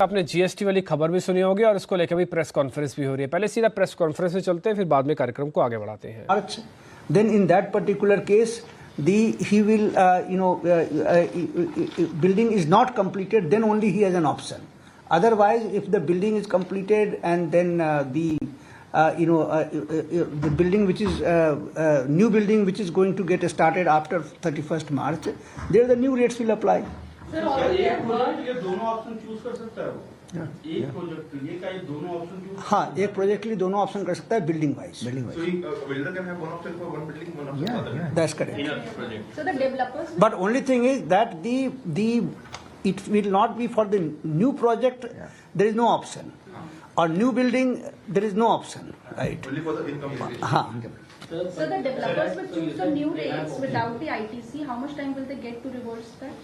आपने जीएसटी वाली खबर भी सुनी होगी और इसको लेकर भी प्रेस कॉन्फ्रेंस भी हो रही है। पहले सीधा प्रेस कॉन्फ्रेंस में चलते हैं, फिर बाद में कार्यक्रम को आगे बढ़ाते हैं। Then in that particular case, he will building is not completed, then only he has an option. Otherwise, if the building is completed and then the building which is new building which is going to get started after 31st March, there the new rates will apply. ये दोनों option choose कर सकता है वो। एक project के लिए क्या ये दोनों ऑप्शन चूज? हाँ, एक प्रोजेक्ट के लिए दोनों ऑप्शन कर सकता है building wise. So builder can have one option for one building, one option for other. That's correct. So the developers. But only thing is that it will not be for the new project. There is no option. Or new building, there is no option, right? Only for the income. So the developers will choose the new rates without the ITC. How much time will they get to reverse that?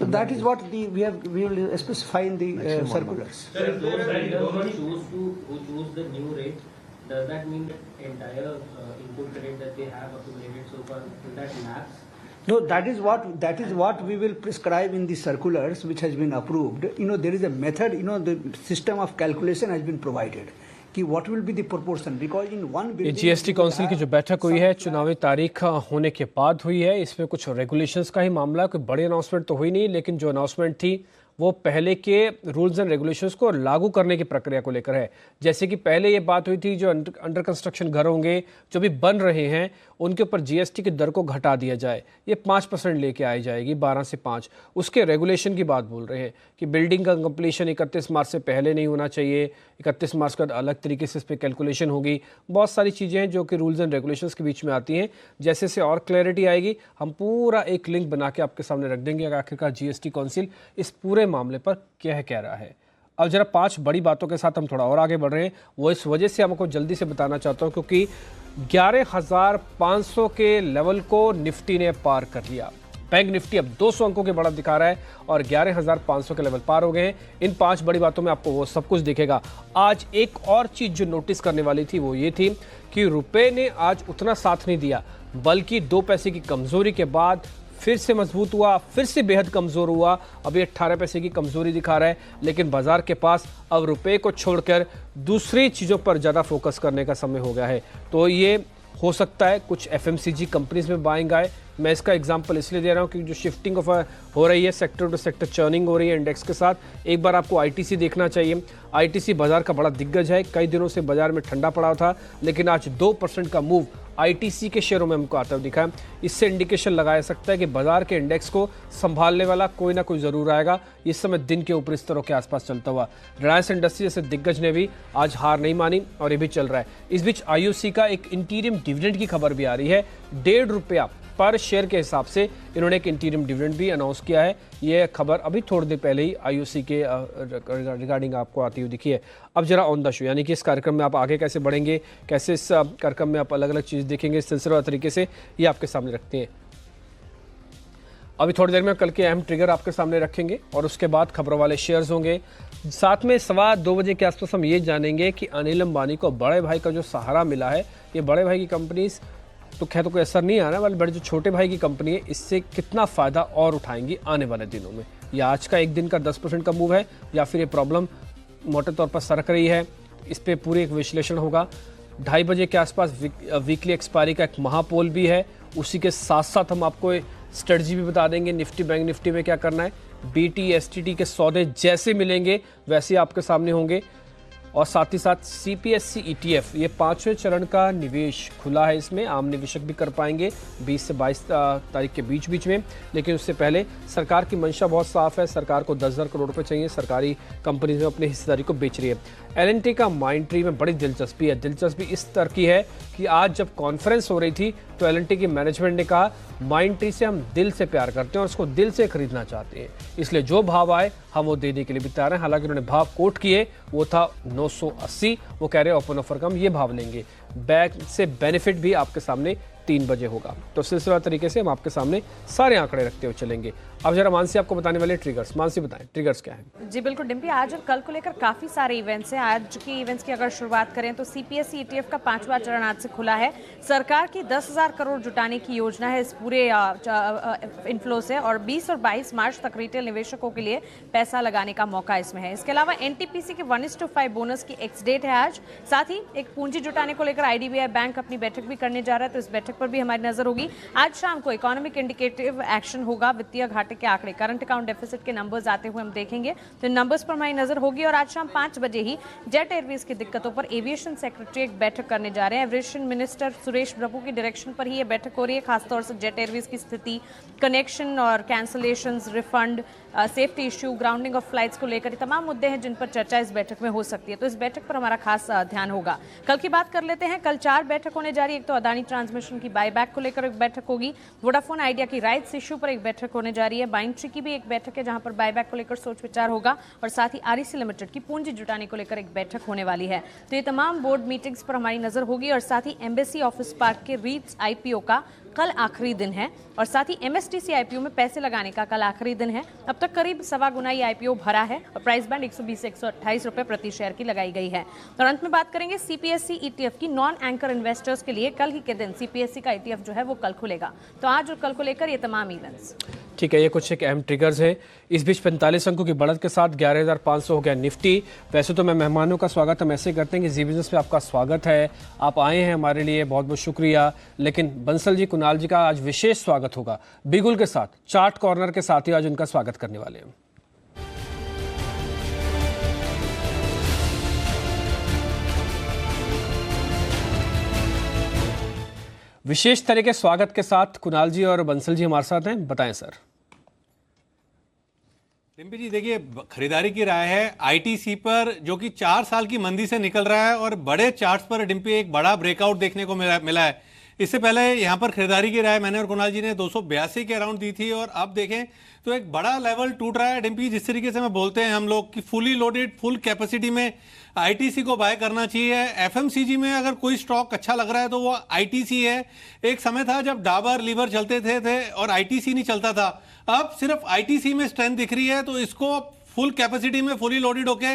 So that is what we will specify in the circulars. Sir, if those vendors who choose the new rate, does that mean the entire input credit that they have accumulated so far, will that lapse? No, that is what we will prescribe in the circulars which has been approved. There is a method. The system of calculation has been provided. कि what will be the proportion because in one building. ये GST council की जो बैठक हुई है चुनावी तारीख होने के बाद हुई है। इसमें कुछ रेगुलेशंस का ही मामला, कोई बड़ी अनाउंसमेंट तो हुई नहीं, लेकिन जो अनाउंसमेंट थी वो पहले के रूल्स एंड रेगुलेशंस को लागू करने की प्रक्रिया को लेकर है। जैसे कि पहले ये बात हुई थी जो अंडर कंस्ट्रक्शन घर होंगे जो भी बन रहे हैं उनके ऊपर जीएसटी की दर को घटा दिया जाए, ये 5% लेके आई जाएगी, 12 से 5। उसके रेगुलेशन की बात बोल रहे हैं कि बिल्डिंग का कंप्लीशन 31 मार्च से पहले नहीं होना चाहिए, 31 मार्च का अलग तरीके से इस पर कैलकुलेशन होगी। बहुत सारी चीज़ें हैं जो कि रूल्स एंड रेगुलेशंस के बीच में आती हैं। जैसे से और क्लैरिटी आएगी हम पूरा एक लिंक बना के आपके सामने रख देंगे आखिरकार जीएसटी काउंसिल इस पूरे मामले पर क्या कह रहा है। अब जरा 5 बड़ी बातों के साथ हम थोड़ा और आगे बढ़ रहे हैं, वो इस वजह से हमको जल्दी से बताना चाहता हूं क्योंकि 11,500 के लेवल को निफ्टी ने पार कर लिया। बैंक निफ्टी अब 200 अंकों के बढ़त दिखा रहा है और 11,500 के लेवल पार हो गए हैं। इन 5 बड़ी बातों में आपको वो सब कुछ दिखेगा। आज एक और चीज जो नोटिस करने वाली थी वो ये थी कि रुपए ने आज उतना साथ नहीं दिया, बल्कि 2 पैसे की कमजोरी के बाद फिर से मजबूत हुआ, फिर से बेहद कमज़ोर हुआ। अभी 18 पैसे की कमज़ोरी दिखा रहा है, लेकिन बाजार के पास अब रुपए को छोड़कर दूसरी चीज़ों पर ज़्यादा फोकस करने का समय हो गया है। तो ये हो सकता है कुछ एफएमसीजी कंपनीज में बाइंग आए। मैं इसका एग्जांपल इसलिए दे रहा हूँ क्योंकि जो शिफ्टिंग ऑफ हो रही है सेक्टर टू सेक्टर, चर्निंग हो रही है इंडेक्स के साथ। एक बार आपको आईटीसी देखना चाहिए। आईटीसी बाजार का बड़ा दिग्गज है, कई दिनों से बाजार में ठंडा पड़ा था, लेकिन आज 2% का मूव आईटीसी के शेयरों में हमको आता हुआ दिखा है। इससे इंडिकेशन लगाया सकता है कि बाजार के इंडेक्स को संभालने वाला कोई ना कोई जरूर आएगा। इस समय दिन के ऊपरी स्तरों के आसपास चलता हुआ रिलायंस इंडस्ट्री जैसे दिग्गज ने भी आज हार नहीं मानी और ये भी चल रहा है। इस बीच आईओसी का एक इंटीरियम डिविडेंड की खबर भी आ रही है। 1.5 रुपया पर शेयर के हिसाब से इन्होंने एक इंटीरियम डिविडेंड भी अनाउंस किया है। ये खबर अभी थोड़ी देर पहले ही आईओसी के रिगार्डिंग आपको आती हुई दिखी है। अब जरा ऑन द शो, यानी कि इस कार्यक्रम में आप आगे कैसे बढ़ेंगे, कैसे इस कार्यक्रम में आप अलग अलग चीज़ देखेंगे इस सिलसिलेवार तरीके से, ये आपके सामने रखते हैं। अभी थोड़ी देर में कल के अहम ट्रिगर आपके सामने रखेंगे और उसके बाद खबरों वाले शेयर्स होंगे। साथ में 2:15 बजे के आसपास हम ये जानेंगे कि अनिल अंबानी को बड़े भाई का जो सहारा मिला है, ये बड़े भाई की कंपनीज तो खैर तो कोई असर नहीं आना वाले, बड़े जो छोटे भाई की कंपनी है इससे कितना फ़ायदा और उठाएंगी आने वाले दिनों में। या आज का एक दिन का 10% का मूव है या फिर ये प्रॉब्लम मोटे तौर पर सरक रही है, इस पर पूरी एक विश्लेषण होगा। 2:30 बजे के आसपास वीकली एक्सपायरी का एक महापोल भी है। उसी के साथ साथ हम आपको स्ट्रेटजी भी बता देंगे निफ्टी बैंक निफ्टी में क्या करना है। बीटी एसटीटी के सौदे जैसे मिलेंगे वैसे आपके सामने होंगे और साथ ही साथ सीपीएससी ईटीएफ ये 5वें चरण का निवेश खुला है। इसमें आम निवेशक भी कर पाएंगे 20 से 22 तारीख के बीच में। लेकिन उससे पहले सरकार की मंशा बहुत साफ है, सरकार को 10,000 करोड़ रुपए चाहिए। सरकारी कंपनीज में अपनी हिस्सेदारी को बेच रही है। एलएनटी का माइंडट्री में बड़ी दिलचस्पी है। दिलचस्पी इस तरह की है कि आज जब कॉन्फ्रेंस हो रही थी तो एलएनटी की मैनेजमेंट ने कहा माइंडट्री से हम दिल से प्यार करते हैं और उसको दिल से खरीदना चाहते हैं, इसलिए जो भाव आए हम वो देने के लिए भी तैयार हैं। हालांकि उन्होंने भाव कोट किए, वो था 980। वो कह रहे हैं ओपन ऑफर का हम ये भाव लेंगे। बैंक से बेनिफिट भी आपके सामने 3 बजे होगा। तो सिलसिला तरीके से हम आपके सामने सारे आंकड़े रखते हुए चलेंगे। अब जरा मानसी आपको बताने वाले ट्रिगर्स, मानसी बताएं ट्रिगर्स क्या है। जी बिल्कुल डिम्पी, आज और कल को लेकर काफी सारे इवेंट्स हैं। आज की इवेंट्स की अगर शुरुआत करें तो सीपीएसई ईटीएफ का 5वां चरण आज से खुला है। सरकार की 10,000 करोड़ जुटाने की योजना है इस पूरे इनफ्लो से, और 20 और 22 मार्च तक रिटेल निवेशकों के लिए पैसा लगाने का मौका इसमें है। इसके अलावा एनटीपीसी के 1:5 बोनस की एक्स डेट है आज। साथ ही एक पूंजी जुटाने को लेकर आईडीबीआई बैंक अपनी बैठक भी करने जा रहा है, तो इस बैठक पर भी हमारी नजर होगी। आज शाम को इकोनॉमिक इंडिकेटिव एक्शन होगा, वित्तीय घाटे के आंकड़े, करंट अकाउंट डेफिसिट के नंबर्स आते हुए हम देखेंगे, तो इन नंबर्स पर हमारी नजर होगी। और आज शाम 5 बजे ही जेट एयरवेज की दिक्कतों पर एविएशन सेक्रेटरी एक बैठक करने जा रहे हैं। एविएशन मिनिस्टर सुरेश प्रभु की डायरेक्शन पर ही ये बैठक हो रही है। खासतौर से जेट एयरवेज की स्थिति, कनेक्शन और cancellations, refund, safety issue, grounding of flights को लेकर तमाम मुद्दे हैं जिन पर चर्चा इस बैठक में हो सकती है। तो इस बैठक पर हमारा खास ध्यान होगा। कल की बात कर लेते हैं। कल 4 बैठक होने जा रही है। एक तो अदानी ट्रांसमिशन की बायबैक को लेकर एक बैठक होगी, वोडाफोन आइडिया की राइट्स इश्यू पर एक बैठक होने जा रही है, बाइंट्री की भी एक बैठक है जहां पर बायबैक को लेकर सोच विचार होगा, और साथ ही आरईसी लिमिटेड की पूंजी जुटाने को लेकर एक बैठक होने वाली है। तो ये तमाम बोर्ड मीटिंग्स पर हमारी नजर होगी। और साथ ही एम्बेसी ऑफिस पार्क के रीट्स आईपीओ का कल आखिरी दिन है, और साथ ही एमएसटीसी आईपीओ में पैसे लगाने का कल आखिरी दिन है। अब तक करीब 1.25 गुना ये आईपीओ भरा है, और प्राइस बैंड 120 से 128 रुपए प्रति शेयर की लगाई गई है। और अंत में बात करेंगे सीपीएसई ईटीएफ की नॉन एंकर इन्वेस्टर्स के लिए। कल ही के दिन सीपीएसई का ईटीएफ जो है वो कल खुलेगा। तो आज और कल को लेकर ये तमाम इवेंट्स। ठीक है, ये कुछ एक अहम ट्रिगर्स हैं। इस बीच 45 अंकों की बढ़त के साथ 11,500 हो गया निफ्टी। वैसे तो मैं मेहमानों का स्वागत हम ऐसे करते हैं कि जी बिजनेस में आपका स्वागत है, आप आए हैं हमारे लिए, बहुत बहुत शुक्रिया। लेकिन बंसल जी, कुणाल जी का आज विशेष स्वागत होगा बिगुल के साथ, चार्ट कॉर्नर के साथ ही आज उनका स्वागत करने वाले हैं। विशेष तरह के स्वागत के साथ कुणाल जी और बंसल जी हमारे साथ हैं, बताएं सर। डिम्पी जी देखिए, खरीदारी की राय है आईटीसी पर, जो कि 4 साल की मंदी से निकल रहा है, और बड़े चार्ट्स पर डिम्पी एक बड़ा ब्रेकआउट देखने को मिला है। इससे पहले यहाँ पर खरीदारी की राय मैंने और कुणाल जी ने 282 के अराउंड दी थी, और अब देखें तो एक बड़ा लेवल टूट रहा है डिम्पी। जिस तरीके से मैं बोलते हैं हम लोग कि फुली लोडेड, फुल कैपेसिटी में आईटीसी को बाय करना चाहिए। एफएमसीजी में अगर कोई स्टॉक अच्छा लग रहा है तो वो आईटीसी है। एक समय था जब डाबर लीवर चलते थे और आईटीसी नहीं चलता था, अब सिर्फ आईटीसी में स्ट्रेंथ दिख रही है, तो इसको फुल कैपेसिटी में फुली लोडेड होके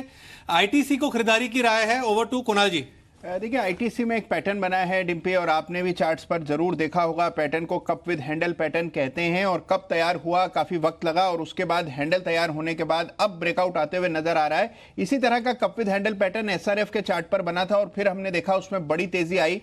आईटीसी को खरीदारी की राय है। ओवर टू कुणाल जी। देखिए, आईटीसी में एक पैटर्न बना है डिम्पी, और आपने भी चार्ट्स पर जरूर देखा होगा। पैटर्न को कप विद हैंडल पैटर्न कहते हैं, और कप तैयार हुआ, काफी वक्त लगा, और उसके बाद हैंडल तैयार होने के बाद अब ब्रेकआउट आते हुए नजर आ रहा है। इसी तरह का cup with handle pattern SRF के चार्ट पर बना था, और फिर हमने देखा उसमें बड़ी तेजी आई।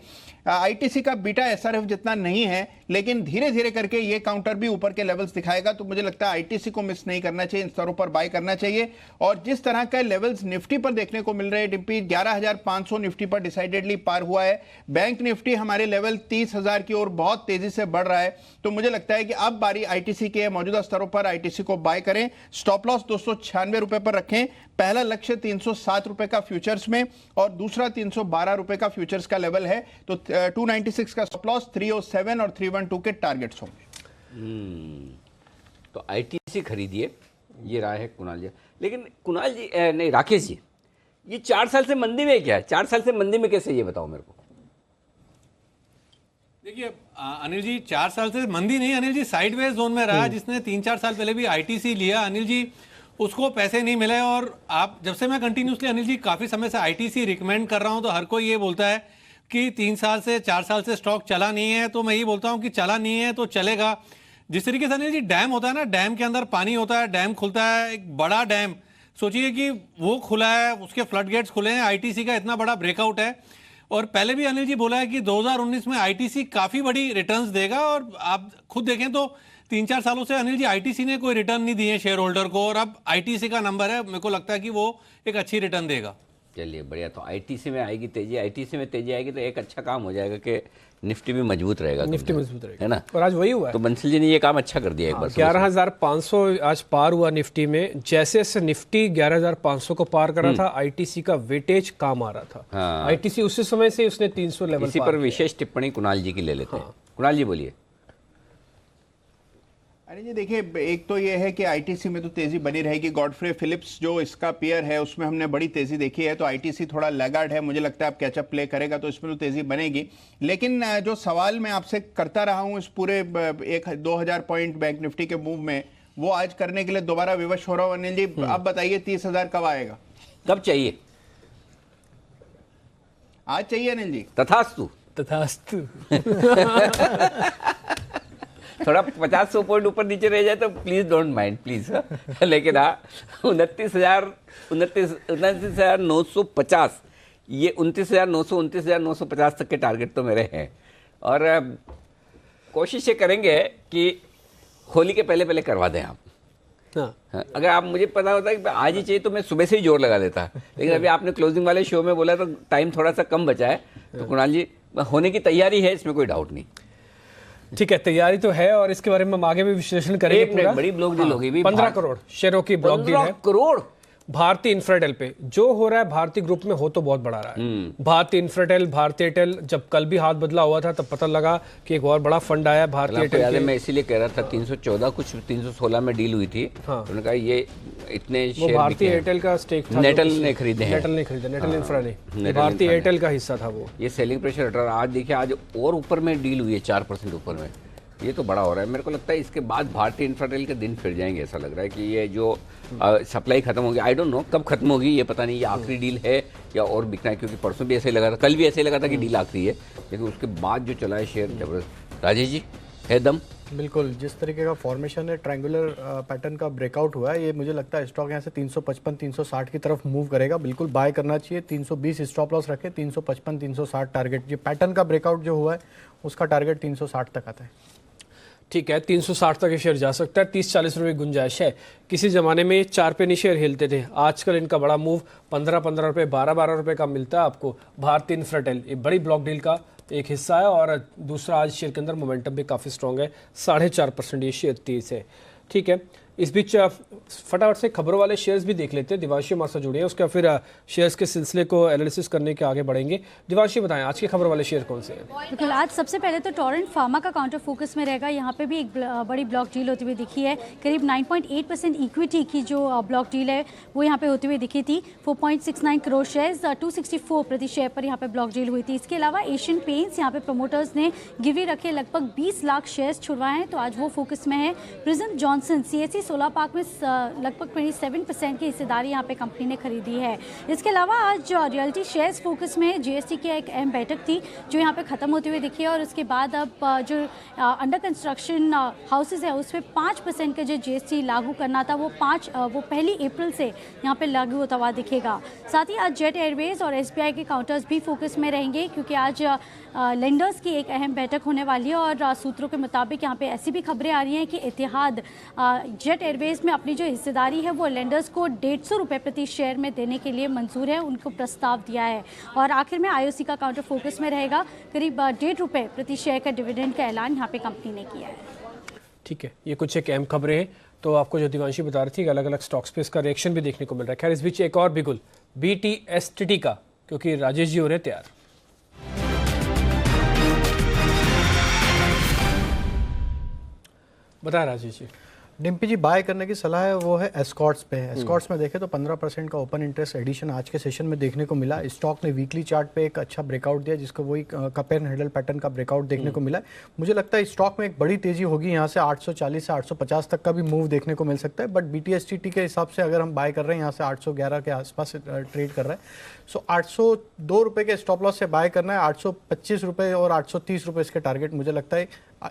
आईटीसी का बीटा एसआरएफ जितना नहीं है, लेकिन धीरे धीरे करके ये काउंटर भी ऊपर के लेवल्स दिखाएगा। तो मुझे लगता है आईटीसी को मिस नहीं करना चाहिए, इन स्तरों पर बाय करना चाहिए। और जिस तरह का लेवल्स निफ्टी पर देखने को मिल रहे हैं डिम्पी, 11,500 निफ्टी पर डिसाइडेडली पार हुआ है। बैंक निफ्टी हमारे लेवल 30,000 की ओर बहुत तेजी से बढ़ रहा है। तो मुझे लगता है कि अब बारी आईटीसी के मौजूदा स्तरों पर आईटीसी को बाय करें। स्टॉप लॉस 296 रुपए पर रखें। पहला लक्ष्य 307 रुपए का फ्यूचर्स में, और दूसरा 312 रुपए का फ्यूचर्स का लेवल है। तो 296 का स्टॉप लॉस, 307 और 312 के टारगेट्स होंगे। तो आईटीसी खरीदिए, ये राय है कुणाल जी। लेकिन कुणाल जी नहीं, राकेश जी, ये 4 साल से मंदी में क्या है? 4 साल से मंदी में कैसे, ये बताओ मेरे को। देखिए अनिल जी, 4 साल से मंदी नहीं अनिल जी, साइडवेज जोन में रहा। जिसने 3-4 साल पहले भी आईटीसी लिया अनिल जी, उसको पैसे नहीं मिले। और आप, जब से मैं कंटिन्यूसली अनिल जी काफी समय से आईटीसी रिकमेंड कर रहा हूं, तो हर कोई ये बोलता है कि 3 साल से 4 साल से स्टॉक चला नहीं है। तो मैं ये बोलता हूं कि चला नहीं है तो चलेगा। जिस तरीके से अनिल जी डैम होता है ना, डैम के अंदर पानी होता है, डैम खुलता है, एक बड़ा डैम, सोचिए कि वो खुला है, उसके फ्लड गेट्स खुले हैं, आईटीसी का इतना बड़ा ब्रेकआउट है। और पहले भी अनिल जी बोला है कि 2019 में आईटीसी काफी बड़ी रिटर्न्स देगा, और आप खुद देखें तो 3-4 सालों से अनिल जी आईटीसी ने कोई रिटर्न नहीं दिए शेयर होल्डर को, और अब आईटीसी का नंबर है, मेरे को लगता है कि वो एक अच्छी रिटर्न देगा। चलिए बढ़िया। तो आईटीसी में आएगी तेजी, आईटीसी में तेजी आएगी तो एक अच्छा काम हो जाएगा कि निफ्टी भी मजबूत रहेगा, निफ्टी मजबूत रहेगा, है ना। और आज वही हुआ है। तो बंसल जी ने ये काम अच्छा कर दिया एक बार। 11,500 आज पार हुआ निफ्टी में। जैसे से निफ्टी 11,500 को पार कर रहा था, आईटीसी का वेटेज काम आ रहा था। हाँ। आईटीसी उसी समय से उसने 300 लेवल इसी पर विशेष टिप्पणी कुणाल जी की ले लेते हैं। कुणाल जी बोलिए। अरे जी देखिए, एक तो ये है कि आईटीसी में तो तेजी बनी रहेगी। गॉडफ्रे फिलिप्स जो इसका पेयर है उसमें हमने बड़ी तेजी देखी है, तो आईटीसी थोड़ा लैगार्ड है, मुझे लगता है अब कैचअप प्ले करेगा तो इसमें तो तेजी बनेगी। लेकिन जो सवाल मैं आपसे करता रहा हूं इस पूरे 2000 पॉइंट बैंक निफ्टी के मूव में, वो आज करने के लिए दोबारा विवश हो रहा हूं। अनिल जी अब बताइए 30,000 कब आएगा? कब चाहिए? आज चाहिए अनिल जी? तथास्तु। थोड़ा 50 पॉइंट ऊपर नीचे रह जाए तो प्लीज डोंट माइंड प्लीज। लेकिन हाँ 29,950 ये 29,900 29,950 तक के टारगेट तो मेरे हैं, और कोशिश ये करेंगे कि होली के पहले पहले करवा दें आप। हाँ, अगर आप मुझे पता होता कि आज ही चाहिए तो मैं सुबह से ही जोर लगा देता, लेकिन अभी आपने क्लोजिंग वाले शो में बोला तो टाइम थोड़ा सा कम बचा है, तो कुणाल जी होने की तैयारी है, इसमें कोई डाउट नहीं। ठीक है, तैयारी तो है और इसके बारे में हम आगे भी विश्लेषण करेंगे पूरा। बड़ी ब्लॉक डील होगी भी, 15 करोड़ शेयरों की ब्लॉक डील है। 15 करोड़ भारतीय इंफ्राटेल पे जो हो रहा है, भारतीय ग्रुप में हो तो बहुत बड़ा रहा है। भारतीय इंफ्राटेल, भारतीय एयरटेल, जब कल भी हाथ बदला हुआ था तब पता लगा कि एक और बड़ा फंड आया भारतीय एयरटेल। मैं इसीलिए कह रहा था 314 कुछ 316 में डील हुई थी। हाँ। उन्होंने कहा ये इतने शेयर भारतीय एयरटेल का स्टेक था, नेटल ने खरीदे हैं। नेटल इंफ्रा ने, भारतीय एयरटेल का हिस्सा था वो। ये सेलिंग प्रेशर हट रहा है। आज देखिए आज और ऊपर में डील हुई है 4% ऊपर में, ये तो बड़ा हो रहा है। मेरे को लगता है इसके बाद भारतीय इंफ्राटेल के दिन फिर जाएंगे, ऐसा लग रहा है कि ये जो सप्लाई खत्म होगी, आई डोंट नो कब खत्म होगी ये पता नहीं, ये आखिरी डील है या और बिकना है, क्योंकि परसों भी ऐसे लगा था, कल भी ऐसे लगा था कि डील आखिरी है, लेकिन उसके बाद जो चला है शेयर जबरदस्त। राजेश जी है दम? बिल्कुल, जिस तरीके का फॉर्मेशन है, ट्रायंगुलर पैटर्न का ब्रेकआउट हुआ है, ये मुझे लगता है स्टॉक यहाँ से 355 360 की तरफ मूव करेगा, बिल्कुल बाय करना चाहिए। 320 स्टॉप लॉस रखें, 355 360 टारगेट। ये पैटर्न का ब्रेकआउट जो हुआ है उसका टारगेट 360 तक आता है। ठीक है, 360 तक ये शेयर जा सकता है, 30-40 रुपये गुंजाइश है। किसी जमाने में 4 पे नहीं शेयर हिलते थे, आजकल इनका बड़ा मूव 15-15 रुपये 12-12 रुपये का मिलता है आपको। भारतीय इंफ्राटेल एक बड़ी ब्लॉक डील का एक हिस्सा है, और दूसरा आज शेयर के अंदर मोमेंटम भी काफ़ी स्ट्रॉन्ग है, 4.5% ये शेयर तेज है। ठीक है, इस बीच फटाफट से खबरों वाले शेयर्स भी देख लेते हैं। दिवांशी हमारे साथ जुड़े हैं, उसका फिर शेयर्स के सिलसिले को एनालिसिस करने के आगे बढ़ेंगे। दिवांशी बताएं आज के खबर वाले शेयर कौन से हैं? बिल्कुल, आज सबसे पहले तो टोरेंट फार्मा का काउंटर फोकस में रहेगा। यहाँ पे भी एक बड़ी ब्लॉक डील होती हुई दिखी है, करीब 9.8% इक्विटी की जो ब्लॉक डील है वो यहाँ पे होती हुई दिखी थी। 4.69 करोड़ शेयर्स 264 प्रति शेयर पर यहाँ पे ब्लॉक डील हुई थी। इसके अलावा एशियन पेंट्स यहाँ पे प्रमोटर्स ने गिरवी रखे लगभग 20 लाख शेयर्स छुड़वाए हैं, तो आज वो फोकस में है। Prism Johnson CSE solar park में लगभग 27% की हिस्सेदारी यहाँ पे कंपनी ने खरीदी है। इसके अलावा आज रियल्टी शेयर्स फोकस में GST की एक अहम बैठक थी जो यहाँ पे ख़त्म होती हुई दिखी है, और उसके बाद अब जो अंडर कंस्ट्रक्शन हाउसेज है उस पर 5% का जो GST लागू करना था वो 1 अप्रैल से यहाँ पे लागू होता हुआ दिखेगा। साथ ही आज जेट एयरवेज और SBI के काउंटर्स भी फोकस में रहेंगे, क्योंकि आज लेंडर्स की एक अहम बैठक होने वाली है, और सूत्रों के मुताबिक यहाँ पे ऐसी भी खबरें आ रही हैं कि इतिहाद जेट एयरवेज में अपनी जो हिस्सेदारी है वो लेंडर्स को 150 रुपये प्रति शेयर में देने के लिए मंजूर है, उनको प्रस्ताव दिया है। और आखिर में IOC का काउंटर फोकस में रहेगा, करीब 1.5 रुपये प्रति शेयर का डिविडेंड का ऐलान यहाँ पे कंपनी ने किया है। ठीक है, ये कुछ एक अहम खबरें हैं, तो आपको जो दिवांशी बता रही थी अलग अलग स्टॉक्स पे इसका रिएक्शन भी देखने को मिल रहा है। खैर इस बीच एक और बिगुल BTSTT का, क्योंकि राजेश जी हो रहे तैयार। बताया राजेश जी। डिम्पी जी बाय करने की सलाह है वो है एस्कॉर्ट्स पे है। एस्कॉर्ट्स में देखें तो 15% का ओपन इंटरेस्ट एडिशन आज के सेशन में देखने को मिला। स्टॉक ने वीकली चार्ट पे एक अच्छा ब्रेकआउट दिया, जिसको वही कप एंड हैंडल पैटर्न का ब्रेकआउट देखने को मिला है। मुझे लगता है स्टॉक में एक बड़ी तेजी होगी, यहाँ से 840 से 850 तक का भी मूव देखने को मिल सकता है। बट BTSTT के हिसाब से अगर हम बाय कर रहे हैं यहाँ से 811 के आसपास ट्रेड कर रहा है, सो 802 रुपये के स्टॉप लॉस से बाय करना है। 825 रुपये और 830 रुपये इसके टारगेट मुझे लगता है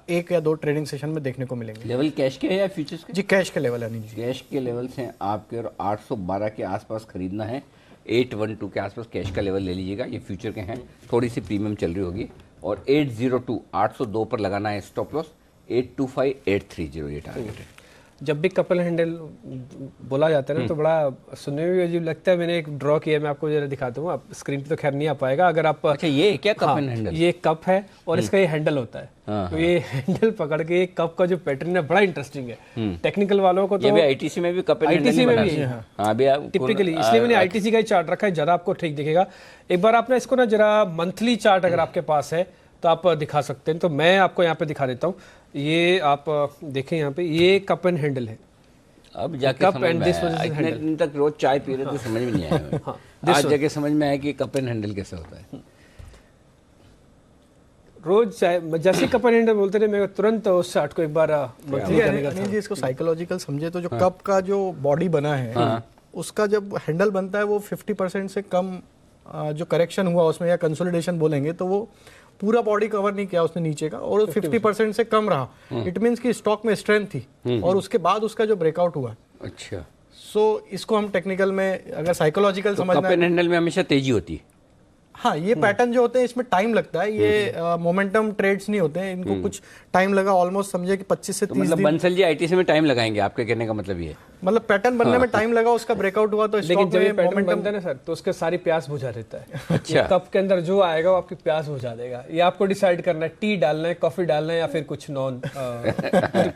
1 या 2 ट्रेडिंग सेशन में देखने को मिलेंगे। लेवल कैश के है या फ्यूचर्स के? जी कैश के लेवल है। नहीं जी कैश के लेवल्स हैं आपके, और 812 के आसपास खरीदना है, 812 के आसपास कैश का लेवल ले लीजिएगा। ये फ्यूचर के हैं, थोड़ी सी प्रीमियम चल रही होगी। और 802 802 पर लगाना है स्टॉप लॉस, 825 830 ये टारगेट है। जब भी कपल हैंडल बोला जाता है ना तो बड़ा सुनने में भी अजीब लगता है। मैंने एक ड्रॉ किया, मैं आपको जरा दिखाता हूँ, आप स्क्रीन पे तो खैर नहीं आ पाएगा। अगर आप अच्छा ये क्या कप एंड हैंडल? ये कप है और इसका ये हैंडल होता है। तो ये हैंडल पकड़ के ये कप का जो पैटर्न है बड़ा इंटरेस्टिंग है। टेक्निकल वालों को तो ये भी ITC में भी कप एंड हैंडल ITC में भी टिपिकली, इसलिए मैंने ITC का ही चार्ट रखा है, ज़्यादा आपको ठीक दिखेगा। एक बार आपने इसको ना जरा मंथली चार्ट अगर आपके पास है तो आप दिखा सकते हैं, तो मैं आपको यहाँ पे दिखा देता हूँ। ये आप देखें यहाँ पे, ये कप एंड हैंडल है। अब जाके कप समझ एंड में दिस आया। वजह से इतने हैंडल। दिन तक रोज चाय पी रहे थे, समझ में नहीं आया हमें। हाँ, आज जाके समझ में आया कि कप एंड हैंडल कैसे होता है। रोज चाय जैसे कप एंड हैंडल बोलते थे, मैं तुरंत उस चार्ट को एक बार मंथली करने का अनिल जी, इसको साइकोलॉजिकल समझे तो जो हाँ। कप का जो बॉडी बना है उसका जब हैंडल बनता है वो 50% से कम जो करेक्शन हुआ उसमें या कंसोलिडेशन बोलेंगे तो वो पूरा बॉडी कवर नहीं किया उसने नीचे का और 50% से कम रहा। इट मीन्स कि स्टॉक में स्ट्रेंथ थी और उसके बाद उसका जो ब्रेकआउट हुआ। अच्छा, सो इसको हम टेक्निकल में अगर साइकोलॉजिकल तो समझना कप एंड हैंडल में हमेशा तेजी होती है। हाँ, ये पैटर्न जो होते हैं इसमें टाइम लगता है, ये मोमेंटम ट्रेड्स नहीं होते हैं, इनको कुछ टाइम लगा, ऑलमोस्ट समझे कि 25 से 30 मतलब दिन। बंसल जी आईटीसी में टाइम लगाएंगे, आपके कहने का मतलब ये है। मतलब पैटर्न बनने में टाइम लगा, उसका ब्रेकआउट हुआ तो लेकिन स्टॉक जब ये में पैटर्न मोमेंटम बनता है ना सर, तो उसके सारी प्यास बुझा देता है। अच्छा। ये कप के अंदर जो आएगा वो आपकी प्यास बुझा देगा। ये आपको डिसाइड करना है, टी डालना है, कॉफी डालना है, या फिर कुछ नॉन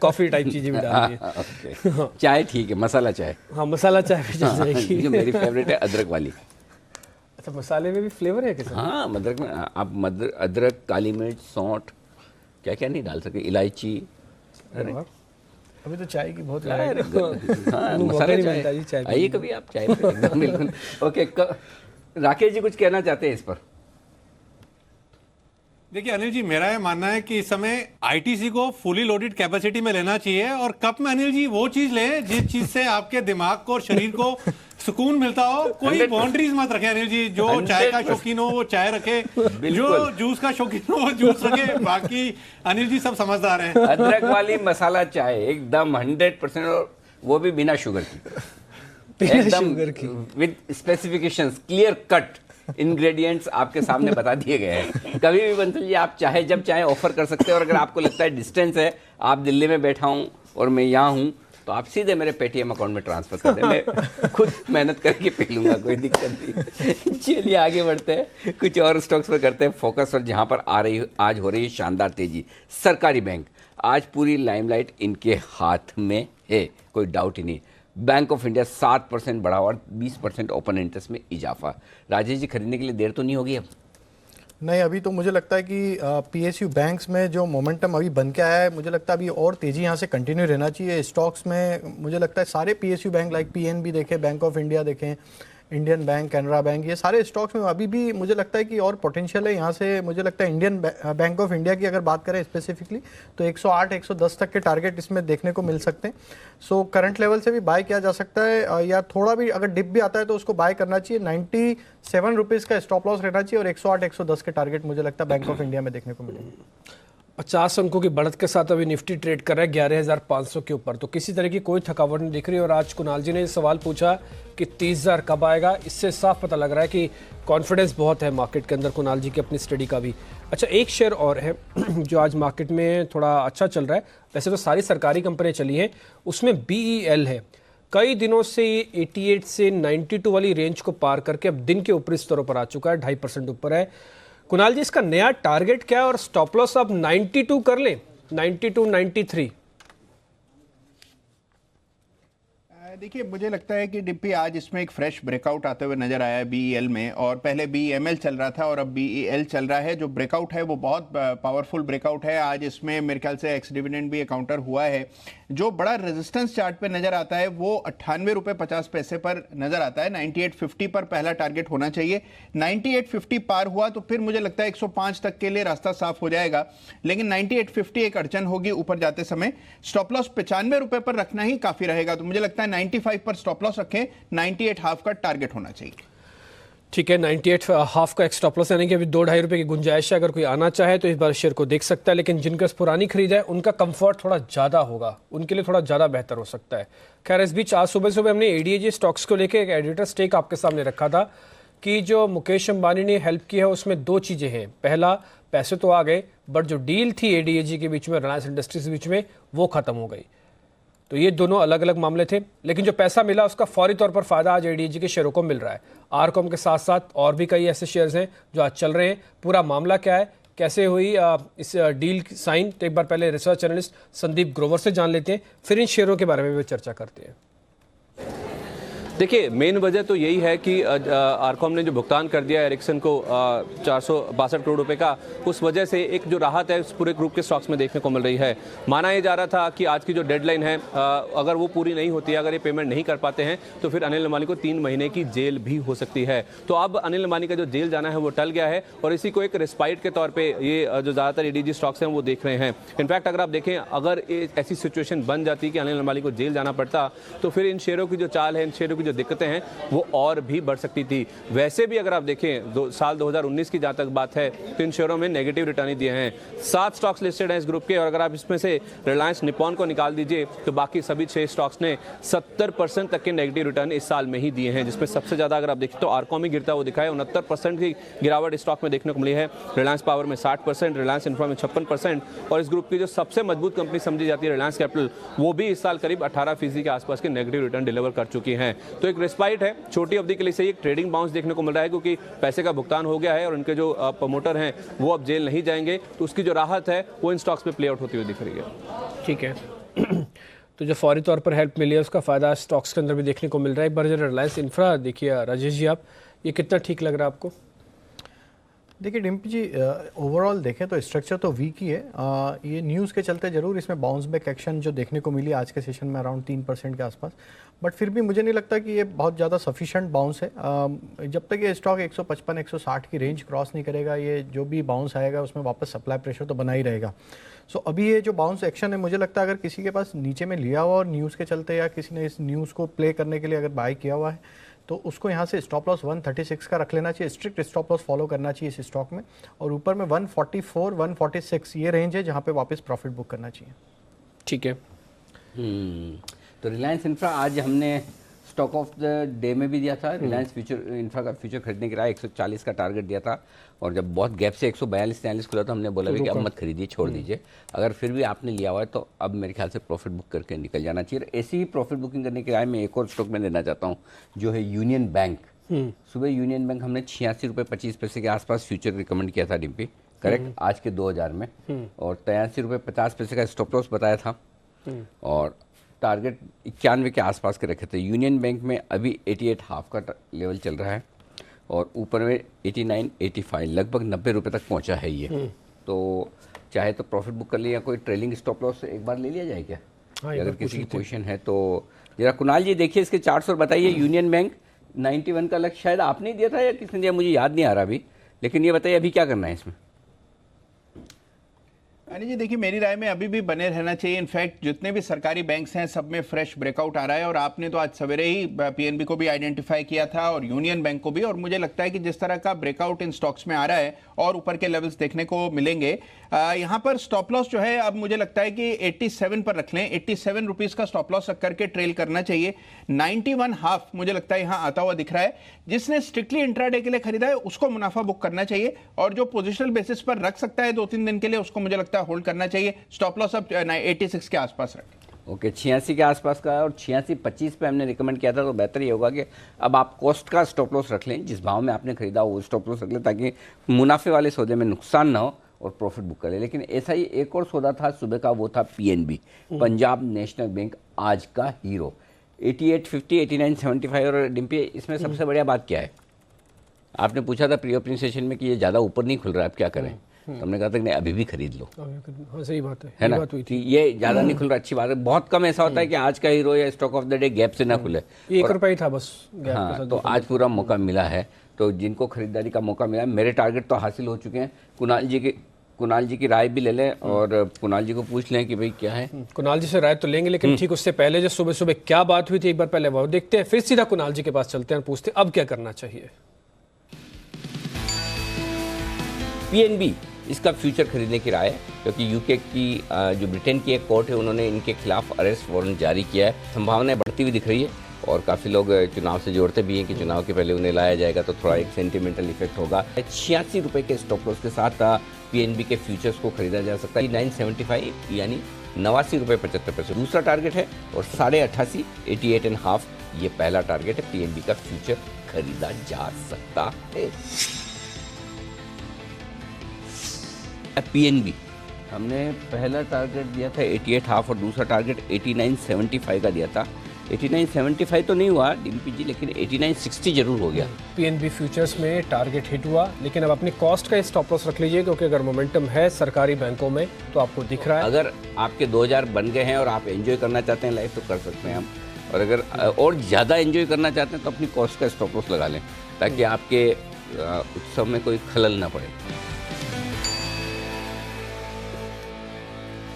कॉफी टाइप चीजें भी डालनी है। ओके, चाय ठीक है, मसाला चाय। हाँ, मसाला चाय भी चल जाएगी। जो मेरी फेवरेट है अदरक वाली। अच्छा, मसाले में भी फ्लेवर है क्या? हाँ, अदरक में आप अदरक, काली मिर्च, सौंठ, क्या क्या नहीं डाल सकते, इलायची। अभी तो चाय की बहुत हाँ, मौका मसाला नहीं मिलता जी चाय। चाय आइए कभी आप चाय पे, एकदम बिल्कुल। ओके, राकेश जी कुछ कहना चाहते हैं इस पर? देखिए अनिल जी, मेरा ये मानना है कि इस समय आईटीसी को फुली लोडेड कैपेसिटी में लेना चाहिए और कप में अनिल जी वो चीज लें जिस चीज से आपके दिमाग को और शरीर को सुकून मिलता हो। कोई बाउंड्रीज मत रखें अनिल जी। जो चाय का शौकीन हो वो चाय रखे, जो जूस का शौकीन हो वो जूस रखे। बाकी अनिल जी सब समझदार हैं। अदरक वाली मसाला चाय एकदम 100%, और वो भी बिना शुगर की, एकदम with specifications, clear cut ingredients आपके सामने बता दिए गए हैं। कभी भी बंसल जी आप चाहे जब चाहे ऑफर कर सकते हैं। और अगर आपको लगता है डिस्टेंस है, आप दिल्ली में बैठा हूं और मैं यहाँ हूं, तो आप सीधे मेरे पेटीएम अकाउंट में ट्रांसफर कर दें, मैं खुद मेहनत करके पी लूंगा, कोई दिक्कत नहीं। चलिए आगे बढ़ते हैं, कुछ और स्टॉक्स पर करते हैं फोकस। और जहां पर आज हो रही है शानदार तेजी, सरकारी बैंक आज पूरी लाइमलाइट इनके हाथ में है, कोई डाउट ही नहीं। बैंक ऑफ इंडिया 7% बढ़ा और 20% ओपन इंटरेस्ट में इजाफा। राजेश जी, खरीदने के लिए देर तो नहीं होगी अब? नहीं, अभी तो मुझे लगता है कि पीएसयू बैंक्स में जो मोमेंटम अभी बन के आया है, मुझे लगता है अभी और तेजी यहाँ से कंटिन्यू रहना चाहिए। स्टॉक्स में मुझे लगता है सारे पीएसयू बैंक लाइक पीएनबी देखें, बैंक ऑफ इंडिया देखें, इंडियन बैंक, कैनरा बैंक, ये सारे स्टॉक्स में अभी भी मुझे लगता है कि और पोटेंशियल है यहाँ से। मुझे लगता है इंडियन बैंक ऑफ इंडिया की अगर बात करें स्पेसिफिकली तो 108-110 तक के टारगेट इसमें देखने को मिल सकते हैं। सो करंट लेवल से भी बाय किया जा सकता है, या थोड़ा भी अगर डिप भी आता है तो उसको बाय करना चाहिए। 97 रुपीज़ का स्टॉप लॉस रहना चाहिए और 108-110 के टारगेट मुझे लगता है बैंक ऑफ इंडिया में देखने को मिलेंगे। 50 अंकों की बढ़त के साथ अभी निफ्टी ट्रेड कर रहा है 11,500 के ऊपर, तो किसी तरह की कोई थकावट नहीं दिख रही। और आज कुणाल जी ने सवाल पूछा कि 30,000 कब आएगा, इससे साफ पता लग रहा है कि कॉन्फिडेंस बहुत है मार्केट के अंदर, कुणाल जी की अपनी स्टडी का भी। अच्छा, एक शेयर और है जो आज मार्केट में थोड़ा अच्छा चल रहा है, वैसे तो सारी सरकारी कंपनियां चली हैं, उसमें BEL है। कई दिनों से ये 88 से 92 वाली रेंज को पार करके अब दिन के ऊपरी स्तरों पर आ चुका है, 2.5% ऊपर है। कुणाल जी, इसका नया टारगेट क्या है और स्टॉप लॉस आप 92 कर लें, 92, 93? देखिए, मुझे लगता है कि डिप्पी आज इसमें एक फ्रेश ब्रेकआउट आते हुए नजर आया है BEL में, और पहले BEML चल रहा था और अब BEL चल रहा है। जो ब्रेकआउट है वो बहुत पावरफुल ब्रेकआउट है। आज इसमें मेरे ख्याल से एक्स डिविडेंड भी काउंटर हुआ है। जो बड़ा रेजिस्टेंस चार्ट पे नजर आता है वो 98 रुपये 50 पैसे पर नजर आता है। 98.50 पर पहला टारगेट होना चाहिए। 98.50 पार हुआ तो फिर मुझे लगता है 105 तक के लिए रास्ता साफ हो जाएगा, लेकिन 98.50 एक अड़चन होगी ऊपर जाते समय। स्टॉप लॉस 95 रुपये पर रखना ही काफी रहेगा, तो मुझे लगता है 95 पर स्टॉप लॉस रखें, 98 हाफ का टारगेट होना चाहिए। ठीक है, 98 हाफ का एक स्टॉप लॉस, यानी कि अभी 2-2.5 रुपये की गुंजाइश है। अगर कोई आना चाहे तो इस बार शेयर को देख सकता है, लेकिन जिनके पास पुरानी खरीद है उनका कंफर्ट थोड़ा ज़्यादा होगा, उनके लिए थोड़ा ज़्यादा बेहतर हो सकता है। खैर, इस बीच आज सुबह हमने ADAG स्टॉक्स को लेकर एक एडिटर स्टेक आपके सामने रखा था कि जो मुकेश अंबानी ने हेल्प की है उसमें दो चीज़ें हैं। पहला, पैसे तो आ गए, बट जो डील थी ADAG के बीच में, रिलायंस इंडस्ट्रीज के बीच में, वो खत्म हो गई। तो ये दोनों अलग अलग मामले थे, लेकिन जो पैसा मिला उसका फौरी तौर पर फायदा आज ADAG के शेयरों को मिल रहा है। आरकॉम के साथ साथ और भी कई ऐसे शेयर्स हैं जो आज चल रहे हैं। पूरा मामला क्या है, कैसे हुई इस डील साइन, तो एक बार पहले रिसर्च एनालिस्ट संदीप ग्रोवर से जान लेते हैं, फिर इन शेयरों के बारे में भी चर्चा करते हैं। देखिए, मेन वजह तो यही है कि आरकॉम ने जो भुगतान कर दिया एरिक्सन को 462 करोड़ रुपए का, उस वजह से एक जो राहत है उस पूरे ग्रुप के स्टॉक्स में देखने को मिल रही है। माना ये जा रहा था कि आज की जो डेडलाइन है अगर वो पूरी नहीं होती है, अगर ये पेमेंट नहीं कर पाते हैं तो फिर अनिल अंबानी को 3 महीने की जेल भी हो सकती है। तो अब अनिल अंबानी का जो जेल जाना है वो टल गया है और इसी को एक रिस्पाइट के तौर पर ये जो ज़्यादातर एडीजी स्टॉक्स हैं वो देख रहे हैं। इनफैक्ट अगर आप देखें, अगर ऐसी सिचुएशन बन जाती कि अनिल अंबानी को जेल जाना पड़ता तो फिर इन शेयरों की जो चाल है, इन शेयरों की जो दिक्कतें हैं वो और भी बढ़ सकती थी। वैसे भी अगर आप देखें साल 2019 की जहाँ तक बात है तो इन शेयरों में नेगेटिव रिटर्न दिए हैं। 7 स्टॉक्स लिस्टेड हैं इस ग्रुप के और अगर आप इसमें से रिलायंस निप्पॉन को निकाल दीजिए तो बाकी सभी 6 स्टॉक्स ने 70% तक के नेगेटिव रिटर्न इस साल में ही दिए हैं, जिसमें सबसे ज़्यादा अगर आप देखें तो आरकॉम ही गिरता हुआ दिखा है। 69% की गिरावट स्टॉक में देखने को मिली है। रिलायंस पावर में 60%, रिलायंस इंफ्रा में 56% और इस ग्रुप की जो सबसे मजबूत कंपनी समझी जाती है रिलायंस कैपिटल, वो भी इस साल करीब 18% के आसपास के नेगेटिव रिटर्न डिलीवर कर चुकी हैं। तो एक रिस्पाइट है, छोटी अवधि के लिए से एक ट्रेडिंग बाउंस देखने को मिल रहा है क्योंकि पैसे का भुगतान हो गया है और उनके जो प्रमोटर हैं वो अब जेल नहीं जाएंगे, तो उसकी जो राहत है वो इन स्टॉक्स पे प्ले आउट होती हुई दिख रही है। ठीक है। तो जो फौरी तौर पर हेल्प मिली है उसका फ़ायदा स्टॉक्स के अंदर भी देखने को मिल रहा है। एक बार जरा रिलायंस इंफ्रा देखिए राजेश जी, आप ये कितना ठीक लग रहा है आपको? देखिए डिम्पी जी, ओवरऑल देखें तो स्ट्रक्चर तो वीक ही है। ये न्यूज़ के चलते ज़रूर इसमें बाउंस बैक एक्शन जो देखने को मिली आज के सेशन में अराउंड 3% के आसपास, बट फिर भी मुझे नहीं लगता कि ये बहुत ज़्यादा सफिशिएंट बाउंस है। जब तक ये स्टॉक 155-160 की रेंज क्रॉस नहीं करेगा, ये जो भी बाउंस आएगा उसमें वापस सप्लाई प्रेशर तो बना ही रहेगा। सो अभी ये जो बाउंस एक्शन है, मुझे लगता है अगर किसी के पास नीचे में लिया हुआ और न्यूज़ के चलते या किसी ने इस न्यूज़ को प्ले करने के लिए अगर बाय किया हुआ है तो उसको यहाँ से स्टॉप लॉस 136 का रख लेना चाहिए। स्ट्रिक्ट स्टॉप लॉस फॉलो करना चाहिए इस स्टॉक में और ऊपर में 144, 146 ये रेंज है जहाँ पे वापस प्रॉफिट बुक करना चाहिए। ठीक है। तो रिलायंस इंफ्रा आज हमने स्टॉक ऑफ द डे में भी दिया था। रिलायंस फ्यूचर इंफ्रा का फ्यूचर खरीदने के लिए 140 का टारगेट दिया था और जब बहुत गैप से 142-43 खुला तो हमने बोला कि अब मत खरीदिए, छोड़ दीजिए। अगर फिर भी आपने लिया हुआ है तो अब मेरे ख्याल से प्रॉफिट बुक करके निकल जाना चाहिए। ऐसी ही प्रॉफिट बुकिंग करने के लिए मैं एक और स्टॉक में लेना चाहता हूँ जो है यूनियन बैंक। सुबह यूनियन बैंक हमने 86 रुपये 25 पैसे के आसपास फ्यूचर रिकमेंड किया था डिम्पी, करेक्ट, आज के 2000 में, और 83 रुपये 50 पैसे का स्टॉप लॉस बताया था और टारगेट 91 के आसपास के रखे थे। यूनियन बैंक में अभी 88.5 का लेवल चल रहा है और ऊपर में 89, 85 लगभग 90 रुपये तक पहुंचा है ये। तो चाहे तो प्रॉफिट बुक कर लिया या कोई ट्रेलिंग स्टॉप लॉस एक बार ले लिया जाए क्या? अगर किसी की पोजीशन है तो जरा कुणाल जी देखिए इसके चार्ट्स और बताइए। यूनियन बैंक 91 का लक्ष्य शायद आपने दिया था या किसने दिया, मुझे याद नहीं आ रहा अभी, लेकिन ये बताइए अभी क्या करना है इसमें? अनिल जी देखिए, मेरी राय में अभी भी बने रहना चाहिए। इनफैक्ट जितने भी सरकारी बैंक्स हैं सब में फ्रेश ब्रेकआउट आ रहा है और आपने तो आज सवेरे ही पीएनबी को भी आइडेंटिफाई किया था और यूनियन बैंक को भी, और मुझे लगता है कि जिस तरह का ब्रेकआउट इन स्टॉक्स में आ रहा है और ऊपर के लेवल्स देखने को मिलेंगे। यहाँ पर स्टॉप लॉस जो है अब मुझे लगता है कि 87 पर रख लें। 87 रुपीज़ का स्टॉप लॉस रख करके ट्रेल करना चाहिए। 91.5 मुझे लगता है यहाँ आता हुआ दिख रहा है। जिसने स्ट्रिक्टली इंट्राडे के लिए खरीदा है उसको मुनाफा बुक करना चाहिए और जो पोजिशनल बेसिस पर रख सकता है 2-3 दिन के लिए उसको मुझे लगता है होल्ड करना चाहिए। स्टॉप लॉस अब 86 के आसपास रखें। ओके, 86 के आसपास का और 86.25 पे हमने रिकमेंड किया था, तो बेहतर ये होगा कि अब आप कॉस्ट का स्टॉप लॉस रख लें, जिस भाव में आपने खरीदा वो स्टॉप लॉस रख लें ताकि मुनाफे वाले सौदे में नुकसान ना हो और प्रॉफिट बुक कर ले। लेकिन ऐसा ही एक और सौदा था सुबह का, वो था पीएनबी, पंजाब नेशनल बैंक, आज का हीरो। 88.50, 89.75 और डिम्पी इसमें सबसे बढ़िया बात क्या है? आपने पूछा था प्री ओपनिंग सेशन में कि ये ज़्यादा ऊपर नहीं खुल रहा है, अब क्या करें? तो हमने कहा था कि नहीं अभी भी खरीद लो। हाँ सही बात है ना? बात हुई थी। ये ज़्यादा नहीं खुल रहा, अच्छी बात है। बहुत कम ऐसा होता है कि आज का हीरो या stock of the day gap से ना खुले। 1 रुपया ही था बस गैप के हाँ, साथ। तो आज पूरा मौका मिला है, तो जिनको खरीदारी का मौका मिला है, मेरे टारगेट तो हासिल हो चुके हैं। कुणाल जी की राय भी ले लें और कुणाल जी को पूछ लें कि भाई क्या है। कुणाल जी से राय तो लेंगे, लेकिन ठीक उससे पहले जो सुबह सुबह क्या बात हुई थी एक बार पहले वो देखते हैं, फिर सीधा कुणाल जी के पास चलते हैं, पूछते हैं अब क्या करना चाहिए। पीएनबी इसका फ्यूचर खरीदने की राय है क्योंकि यूके की जो ब्रिटेन की एक कोर्ट है उन्होंने इनके खिलाफ अरेस्ट वारंट जारी किया है। संभावनाएं बढ़ती हुई दिख रही है और काफ़ी लोग चुनाव से जोड़ते भी हैं कि चुनाव के पहले उन्हें लाया जाएगा तो थोड़ा एक सेंटिमेंटल इफेक्ट होगा। 86 रुपये के स्टॉप लॉस के साथ पीएनबी के फ्यूचर्स को खरीदा जा सकता है। 975 यानी 89 रुपये 75 पैसे दूसरा टारगेट है और 88.5 88.5 ये पहला टारगेट है। पीएनबी का फ्यूचर खरीदा जा सकता है। पीएनबी हमने पहला टारगेट दिया था 88.5 और दूसरा टारगेट 89.75 का दिया था। 89.75 तो नहीं हुआ डीपीजी, लेकिन 89.60 जरूर हो गया। पीएनबी फ्यूचर्स में टारगेट हिट हुआ, लेकिन अब अपनी कॉस्ट का स्टॉप लॉस रख लीजिए, क्योंकि अगर मोमेंटम है सरकारी बैंकों में तो आपको दिख रहा है। अगर आपके 2000 बन गए हैं और आप एंजॉय करना चाहते हैं लाइफ, तो कर सकते हैं हम। और अगर और ज़्यादा एंजॉय करना चाहते हैं तो अपनी कॉस्ट का स्टॉप लॉस लगा लें, ताकि आपके उत्सव में कोई खलल ना पड़े।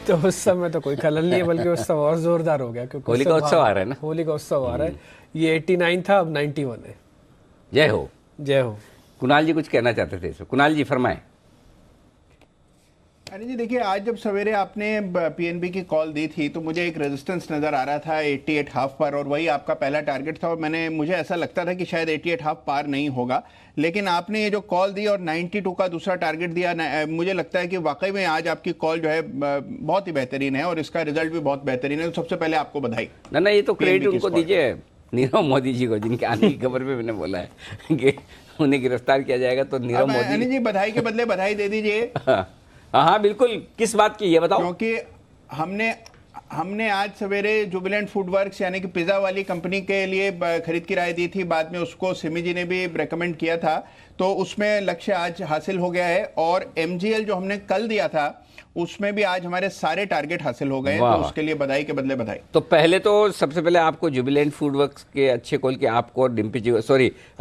तो उस समय तो कोई खलल नहीं है, बल्कि उत्सव और जोरदार हो गया, क्योंकि होली का उत्सव आ रहा है ना। होली का उत्सव आ रहा है। ये 89 था, अब 91 है। जय हो, जय हो। कुणाल जी कुछ कहना चाहते थे इसमें, कुणाल जी फरमाएं। अनिल जी देखिए, आज जब सवेरे आपने पीएनबी की कॉल दी थी तो मुझे एक रेजिस्टेंस नज़र आ रहा था 88.5 पर, और वही आपका पहला टारगेट था, और मुझे ऐसा लगता था कि शायद 88.5 पार नहीं होगा। लेकिन आपने ये जो कॉल दी और 92 का दूसरा टारगेट दिया, मुझे लगता है कि वाकई में आज आपकी कॉल जो है बहुत ही बेहतरीन है और इसका रिजल्ट भी बहुत बेहतरीन है। तो सबसे पहले आपको बधाई। ना ये तो क्रेडिट उनको दीजिए, नीरव मोदी जी को, जिनके आने की खबर पे मैंने बोला है कि उन्हें गिरफ्तार किया जाएगा। तो नीरव मोदी अनिल जी बधाई के बदले बधाई दे दीजिए। हाँ बिल्कुल, किस बात की ये बताओ। क्योंकि हमने आज सवेरे जुबिलेंट फूडवर्क्स यानी कि पिज़्ज़ा वाली कंपनी के लिए खरीद की राय दी थी, बाद में उसको सिमी जी ने भी रेकमेंड किया था, तो उसमें लक्ष्य आज हासिल हो गया है। और एमजीएल जो हमने कल दिया था उसमें भी आज हमारे सारे टारगेट हासिल हो गए, तो उसके लिए बधाई के बदले बधाई। तो पहले तो सबसे पहले आपको जुबिलेंट फूडवर्क्स के अच्छे कॉल के आपको डिम्पी जी,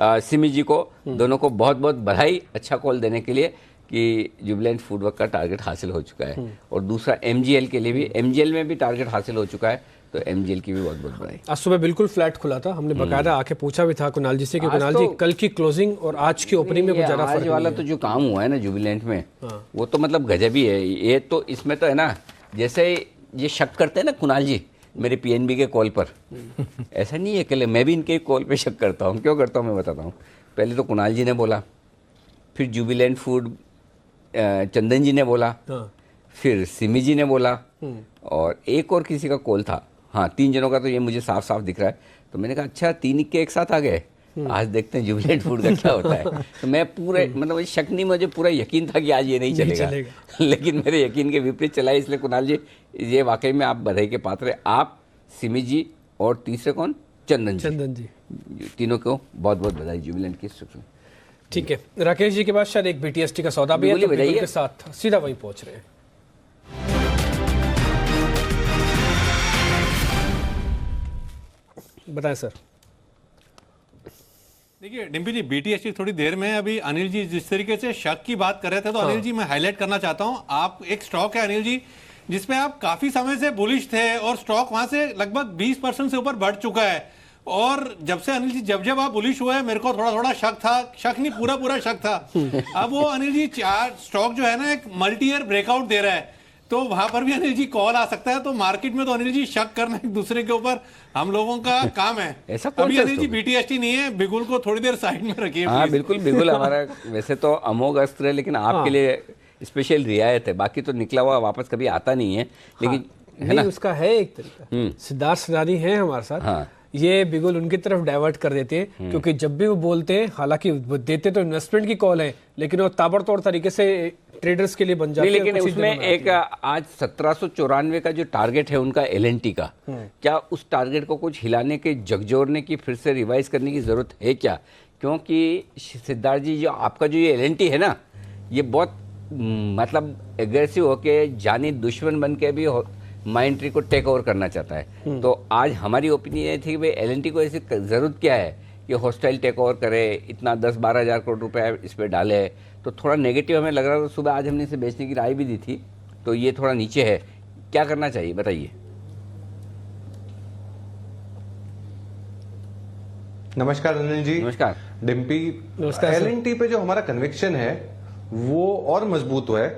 सिमी जी को, दोनों को बहुत बहुत बधाई अच्छा कॉल देने के लिए कि जुबिलेंट फूडवर्क का टारगेट हासिल हो चुका है। और दूसरा एमजीएल के लिए भी, एमजीएल में भी टारगेट हासिल हो चुका है, तो एमजीएल की भी बहुत बहुत बधाई। आज सुबह बिल्कुल फ्लैट खुला था, हमने बकायदा आके पूछा भी था कुणाल जी से कि कुणाल जी कल की क्लोजिंग और आज की ओपनिंग में कुछ ज़्यादा फर्क वाला तो जो काम हुआ है ना जुबिलेंट में, वो तो मतलब गजब ही है। ये तो इसमें तो है ना, जैसे ये शक करते हैं ना कुणाल जी मेरे पीएनबी के कॉल पर, ऐसा नहीं है अकेले, मैं भी इनके कॉल पे शक करता हूँ। क्यों करता हूँ मैं बताता हूँ। पहले तो कुणाल जी ने बोला, फिर जुबिलेंट फूड चंदन जी ने बोला, फिर सिमी जी ने बोला, और एक और किसी का कॉल था। हाँ, 3 जनों का तो ये मुझे साफ साफ दिख रहा है। तो मैंने कहा अच्छा 3 के एक साथ आ गए, आज देखते हैं जुबिलेंट फूड का क्या होता है। तो मैं पूरे मतलब शक नहीं, मुझे पूरा यकीन था कि आज ये नहीं चलेगा। लेकिन मेरे यकीन के विपरीत चला। इसलिए कुणाल जी ये वाकई में आप बधाई के पात्र हैं। आप, सिमी जी और तीसरे कौन, चंदन जी, तीनों को बहुत बहुत बधाई जुबिलेंट की। ठीक है, राकेश जी के बाद शायद एक बीटीएसटी का सौदा भी है, तो बिल्कुल के साथ सीधा वहीं पहुंच रहे हैं। बताएं सर। देखिए डिम्पी जी, बीटीएसटी थोड़ी देर में, अभी अनिल जी जिस तरीके से शक की बात कर रहे थे, तो अनिल जी मैं हाईलाइट करना चाहता हूं, आप एक स्टॉक है अनिल जी जिसमें आप काफी समय से बुलिश थे और स्टॉक वहां से लगभग 20% से ऊपर बढ़ चुका है। और जब से अनिल जी जब आप बुलिश हुए, मेरे को थोड़ा शक था, शक नहीं पूरा शक था। अब वो अनिल जी स्टॉक जो है ना एक मल्टी ईयर ब्रेकआउट दे रहा है, तो वहां पर भी अनिल जी कॉल आ सकता है। तो मार्केट में तो अनिल जी शक करना एक दूसरे के ऊपर हम लोगों का काम है। ऐसा अभी अनिल जी बीटीएसटी नहीं है, बिगुल को थोड़ी देर साइड में रखिए। हाँ बिल्कुल, बिगुल हमारा वैसे तो अमोघ अस्त्र है, लेकिन आपके लिए स्पेशल रियायत है। बाकी तो निकला हुआ वापस कभी आता नहीं है, लेकिन है ना, उसका है एक तरीका। सिद्धार्थ सदानी है हमारे साथ, ये बिगुल उनकी तरफ डाइवर्ट कर देते हैं, क्योंकि जब भी वो बोलते हैं, हालांकि वो देते तो इन्वेस्टमेंट की कॉल है, लेकिन वो ताबड़तोड़ तरीके से ट्रेडर्स के लिए बन जाते हैं। लेकिन उसमें एक आज 1794 का जो टारगेट है उनका एलएनटी का, क्या उस टारगेट को कुछ हिलाने के, झकझोरने की, फिर से रिवाइज करने की जरूरत है क्या? क्योंकि सिद्धार्थ जी, जो आपका जो ये एलएनटी है ना, ये बहुत मतलब एग्रेसिव होके, जानी दुश्मन बन के भी माइंड ट्री को टेक ओवर करना चाहता है। तो आज हमारी ओपिनियन ये थी कि भाई एलएनटी को ऐसी जरूरत क्या है कि हॉस्टाइल टेक ओवर करे, इतना 10-12 हज़ार करोड़ रुपए इस पर डाले। तो थोड़ा नेगेटिव हमें लग रहा था। सुबह आज हमने इसे बेचने की राय भी दी थी, तो ये थोड़ा नीचे है, क्या करना चाहिए बताइए। नमस्कार अनिल जी। नमस्कार डिम्पी। एलएनटी पे जो हमारा कन्विक्शन है वो और मजबूत हुआ है,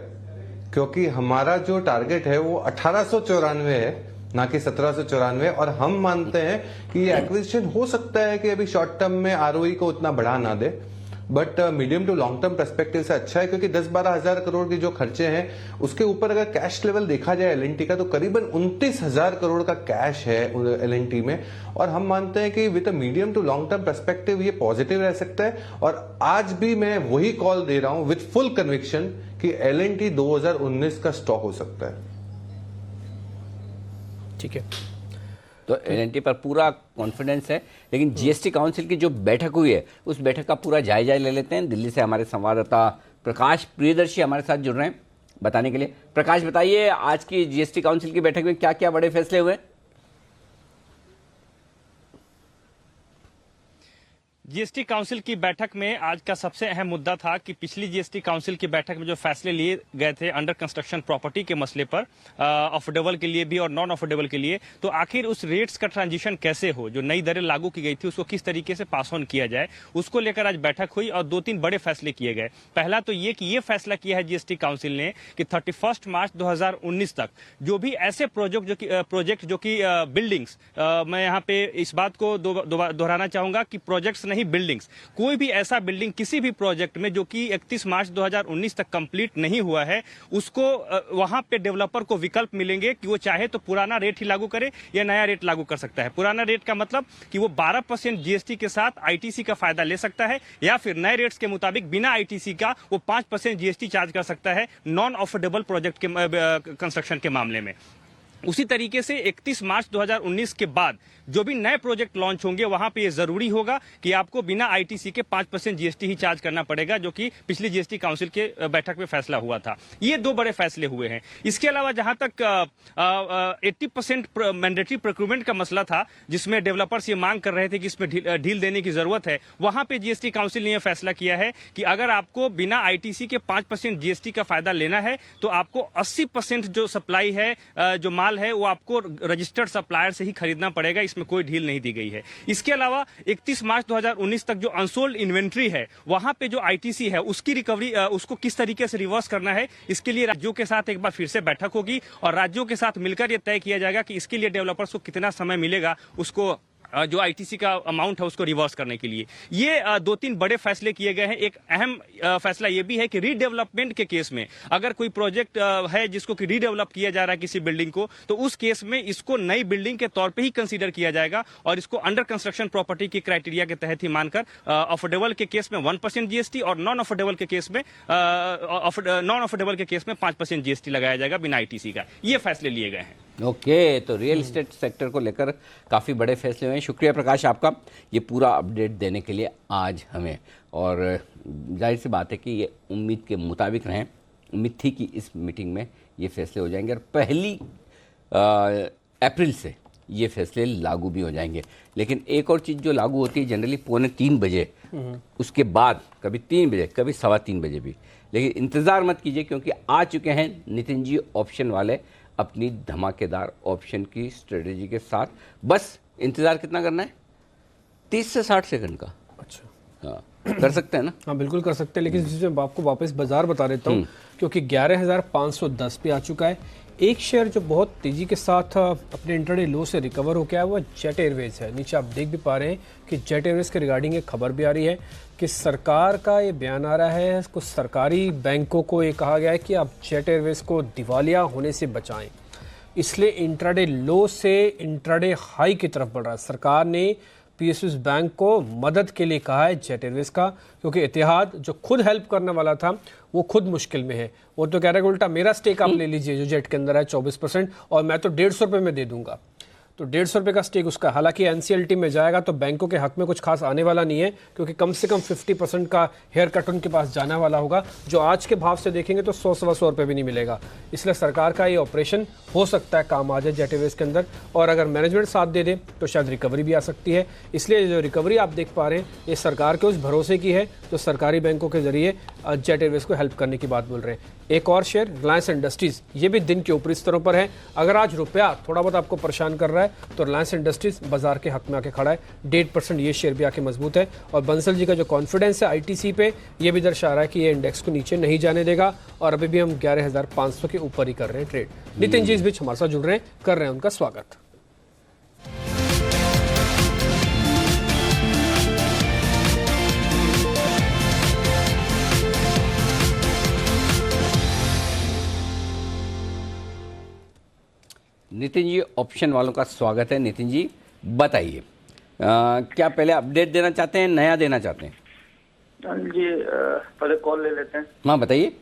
क्योंकि हमारा जो टारगेट है वो 1894 है, ना कि 1794। और हम मानते हैं कि ये एक्विजिशन हो सकता है कि अभी शॉर्ट टर्म में आरओई को उतना बढ़ा ना दे, but medium to long term perspective से अच्छा है, क्योंकि 10-12 हजार करोड़ की जो खर्चे हैं उसके ऊपर अगर कैश लेवल देखा जाए एलएनटी का, तो करीबन 29,000 करोड़ का कैश है एलएनटी में। और हम मानते हैं कि with a medium to long term perspective ये पॉजिटिव रह सकता है। और आज भी मैं वही कॉल दे रहा हूं विद फुल कन्विक्शन कि एलएनटी 2019 का स्टॉक हो सकता है। ठीक है, तो L&T पर पूरा कॉन्फिडेंस है। लेकिन जीएसटी काउंसिल की जो बैठक हुई है उस बैठक का पूरा जायजा ले लेते हैं। दिल्ली से हमारे संवाददाता प्रकाश प्रियदर्शी हमारे साथ जुड़ रहे हैं बताने के लिए। प्रकाश, बताइए आज की जीएसटी काउंसिल की बैठक में क्या क्या बड़े फैसले हुए? जीएसटी काउंसिल की बैठक में आज का सबसे अहम मुद्दा था कि पिछली जीएसटी काउंसिल की बैठक में जो फैसले लिए गए थे अंडर कंस्ट्रक्शन प्रॉपर्टी के मसले पर, अफोर्डेबल के लिए भी और नॉन अफोर्डेबल के लिए, तो आखिर उस रेट्स का ट्रांजिशन कैसे हो, जो नई दरें लागू की गई थी उसको किस तरीके से पास ऑन किया जाए, उसको लेकर आज बैठक हुई और 2-3 बड़े फैसले किए गए। पहला तो ये कि ये फैसला किया है जीएसटी काउंसिल ने कि 31 मार्च 2019 तक जो भी ऐसे प्रोजेक्ट जो कि बिल्डिंग्स, मैं यहाँ पे इस बात को दोहराना चाहूंगा कि प्रोजेक्ट्स नहीं बिल्डिंग्स, कोई भी ऐसा बिल्डिंग किसी भी प्रोजेक्ट में जो कि 31 मार्च 2019 तक कंप्लीट नहीं हुआ है, उसको वहां पे डेवलपर को विकल्प मिलेंगे कि वो चाहे तो पुराना रेट ही लागू करे या नया रेट लागू कर सकता है। पुराना रेट का मतलब कि वो 12% जीएसटी के साथ आईटीसी का फायदा ले सकता है, या फिर नए रेट्स के मुताबिक बिना आईटीसी का वो 5% जीएसटी चार्ज कर सकता है नॉन अफोर्डेबल प्रोजेक्ट के कंस्ट्रक्शन के मामले में। उसी तरीके से 31 मार्च 2019 के बाद जो भी नए प्रोजेक्ट लॉन्च होंगे वहां पे ये जरूरी होगा कि आपको बिना आईटीसी के 5% जीएसटी ही चार्ज करना पड़ेगा, जो कि पिछली जीएसटी काउंसिल के बैठक में फैसला हुआ था। ये 2 बड़े फैसले हुए हैं। इसके अलावा जहां तक 80% मैंडेटरी प्रोक्यूरमेंट का मसला था, जिसमें डेवलपर्स ये मांग कर रहे थे कि इसमें ढील देने की जरूरत है, वहां पे जीएसटी काउंसिल ने यह फैसला किया है कि अगर आपको बिना आईटीसी के 5% जीएसटी का फायदा लेना है तो आपको 80% जो सप्लाई है, जो माल है, वो आपको रजिस्टर्ड सप्लायर से ही खरीदना पड़ेगा। इसमें कोई ढील नहीं दी गई है। इसके अलावा 31 मार्च 2019 तक जो अनसोल्ड इन्वेंट्री है, वहां पे जो आईटीसी है उसकी रिकवरी, उसको किस तरीके से रिवर्स करना है, इसके लिए राज्यों के साथ एक बार फिर से बैठक होगी और राज्यों के साथ मिलकर यह तय किया जाएगा कि इसके लिए डेवलपर्स को कितना समय मिलेगा उसको जो आईटीसी का अमाउंट है उसको रिवर्स करने के लिए। ये 2-3 बड़े फैसले किए गए हैं। एक अहम फैसला ये भी है कि रीडेवलपमेंट के केस में अगर कोई प्रोजेक्ट है जिसको कि रीडेवलप किया जा रहा है किसी बिल्डिंग को, तो उस केस में इसको नई बिल्डिंग के तौर पे ही कंसीडर किया जाएगा और इसको अंडर कंस्ट्रक्शन प्रॉपर्टी की क्राइटेरिया के तहत ही मानकर अफोर्डेबल के केस में 1% जीएसटी और नॉन अफोर्डेबल के केस में 5% जीएसटी लगाया जाएगा बिना आईटीसी का। ये फैसले लिए गए हैं। ओके, तो रियल एस्टेट सेक्टर को लेकर काफ़ी बड़े फैसले हुए हैं। शुक्रिया प्रकाश आपका ये पूरा अपडेट देने के लिए आज हमें। और जाहिर सी बात है कि ये उम्मीद के मुताबिक रहें। उम्मीद थी कि इस मीटिंग में ये फैसले हो जाएंगे और 1 अप्रैल से ये फैसले लागू भी हो जाएंगे। लेकिन एक और चीज़ जो लागू होती है जनरली 2:45 बजे, उसके बाद कभी 3 बजे कभी 3:15 बजे भी। लेकिन इंतज़ार मत कीजिए क्योंकि आ चुके हैं नितिन जी ऑप्शन वाले अपनी धमाकेदार ऑप्शन की स्ट्रेटेजी के साथ। बस इंतजार कितना करना है? 30 से 60 सेकंड का। अच्छा, हाँ, कर सकते हैं ना? हाँ बिल्कुल कर सकते हैं। लेकिन मैं आपको वापस बाजार बता देता हूँ क्योंकि 11,510 पे आ चुका है। एक शेयर जो बहुत तेजी के साथ अपने इंटरडे लो से रिकवर हो गया है वो जेट एयरवेज है। नीचे आप देख भी पा रहे हैं कि जेट एयरवेज के रिगार्डिंग एक खबर भी आ रही है कि सरकार का ये बयान आ रहा है, कुछ सरकारी बैंकों को ये कहा गया है कि आप जेट एयरवेज को दिवालिया होने से बचाएं, इसलिए इंट्राडे लो से इंट्राडे हाई की तरफ बढ़ रहा है। सरकार ने पीएसयू बैंक को मदद के लिए कहा है जेट एयरवेज का, क्योंकि इतिहाद जो खुद हेल्प करने वाला था वो खुद मुश्किल में है। वो तो कह रहा है कि उल्टा मेरा स्टेक आप ले लीजिए जो जेट के अंदर है 24% और मैं तो 150 रुपये में दे दूंगा। तो 150 रुपये का स्टेक उसका, हालांकि एनसीएलटी में जाएगा तो बैंकों के हक में कुछ खास आने वाला नहीं है क्योंकि कम से कम 50% का हेयर कट उनके पास जाने वाला होगा, जो आज के भाव से देखेंगे तो 100-125 रुपये भी नहीं मिलेगा। इसलिए सरकार का ये ऑपरेशन हो सकता है काम आ जाए जेट एयरवेज के अंदर, और अगर मैनेजमेंट साथ दे दे तो शायद रिकवरी भी आ सकती है। इसलिए जो रिकवरी आप देख पा रहे हैं ये सरकार के उस भरोसे की है जो सरकारी बैंकों के जरिए जेट एयरवेज को हेल्प करने की बात बोल रहे हैं। एक और शेयर रिलायंस इंडस्ट्रीज, ये भी दिन के ऊपरी स्तरों पर है। अगर आज रुपया थोड़ा बहुत आपको परेशान कर रहा है तो रिलायंस इंडस्ट्रीज बाजार के हक में आके खड़ा है। 1.5% ये शेयर भी आके मजबूत है। और बंसल जी का जो कॉन्फिडेंस है आईटीसी पे, ये भी दर्शा रहा है कि ये इंडेक्स को नीचे नहीं जाने देगा और अभी भी हम 11,500 के ऊपर ही कर रहे हैं ट्रेड। नितिन जी इस बीच हमारे साथ जुड़ रहे हैं, कर रहे हैं उनका स्वागत। नितिन जी ऑप्शन वालों का स्वागत है। नितिन जी बताइए, क्या पहले अपडेट देना चाहते हैं, नया देना चाहते हैं? जी पहले कॉल ले लेते हैं। हाँ बताइए।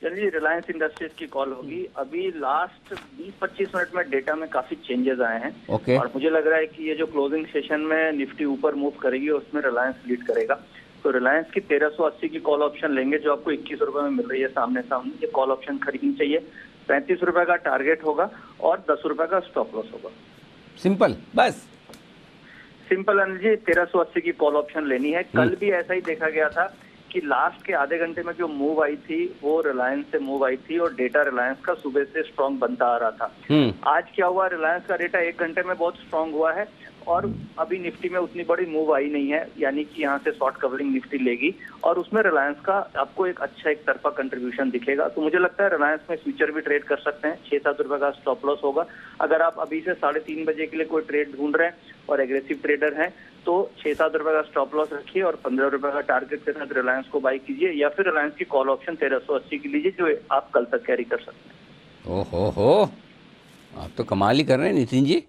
चलिए, रिलायंस इंडस्ट्रीज की कॉल होगी। अभी लास्ट 20-25 मिनट में डेटा में काफी चेंजेस आए हैं। ओके। और मुझे लग रहा है कि ये जो क्लोजिंग सेशन में निफ्टी ऊपर मूव करेगी उसमें रिलायंस लीड करेगा। तो रिलायंस की 1380 की कॉल ऑप्शन लेंगे जो आपको 21 रुपए में मिल रही है सामने सामने। ये कॉल ऑप्शन खरीदनी चाहिए। 35 रुपए का टारगेट होगा और 10 रुपए का स्टॉप लॉस होगा। सिंपल, बस सिंपल अनिल जी, 1380 की कॉल ऑप्शन लेनी है। कल भी ऐसा ही देखा गया था कि लास्ट के आधे घंटे में जो मूव आई थी वो रिलायंस से मूव आई थी और डेटा रिलायंस का सुबह से स्ट्रांग बनता आ रहा था। आज क्या हुआ, रिलायंस का डेटा 1 घंटे में बहुत स्ट्रांग हुआ है और अभी निफ्टी में उतनी बड़ी मूव आई नहीं है, यानी कि यहाँ से शॉर्ट कवरिंग निफ्टी लेगी और उसमें रिलायंस का आपको एक अच्छा एक तरफा कंट्रीब्यूशन दिखेगा। तो मुझे लगता है रिलायंस में फ्यूचर भी ट्रेड कर सकते हैं। 6-7 रुपए का स्टॉप लॉस होगा। अगर आप अभी से 3:30 बजे के लिए कोई ट्रेड ढूंढ रहे हैं और एग्रेसिव ट्रेडर हैं तो 6-7 रुपए का स्टॉप लॉस रखिए और 15 रुपए का टारगेट के साथ रिलायंस को बाई कीजिए, या फिर रिलायंस की कॉल ऑप्शन 1380 की लीजिए जो आप कल तक कैरी कर सकते हैं। ओहो, आप तो कमाल ही कर रहे हैं नितिन जी।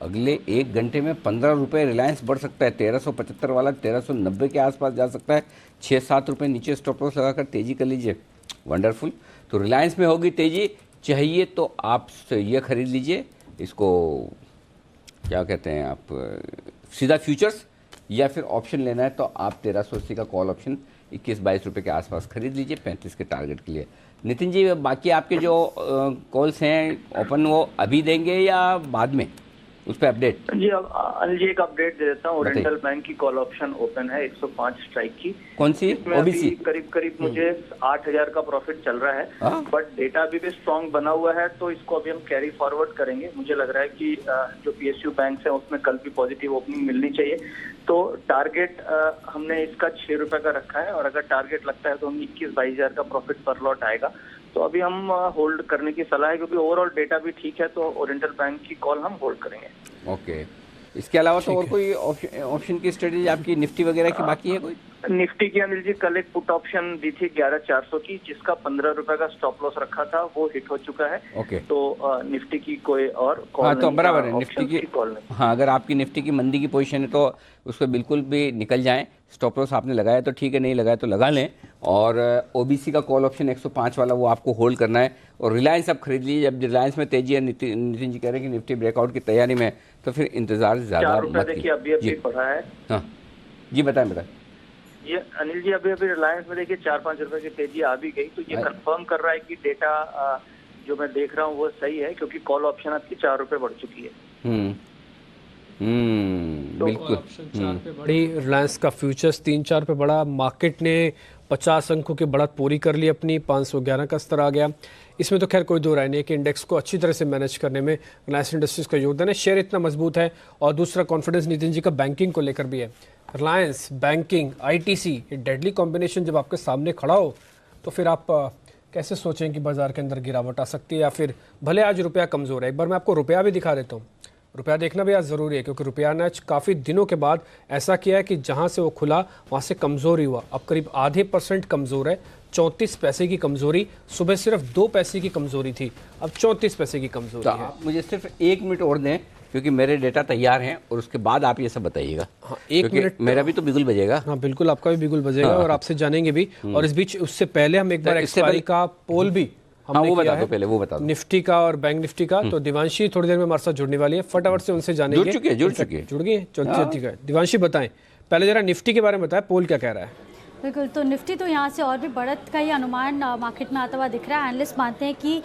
अगले 1 घंटे में 15 रुपये रिलायंस बढ़ सकता है। 1375 वाला 1390 के आसपास जा सकता है। 6-7 रुपये नीचे स्टॉप लॉस लगाकर तेजी कर लीजिए। वंडरफुल। तो रिलायंस में होगी तेजी, चाहिए तो आप ये खरीद लीजिए, इसको क्या कहते हैं आप, सीधा फ्यूचर्स, या फिर ऑप्शन लेना है तो आप 1380 का कॉल ऑप्शन 21-22 रुपये के आसपास खरीद लीजिए 35 के टारगेट के लिए। नितिन जी, बाकी आपके जो कॉल्स हैं ओपन वो अभी देंगे या बाद में, उस पर अपडेट? जी, अब अनिल जी एक अपडेट दे देता हूँ। ओरिएंटल बैंक की कॉल ऑप्शन ओपन है 105 स्ट्राइक की। कौन सी? ओबीसी। करीब मुझे 8000 का प्रॉफिट चल रहा है, बट डेटा भी स्ट्रांग बना हुआ है तो इसको अभी हम कैरी फॉरवर्ड करेंगे। मुझे लग रहा है कि जो पीएसयू बैंक है उसमें कल भी पॉजिटिव ओपनिंग मिलनी चाहिए। तो टारगेट हमने इसका 6 रुपए का रखा है और अगर टारगेट लगता है तो हम 21-22 हजार का प्रॉफिट पर लॉट आएगा। तो अभी हम होल्ड करने की सलाह है क्योंकि ओवरऑल डेटा भी ठीक है, तो ओरिएंटल बैंक की कॉल हम होल्ड करेंगे। ओके। इसके अलावा तो और कोई ऑप्शन की स्ट्रेटेजी आपकी निफ्टी वगैरह की बाकी है कोई? निफ्टी की अनिल जी कल एक पुट ऑप्शन दी थी 11400 की, जिसका 15 रुपए का स्टॉप लॉस रखा था, वो हिट हो चुका है। ओके। तो निफ्टी की कोई और कॉल हाँ, तो बराबर है निफ्टी की कॉल नहीं। हाँ, अगर आपकी निफ्टी की मंदी की पोजीशन है तो उस पर बिल्कुल भी निकल जाएं। स्टॉप लॉस आपने लगाया तो ठीक है, नहीं लगाया तो लगा लें। और ओबीसी का कॉल ऑप्शन 105 वाला वो आपको होल्ड करना है। और रिलायंस आप खरीद लीजिए। जब रिलायंस में तेजी है, नितिन जी कह रहे हैं कि निफ्टी ब्रेकआउट की तैयारी में, तो फिर इंतजार ज़्यादा मत देखिए अभी पड़ा है। हाँ जी, बताएं। ये अनिल जी अभी रिलायंस में देखिए 4-5 रुपए की तेजी आ भी गई, तो ये कंफर्म कर रहा है कि डेटा जो मैं देख रहा हूँ वो सही है, क्योंकि कॉल ऑप्शन आपकी 4 रुपए बढ़ चुकी है। बिल्कुल। बड़ी रिलायंस का फ्यूचर्स 3-4 पे बढ़ा। मार्केट ने 50 अंकों की बढ़त पूरी कर ली अपनी, 511 का स्तर आ गया। इसमें तो खैर कोई दो राय नहीं है कि इंडेक्स को अच्छी तरह से मैनेज करने में रिलायंस इंडस्ट्रीज का योगदान है। शेयर इतना मजबूत है और दूसरा कॉन्फिडेंस नितिन जी का बैंकिंग को लेकर भी है। रिलायंस, बैंकिंग, आईटीसी, ये डेडली कॉम्बिनेशन जब आपके सामने खड़ा हो तो फिर आप कैसे सोचें कि बाजार के अंदर गिरावट आ सकती है, या फिर भले आज रुपया कमज़ोर है। एक बार मैं आपको रुपया भी दिखा देता हूँ। रुपया देखना भी आज ज़रूरी है क्योंकि रुपया ने आज काफ़ी दिनों के बाद ऐसा किया है कि जहाँ से वो खुला वहाँ से कमज़ोर ही हुआ। अब करीब आधे % कमज़ोर है। 34 पैसे की कमज़ोरी, सुबह सिर्फ 2 पैसे की कमज़ोरी थी, अब 34 पैसे की कमज़ोरी तो है। आप मुझे सिर्फ 1 मिनट और दें क्योंकि मेरे डेटा तैयार हैं और उसके बाद आप ये सब बताइएगा। हाँ, 1 मिनट मेरा भी तो बिगुल बजेगा। हाँ बिल्कुल, आपका भी बिगुल बजेगा। हाँ, और आपसे जानेंगे भी। और इस बीच उससे पहले हम एक बार एक्सपायरी का पोल भी वो बता दो पहले, वो बता दो निफ्टी का और बैंक निफ्टी का। तो दिवांशी थोड़ी देर में हमारे साथ जुड़ने वाली है, फटाफट से उनसे जानेंगे। जुड़ गई है। दिवांशी बताएं, पहले जरा निफ्टी के बारे में बताएं, पोल क्या कह रहा है? बिल्कुल, तो निफ्टी तो यहाँ से और भी बढ़त का ही अनुमान मार्केट में आता हुआ दिख रहा है। एनालिस्ट मानते हैं कि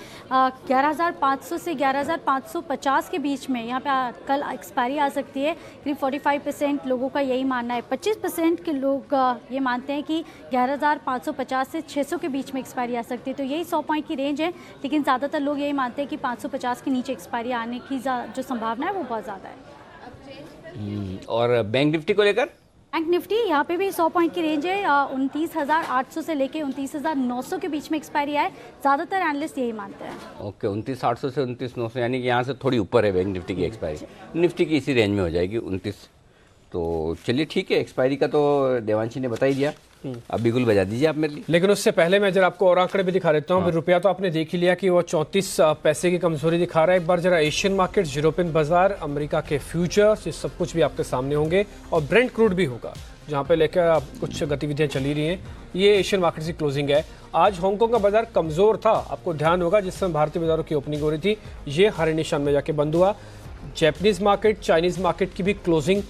11,500 से 11,550 के बीच में यहाँ पे कल एक्सपायरी आ सकती है। करीब 45% लोगों का यही मानना है। 25% के लोग ये मानते हैं कि 11,550 से 600 के बीच में एक्सपायरी आ सकती है। तो यही 100 पॉइंट की रेंज है, लेकिन ज़्यादातर लोग यही मानते हैं कि 550 के नीचे एक्सपायरी आने की जो संभावना है वो बहुत ज़्यादा है। और बैंक निफ्टी को लेकर? बैंक निफ्टी यहाँ पे भी 100 पॉइंट की रेंज है। 29,800 से लेके 29,900 के बीच में एक्सपायरी है। ज़्यादातर एनालिस्ट यही मानते हैं। ओके, 29,800 से 29,900, यानी कि यहाँ से थोड़ी ऊपर है बैंक निफ्टी की एक्सपायरी। निफ्टी की इसी रेंज में हो जाएगी, 29 तो चलिए ठीक है, एक्सपायरी का तो देवांशी ने बता ही दिया, अब बिगुल बजा दीजिए आप मेरे लिए। लेकिन उससे पहले मैं जरा आपको और आंकड़े भी दिखा देता हूँ। रुपया तो आपने देख ही लिया कि वो 34 पैसे की कमजोरी दिखा रहा है। एक बार जरा एशियन मार्केट, यूरोपियन बाजार, अमेरिका के फ्यूचर्स, ये सब कुछ भी आपके सामने होंगे और ब्रेंट क्रूड भी होगा, जहाँ पे लेकर कुछ गतिविधियां चली रही हैं। ये एशियन मार्केट की क्लोजिंग है। आज हांगकांग का बाजार कमजोर था, आपको ध्यान होगा, जिस समय भारतीय बाजारों की ओपनिंग हो रही थी, ये हरे निशान में जाके बंद हुआ। जैपनीज मार्केट, चाइनीज मार्केट की भी क्लोजिंग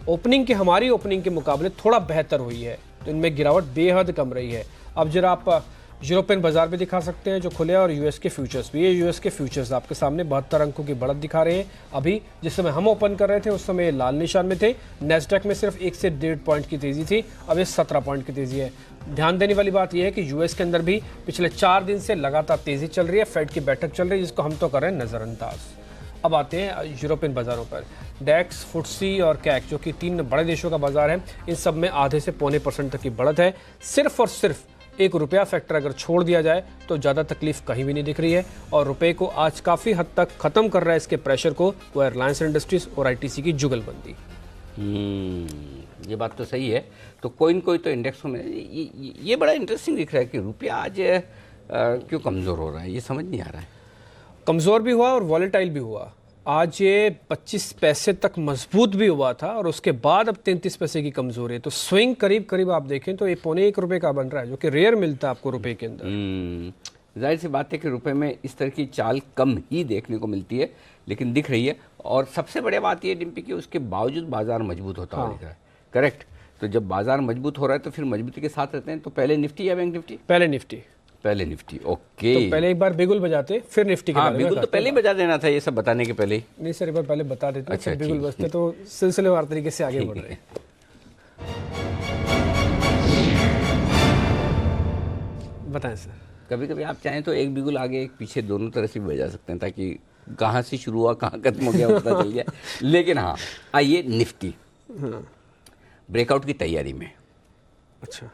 ओपनिंग की हमारी ओपनिंग के मुकाबले थोड़ा बेहतर हुई है, तो इनमें गिरावट बेहद कम रही है। अब जरा आप यूरोपियन बाजार भी दिखा सकते हैं जो खुले, और यूएस के फ्यूचर्स भी। ये यूएस के फ्यूचर्स आपके सामने 72 अंकों की बढ़त दिखा रहे हैं। अभी जिस समय हम ओपन कर रहे थे उस समय लाल निशान में थे। नेस्डैक में सिर्फ 1 से 1.5 पॉइंट की तेजी थी, अब ये 17 पॉइंट की तेजी है। ध्यान देने वाली बात यह है कि यूएस के अंदर भी पिछले 4 दिन से लगातार तेजी चल रही है। फेड की बैठक चल रही है, जिसको हम तो कर रहे हैं नजरअंदाज। अब आते हैं यूरोपियन बाजारों पर। डेक्स, फुटसी और कैक, जो कि 3 बड़े देशों का बाजार है, इन सब में आधे से पौने % तक की बढ़त है। सिर्फ और सिर्फ ₹1 फैक्टर अगर छोड़ दिया जाए तो ज़्यादा तकलीफ कहीं भी नहीं दिख रही है, और रुपए को आज काफ़ी हद तक ख़त्म कर रहा है इसके प्रेशर को, वो है रिलायंस इंडस्ट्रीज और आईटीसी की जुगलबंदी। ये बात तो सही है। तो कोई तो इंडेक्सों में ये बड़ा इंटरेस्टिंग दिख रहा है कि रुपया आज क्यों कमज़ोर हो रहा है, ये समझ नहीं आ रहा है। कमज़ोर भी हुआ और वॉलेटाइल भी हुआ। आज ये 25 पैसे तक मजबूत भी हुआ था और उसके बाद अब 33 पैसे की कमजोरी है। तो स्विंग करीब आप देखें तो ये ₹1.25 का बन रहा है, जो कि रेयर मिलता है आपको रुपए के अंदर। जाहिर सी बात है कि रुपए में इस तरह की चाल कम ही देखने को मिलती है, लेकिन दिख रही है। और सबसे बड़ी बात ये डिम्पी कि उसके बावजूद बाजार मजबूत होता हुआ दिख रहा है। करेक्ट। तो जब बाजार मजबूत हो रहा है तो फिर मजबूती के साथ रहते हैं। तो पहले निफ्टी या बैंक निफ्टी? पहले निफ्टी। ओके, तो पहले एक बार बिगुल बजाते फिर निफ्टी के बारे में। बिगुल तो पहले ही बजा देना था, ये सब बताने के पहले ही। नहीं सर, एक बार पहले बता देते हैं। अच्छा, बिगुल बजते तो सिलसिलेवार तरीके से आगे बढ़ रहे हैं। बताएं सर। कभी कभी आप चाहें तो एक बिगुल आगे एक पीछे दोनों तरह से भी बजा सकते हैं, ताकि कहाँ से शुरू हुआ कहाँ खत्म हो गया पता चल जाए। लेकिन हाँ, आइए निफ्टी ब्रेकआउट की तैयारी में। अच्छा,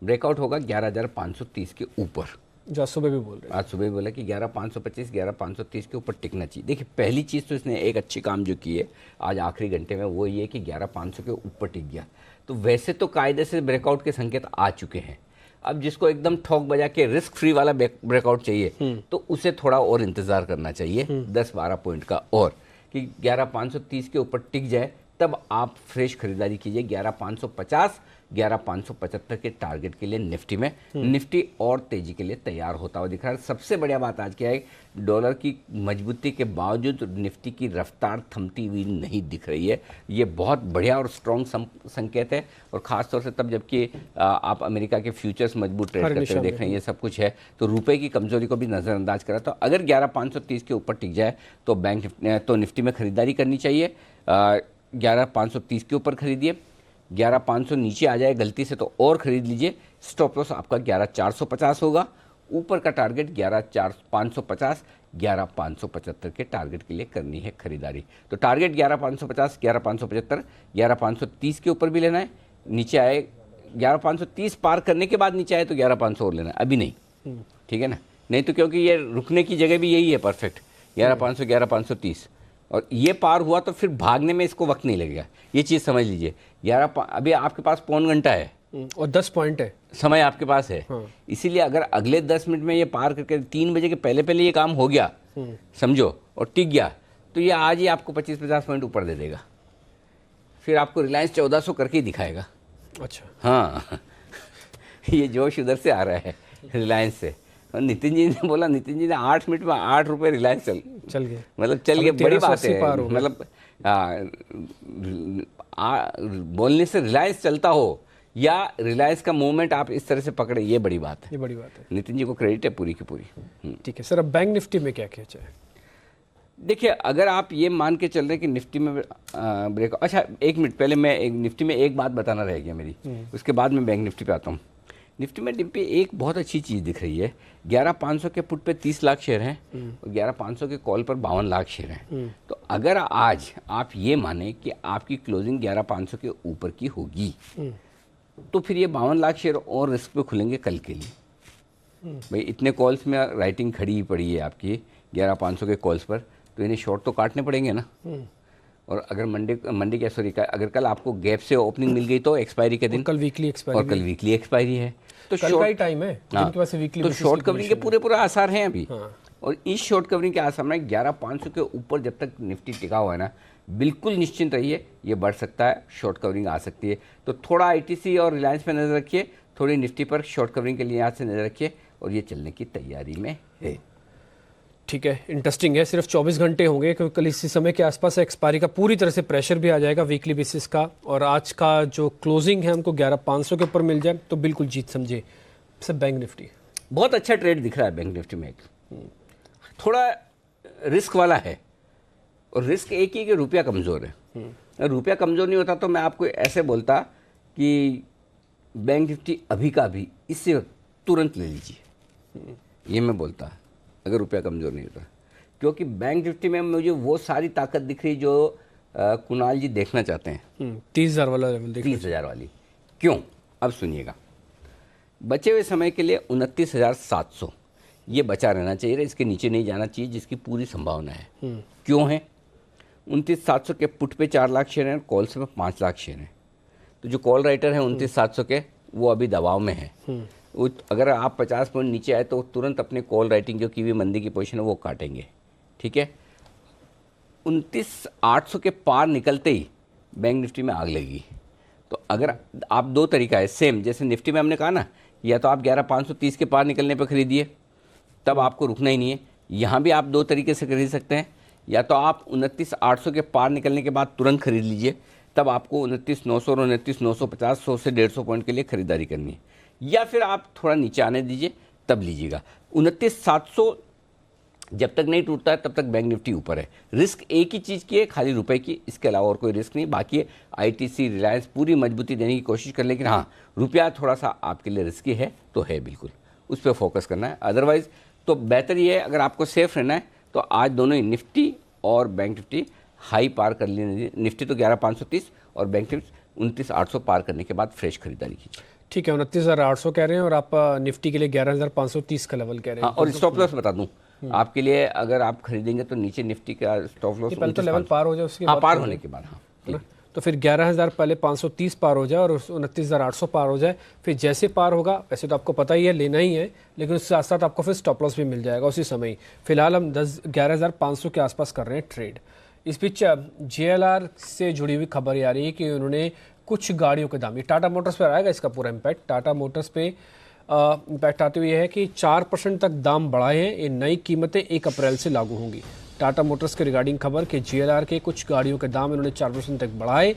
ब्रेकआउट होगा 11,530 के ऊपर। जो सुबह भी बोल रहे हैं, आज सुबह भी बोला कि 11,525 11,530 के ऊपर टिकना चाहिए। देखिए, पहली चीज़ तो इसने एक अच्छी काम जो की है आज आखिरी घंटे में, वो ये कि 11,500 के ऊपर टिक गया। तो वैसे तो कायदे से ब्रेकआउट के संकेत आ चुके हैं। अब जिसको एकदम ठोक बजा के रिस्क फ्री वाला ब्रेकआउट चाहिए तो उसे थोड़ा और इंतजार करना चाहिए, 10-12 पॉइंट का, और कि 11,530 के ऊपर टिक जाए तब आप फ्रेश खरीदारी कीजिए। 11,550 11,575 के टारगेट के लिए निफ्टी में। निफ्टी और तेजी के लिए तैयार होता हुआ दिख रहा है। सबसे बढ़िया बात आज क्या है, डॉलर की मजबूती के बावजूद निफ्टी की रफ्तार थमती हुई नहीं दिख रही है। ये बहुत बढ़िया और स्ट्रॉन्ग संकेत है, और ख़ासतौर से तब जबकि आप अमेरिका के फ्यूचर्स मजबूत ट्रेड करते हुए देख रहे हैं, ये सब कुछ है, तो रुपए की कमजोरी को भी नज़रअंदाज करा। तो अगर 11,530 के ऊपर टिक जाए तो निफ्टी में खरीदारी करनी चाहिए। 11,530 के ऊपर खरीदिए, 11,500 नीचे आ जाए गलती से तो और खरीद लीजिए। स्टॉप लॉस आपका 11,450 होगा। ऊपर का टारगेट 11,550 11,575 के टारगेट के लिए करनी है खरीदारी। तो टारगेट 11,550 11,575 11,530 के ऊपर भी लेना है। नीचे आए 11,530 पार करने के बाद नीचे आए तो 11,500 और लेना है, अभी नहीं, ठीक है ना? नहीं तो क्योंकि ये रुकने की जगह भी यही है परफेक्ट, 11,500 11,530, और ये पार हुआ तो फिर भागने में इसको वक्त नहीं लगेगा। ये चीज़ समझ लीजिए। अभी आपके पास पौन घंटा है और 10 पॉइंट है, समय आपके पास है। इसीलिए अगर अगले 10 मिनट में ये पार करके 3 बजे के पहले ये काम हो गया, समझो, और टिक गया, तो ये आज ही आपको 25-50 पॉइंट ऊपर दे देगा। फिर आपको रिलायंस 1400 करके ही दिखाएगा। अच्छा, हाँ ये जोश उधर से आ रहा है रिलायंस से। और नितिन जी ने बोला, नितिन जी ने 8 मिनट में 8 रुपये रिलायंस चल गए, मतलब चल गए, बड़ी बात है। मतलब बोलने से रिलायंस चलता हो या रिलायंस का मूवमेंट आप इस तरह से पकड़े, ये बड़ी बात है। ये बड़ी बात है। नितिन जी को क्रेडिट है पूरी की पूरी। ठीक है सर, अब बैंक निफ्टी में क्या क्या चाहिए? देखिए, अगर आप ये मान के चल रहे हैं कि निफ्टी में ब्रेक, अच्छा एक मिनट पहले मैं निफ्टी में एक बात बताना रह गया मेरी, उसके बाद मैं बैंक निफ्टी पे आता हूँ। निफ्टी में डिम्पी एक बहुत अच्छी चीज़ दिख रही है। 11,500 के पुट पे 30 लाख शेयर हैं और 11,500 के कॉल पर 52 लाख शेयर हैं। तो अगर आज आप ये माने कि आपकी क्लोजिंग 11,500 के ऊपर की होगी तो फिर ये 52 लाख शेयर और रिस्क पे खुलेंगे कल के लिए। भाई इतने कॉल्स में राइटिंग खड़ी ही पड़ी है आपकी 11,500 के कॉल्स पर, तो इन्हें शॉर्ट तो काटने पड़ेंगे ना। और अगर मंडे क्या सॉरी अगर कल आपको गैप से ओपनिंग मिल गई तो एक्सपायरी के दिन कल वीकली एक्सपाइरी है, तो कल का ही टाइम है जिनके पास वीकली, तो शॉर्ट कवरिंग के पूरे आसार हैं अभी। और इस शॉर्ट कवरिंग के आसार में 11,500 के ऊपर जब तक निफ्टी टिका हुआ है ना, बिल्कुल निश्चिंत रहिए, ये बढ़ सकता है, शॉर्ट कवरिंग आ सकती है। तो थोड़ा आईटीसी और रिलायंस पे नज़र रखिए, थोड़ी निफ्टी पर शॉर्ट कवरिंग के लिए यहाँ से नज़र रखिए, और ये चलने की तैयारी में है। ठीक है, इंटरेस्टिंग है। सिर्फ 24 घंटे होंगे क्योंकि कल इसी समय के आसपास एक्सपायरी का पूरी तरह से प्रेशर भी आ जाएगा वीकली बेसिस का, और आज का जो क्लोजिंग है हमको 11,500 के ऊपर मिल जाए तो बिल्कुल जीत समझे। सब बैंक निफ्टी बहुत अच्छा ट्रेड दिख रहा है बैंक निफ्टी में, थोड़ा रिस्क वाला है, और रिस्क एक ही कि रुपया कमज़ोर है। अगर रुपया कमज़ोर नहीं होता तो मैं आपको ऐसे बोलता कि बैंक निफ्टी अभी का अभी इससे तुरंत ले लीजिए, ये मैं बोलता अगर रुपया कमज़ोर नहीं होता, क्योंकि बैंक निफ्टी में मुझे वो सारी ताकत दिख रही जो कुणाल जी देखना चाहते हैं। 30,000 वाला लेवल, 30,000 वाली। क्यों? अब सुनिएगा, बचे हुए समय के लिए 29,700 ये बचा रहना चाहिए, इसके नीचे नहीं जाना चाहिए, जिसकी पूरी संभावना है। क्यों है? 29,700 के पुट पे 4 लाख शेयर हैं, कॉल से 5 लाख शेयर हैं। तो जो कॉल राइटर है 29,700 के, वो अभी दबाव में है। अगर आप 50 पॉइंट नीचे आए तो तुरंत अपने कॉल राइटिंग जो की हुई मंदी की पोजीशन है वो काटेंगे। ठीक है, 29,800 के पार निकलते ही बैंक निफ्टी में आग लगेगी। तो अगर आप दो तरीका है, सेम जैसे निफ्टी में हमने कहा ना, या तो आप 11,530 के पार निकलने पर खरीदिए, तब आपको रुकना ही नहीं है। यहाँ भी आप दो तरीके से खरीद सकते हैं, या तो आप 29,800 के पार निकलने के बाद तुरंत खरीद लीजिए, तब आपको 29,900 और 29,950 100 से 150 पॉइंट के लिए खरीदारी करनी है, या फिर आप थोड़ा नीचे आने दीजिए तब लीजिएगा। 29,700 जब तक नहीं टूटता है तब तक बैंक निफ्टी ऊपर है। रिस्क एक ही चीज़ की है, खाली रुपए की, इसके अलावा और कोई रिस्क नहीं। बाकी आईटीसी रिलायंस पूरी मजबूती देने की कोशिश कर, लेकिन हाँ रुपया थोड़ा सा आपके लिए रिस्की है तो है, बिल्कुल उस पर फोकस करना है। अदरवाइज तो बेहतर ये है, अगर आपको सेफ रहना है तो आज दोनों ही निफ्टी और बैंक निफ्टी हाई पार कर लेने, निफ्टी तो 11,530 और बैंक निफ्टी 29,800 पार करने के बाद फ्रेश खरीदारी कीजिए। ठीक है, 29,800 कह रहे हैं और आप निफ्टी के लिए 11,530 का लेवल कह रहे हैं। और स्टॉप लॉस बता दूं आपके लिए, अगर आप खरीदेंगे तो नीचे निफ्टी का स्टॉप लॉस पहले तो लेवल पार हो जाए, उसके बाद पार होने के बाद तो फिर 11,000 पहले 530 पार हो जाए और 29,800 पार हो जाए, फिर जैसे पार होगा वैसे तो आपको पता ही है लेना ही है, लेकिन उसके साथ साथ आपको फिर स्टॉप लॉस भी मिल जाएगा उसी समय। फिलहाल हम 11,500 के आसपास कर रहे हैं ट्रेड। इस बीच JLR से जुड़ी हुई खबर आ रही है कि उन्होंने कुछ गाड़ियों के दाम, ये टाटा मोटर्स पर आएगा इसका पूरा इम्पैक्ट, टाटा मोटर्स पे इम्पैक्ट आते हुए है कि 4% तक दाम बढ़ाए हैं। ये नई कीमतें 1 अप्रैल से लागू होंगी। टाटा मोटर्स के रिगार्डिंग खबर कि JLR के कुछ गाड़ियों के दाम इन्होंने 4% तक बढ़ाए,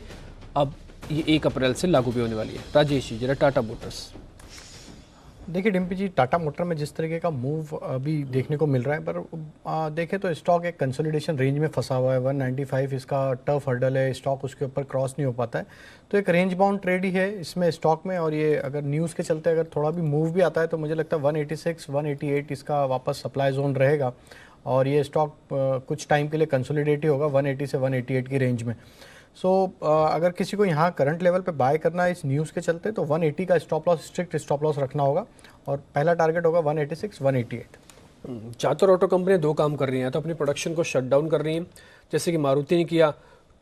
अब ये 1 अप्रैल से लागू भी होने वाली है। राजेश जी जरा टाटा मोटर्स। देखिए डिम्पी जी, टाटा मोटर में जिस तरीके का मूव अभी देखने को मिल रहा है, पर देखें तो स्टॉक एक कंसोलिडेशन रेंज में फंसा हुआ है। 195 इसका टफ हर्डल है, स्टॉक उसके ऊपर क्रॉस नहीं हो पाता है, तो एक रेंज बाउंड ट्रेड ही है इसमें स्टॉक में। और ये अगर न्यूज़ के चलते अगर थोड़ा भी मूव भी आता है तो मुझे लगता है 186 188 इसका वापस सप्लाई जोन रहेगा, और ये स्टॉक कुछ टाइम के लिए कंसोलिडेट ही होगा 180 से 188 की रेंज में। अगर किसी को यहाँ करंट लेवल पे बाय करना है इस न्यूज़ के चलते तो 180 का stop loss, strict stop loss रखना होगा, और पहला टारगेट होगा 186 188। ज़्यादातर ऑटो कंपनियां दो काम कर रही हैं, तो अपनी प्रोडक्शन को शट डाउन कर रही हैं, जैसे कि मारुति ने किया,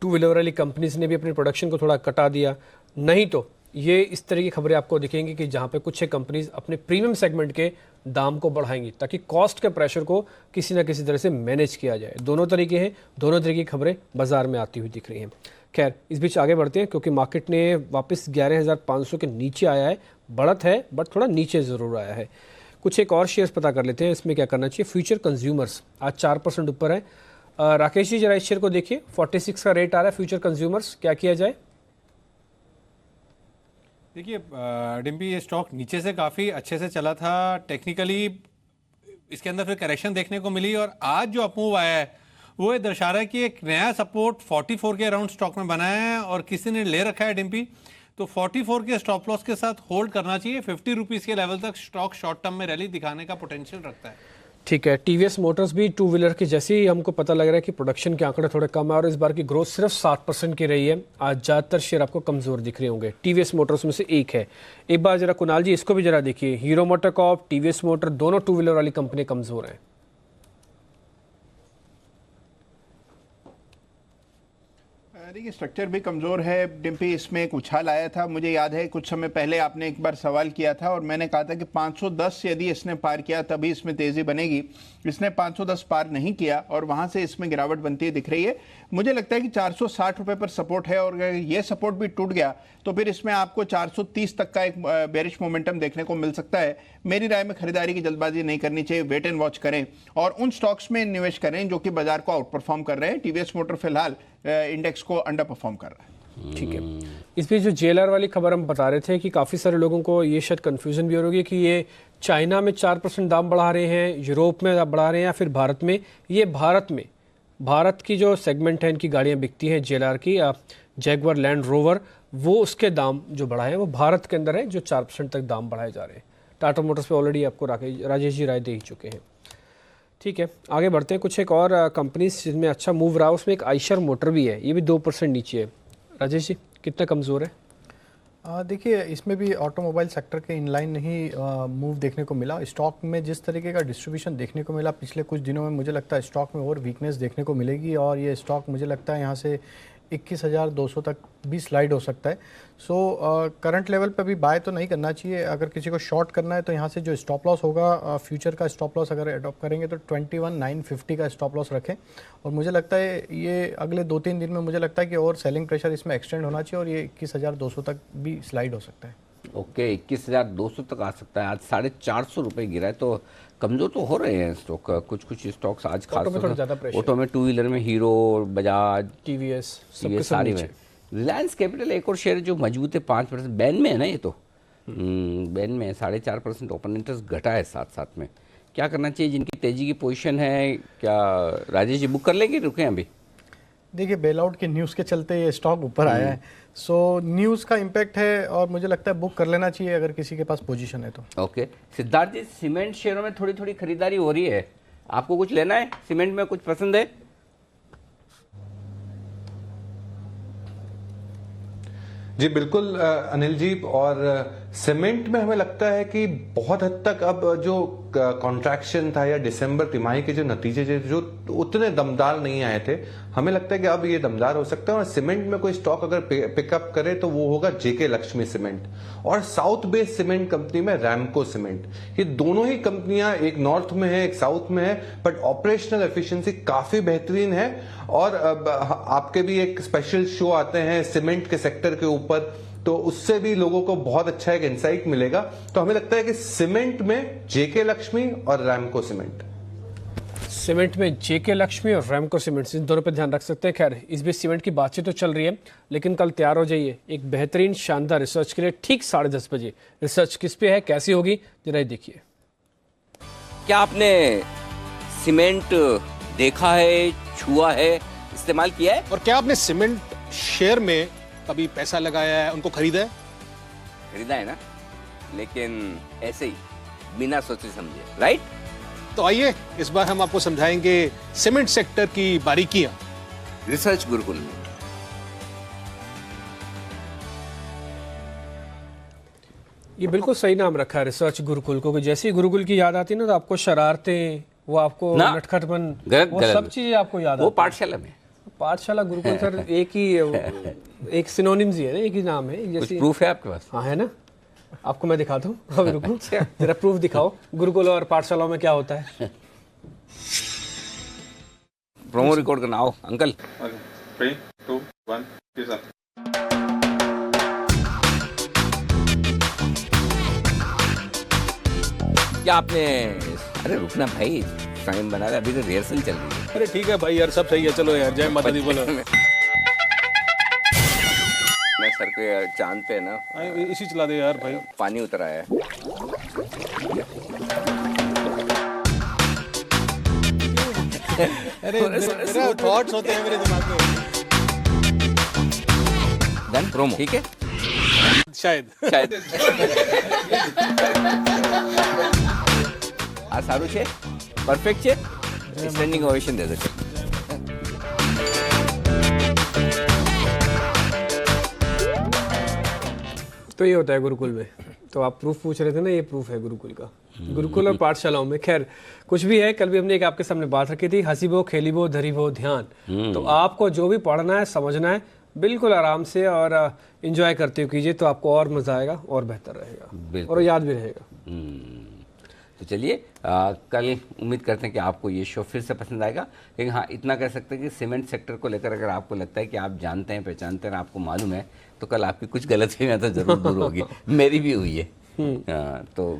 2 व्हीलर वाली कंपनीज ने भी अपनी प्रोडक्शन को थोड़ा कटा दिया। नहीं तो ये इस तरह की खबरें आपको दिखेंगी कि जहाँ पे कुछ कंपनीज अपने प्रीमियम सेगमेंट के दाम को बढ़ाएंगी ताकि कॉस्ट के प्रेशर को किसी ना किसी तरह से मैनेज किया जाए। दोनों तरीके हैं, दोनों तरह की खबरें बाजार में आती हुई दिख रही हैं। खैर इस बीच आगे बढ़ते हैं क्योंकि मार्केट ने वापस 11,500 के नीचे आया है, बढ़त है बट थोड़ा नीचे ज़रूर आया है। कुछ एक और शेयर्स पता कर लेते हैं इसमें क्या करना चाहिए। फ्यूचर कंज्यूमर्स आज 4% ऊपर है। राकेश जी जरा इस शेयर को देखिए, 46 का रेट आ रहा है फ्यूचर कंज्यूमर्स, क्या किया जाए? देखिए डिम्पी, ये स्टॉक नीचे से काफ़ी अच्छे से चला था, टेक्निकली इसके अंदर फिर करेक्शन देखने को मिली, और आज जो अपमूव आया है वो ये दर्शा रहा है कि एक नया सपोर्ट 44 के अराउंड स्टॉक में बनाया है और किसी ने ले रखा है डिम्पी, तो 44 के स्टॉप लॉस के साथ होल्ड करना चाहिए। 50 रुपीज़ के लेवल तक स्टॉक शॉर्ट टर्म में रैली दिखाने का पोटेंशियल रखता है। ठीक है, टीवीएस मोटर्स भी 2 व्हीलर की जैसे ही हमको पता लग रहा है कि प्रोडक्शन के आंकड़े थोड़े कम है और इस बार की ग्रोथ सिर्फ 7% की रही है। आज ज़्यादातर शेयर आपको कमज़ोर दिख रहे होंगे, टीवीएस मोटर्स में से एक है। एक बार जरा कुणाल जी इसको भी जरा देखिए, hero motor Corp, TVS motor दोनों 2 व्हीलर वाली कंपनी कमज़ोर हैं। देखिए स्ट्रक्चर भी कमज़ोर है डिम्पी, इसमें एक उछाल आया था। मुझे याद है कुछ समय पहले आपने एक बार सवाल किया था और मैंने कहा था कि 510 यदि इसने पार किया तभी इसमें तेज़ी बनेगी। इसने 510 पार नहीं किया और वहाँ से इसमें गिरावट बनती दिख रही है। मुझे लगता है कि 460 रुपये पर सपोर्ट है और अगर ये सपोर्ट भी टूट गया तो फिर इसमें आपको 430 तक का एक बेरिश मोमेंटम देखने को मिल सकता है। मेरी राय में खरीदारी की जल्दबाजी नहीं करनी चाहिए, वेट एंड वॉच करें और उन स्टॉक्स में निवेश करें जो कि बाजार को आउट परफॉर्म कर रहे हैं। टीवीएस मोटर फिलहाल इंडेक्स को अंडर परफॉर्म कर रहा है। ठीक है, इस बीच जो जेएलआर वाली खबर हम बता रहे थे कि काफ़ी सारे लोगों को ये शायद कन्फ्यूजन भी हो रही है कि ये चाइना में 4% दाम बढ़ा रहे हैं, यूरोप में बढ़ा रहे हैं या फिर भारत में। ये भारत की जो सेगमेंट है, इनकी गाड़ियाँ बिकती हैं जेएलआर की, जैगुआर लैंड रोवर, वो उसके दाम जो बढ़ाए हैं वो भारत के अंदर है, जो 4% तक दाम बढ़ाए जा रहे हैं। टाटा मोटर्स पे ऑलरेडी आपको राजेश जी राय दे ही चुके हैं। ठीक है, आगे बढ़ते हैं। कुछ एक और कंपनीज जिनमें अच्छा मूव रहा है, उसमें एक आइशर मोटर भी है, ये भी 2% नीचे है। राजेश जी कितना कमज़ोर है? देखिए इसमें भी ऑटोमोबाइल सेक्टर के इनलाइन नहीं मूव देखने को मिला। स्टॉक में जिस तरीके का डिस्ट्रीब्यूशन देखने को मिला पिछले कुछ दिनों में, मुझे लगता है स्टॉक में और वीकनेस देखने को मिलेगी और ये स्टॉक मुझे लगता है यहाँ से 21,200 तक भी स्लाइड हो सकता है। सो करंट लेवल पे भी बाय तो नहीं करना चाहिए। अगर किसी को शॉर्ट करना है तो यहाँ से जो स्टॉप लॉस होगा, फ्यूचर का स्टॉप लॉस अगर अडॉप्ट करेंगे तो 21,950 का स्टॉप लॉस रखें। और मुझे लगता है ये अगले 2-3 दिन में मुझे लगता है कि और सेलिंग प्रेशर इसमें एक्सटेंड होना चाहिए और ये 21,200 तक भी स्लाइड हो सकता है। ओके, 21,200 तक आ सकता है। आज 450 रुपये गिरा है तो कमज़ोर तो हो रहे हैं स्टॉक। कुछ स्टॉक्स आज खास ऑटो में, टू व्हीलर में हीरो, बजाज, टीवीएस सारी में। रिलायंस कैपिटल एक और शेयर जो मजबूत है, 5% बैन में है ना, ये तो बैन में 4.5% ओपन इंटरेस्ट घटा है साथ में। क्या करना चाहिए जिनकी तेजी की पोजीशन है? क्या राजेश जी बुक कर लेंगे, रुके अभी? देखिए बेल आउट की न्यूज़ के चलते ये स्टॉक ऊपर आया है, सो न्यूज़ का इम्पैक्ट है और मुझे लगता है बुक कर लेना चाहिए अगर किसी के पास पोजीशन है तो। ओके, सिद्धार्थ जी सीमेंट शेयरों में थोड़ी खरीदारी हो रही है, आपको कुछ लेना है? सीमेंट में कुछ पसंद है? जी बिल्कुल अनिल जी, और सीमेंट में हमें लगता है कि बहुत हद तक अब जो कॉन्ट्रैक्शन था या दिसंबर तिमाही के जो नतीजे जो उतने दमदार नहीं आए थे, हमें लगता है कि अब ये दमदार हो सकता है। और सीमेंट में कोई स्टॉक अगर पिकअप करे तो वो होगा जेके लक्ष्मी सीमेंट और साउथ बेस्ड सीमेंट कंपनी में रैमको सीमेंट। ये दोनों ही कंपनियां एक नॉर्थ में है एक साउथ में है, बट ऑपरेशनल एफिशिएंसी काफी बेहतरीन है। और आपके भी एक स्पेशल शो आते हैं सीमेंट के सेक्टर के ऊपर, तो उससे भी लोगों को बहुत अच्छा एक इंसाइट मिलेगा। तो हमें लगता है कि सीमेंट में जेके लक्ष्मी और रैमको सीमेंट, सीमेंट में जेके लक्ष्मी और रैमको सीमेंट, इन दोनों पे ध्यान रख सकते हैं। खैर इस बीच सीमेंट की बातचीत तो चल रही है, लेकिन कल तैयार हो जाइए एक बेहतरीन शानदार रिसर्च के लिए ठीक 10:30 बजे। रिसर्च किस पे है, कैसी होगी, जरा देखिए। क्या आपने सीमेंट देखा है, छुआ है, इस्तेमाल किया है? और क्या आपने सीमेंट शेयर में कभी पैसा लगाया है, उनको खरीदा है? खरीदा है ना, लेकिन ऐसे ही बिना सोचे समझे, राइट? तो आइए इस बार हम आपको समझाएंगे सीमेंट सेक्टर की बारीकियां रिसर्च गुरुकुल में। ये बिल्कुल सही नाम रखा है रिसर्च गुरुकुल को, जैसे ही गुरुकुल की याद आती है ना तो आपको शरारतें, वो आपको नटखटपन, वो सब चीजें आपको याद आती है। वो पाठशाला में, पाठशाला गुरुकुल सर एक सिनोनिम्स ही है ना, एक ही नाम है। जैसे प्रूफ है आपके पास? हाँ है ना, आपको मैं दिखाता हूँ, अभी रुको जरा प्रूफ दिखाओ गुरुकुल और पाठशालाओं में क्या होता है। प्रोमो रिकॉर्ड करना, आओ अंकल। 3, 2, 1, क्या आपने, अरे रुकना भाई, टाइम बना रहे, अभी तो रिहर्सल चल रही है। अरे ठीक है भाई यार, सब सही है, चलो यार, जय माता दी बोलो। मैं सर के चांद पे ना इसी चला दे यार भाई, पानी उतर आया है। अरे थॉट्स होते हैं मेरे दिमाग में। डन प्रोमो, ठीक है? शायद આ સારું છે, પરફેક્ટ છે, સ્ટેન્ડિંગ ઓવેશન દે દો। तो ये होता है गुरुकुल में। तो आप प्रूफ पूछ रहे थे ना, ये प्रूफ है गुरुकुल का, गुरुकुल और पाठशालाओं में। खैर कुछ भी है, कल भी हमने एक आपके सामने बात रखी थी, हसीबो खेलीबो धरीबो ध्यान। तो आपको जो भी पढ़ना है, समझना है, बिल्कुल आराम से और एंजॉय करते हुए कीजिए तो आपको और मजा आएगा और बेहतर रहेगा और याद भी रहेगा। तो चलिए कल उम्मीद करते हैं कि आपको ये शो फिर से पसंद आएगा। लेकिन हाँ, इतना कह सकते हैं कि सीमेंट सेक्टर को लेकर अगर आपको लगता है कि आप जानते हैं, पहचानते हैं, आपको मालूम है, तो कल आपकी कुछ गलतफहमियां तो जरूर दूर होगी। मेरी भी हुई है। तो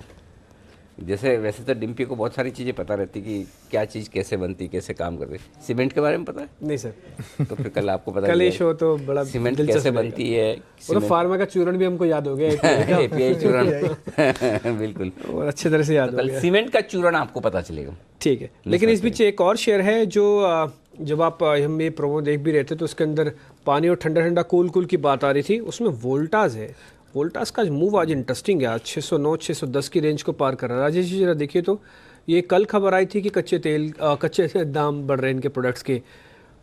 जैसे वैसे तो डिम्पी को बहुत सारी चीज़ें पता रहती कि क्या चीज़ कैसे बनती, कैसे काम करती। सीमेंट के बारे में पता है? नहीं सर। तो फिर कल आपको पता कल ये शो तो बड़ा सीमेंट कैसे बनती है। वो तो फार्मा का चूर्ण भी हमको याद हो गया। एपीआई चूर्ण बिल्कुल और अच्छे तरह से याद हो गया। सीमेंट का चूर्ण आपको पता चलेगा। ठीक है, लेकिन इस बीच एक और शेयर है जो जब आप हम ये प्रोमो देख भी रहे थे तो उसके अंदर पानी और ठंडा ठंडा कूल कूल की बात आ रही थी, उसमें वोल्टास है। वोल्टास का मूव आज इंटरेस्टिंग है, आज 609 610 की रेंज को पार कर रहा है। राजेश जी जरा देखिए, तो ये कल खबर आई थी कि कच्चे दाम बढ़ रहे हैं इनके प्रोडक्ट्स के।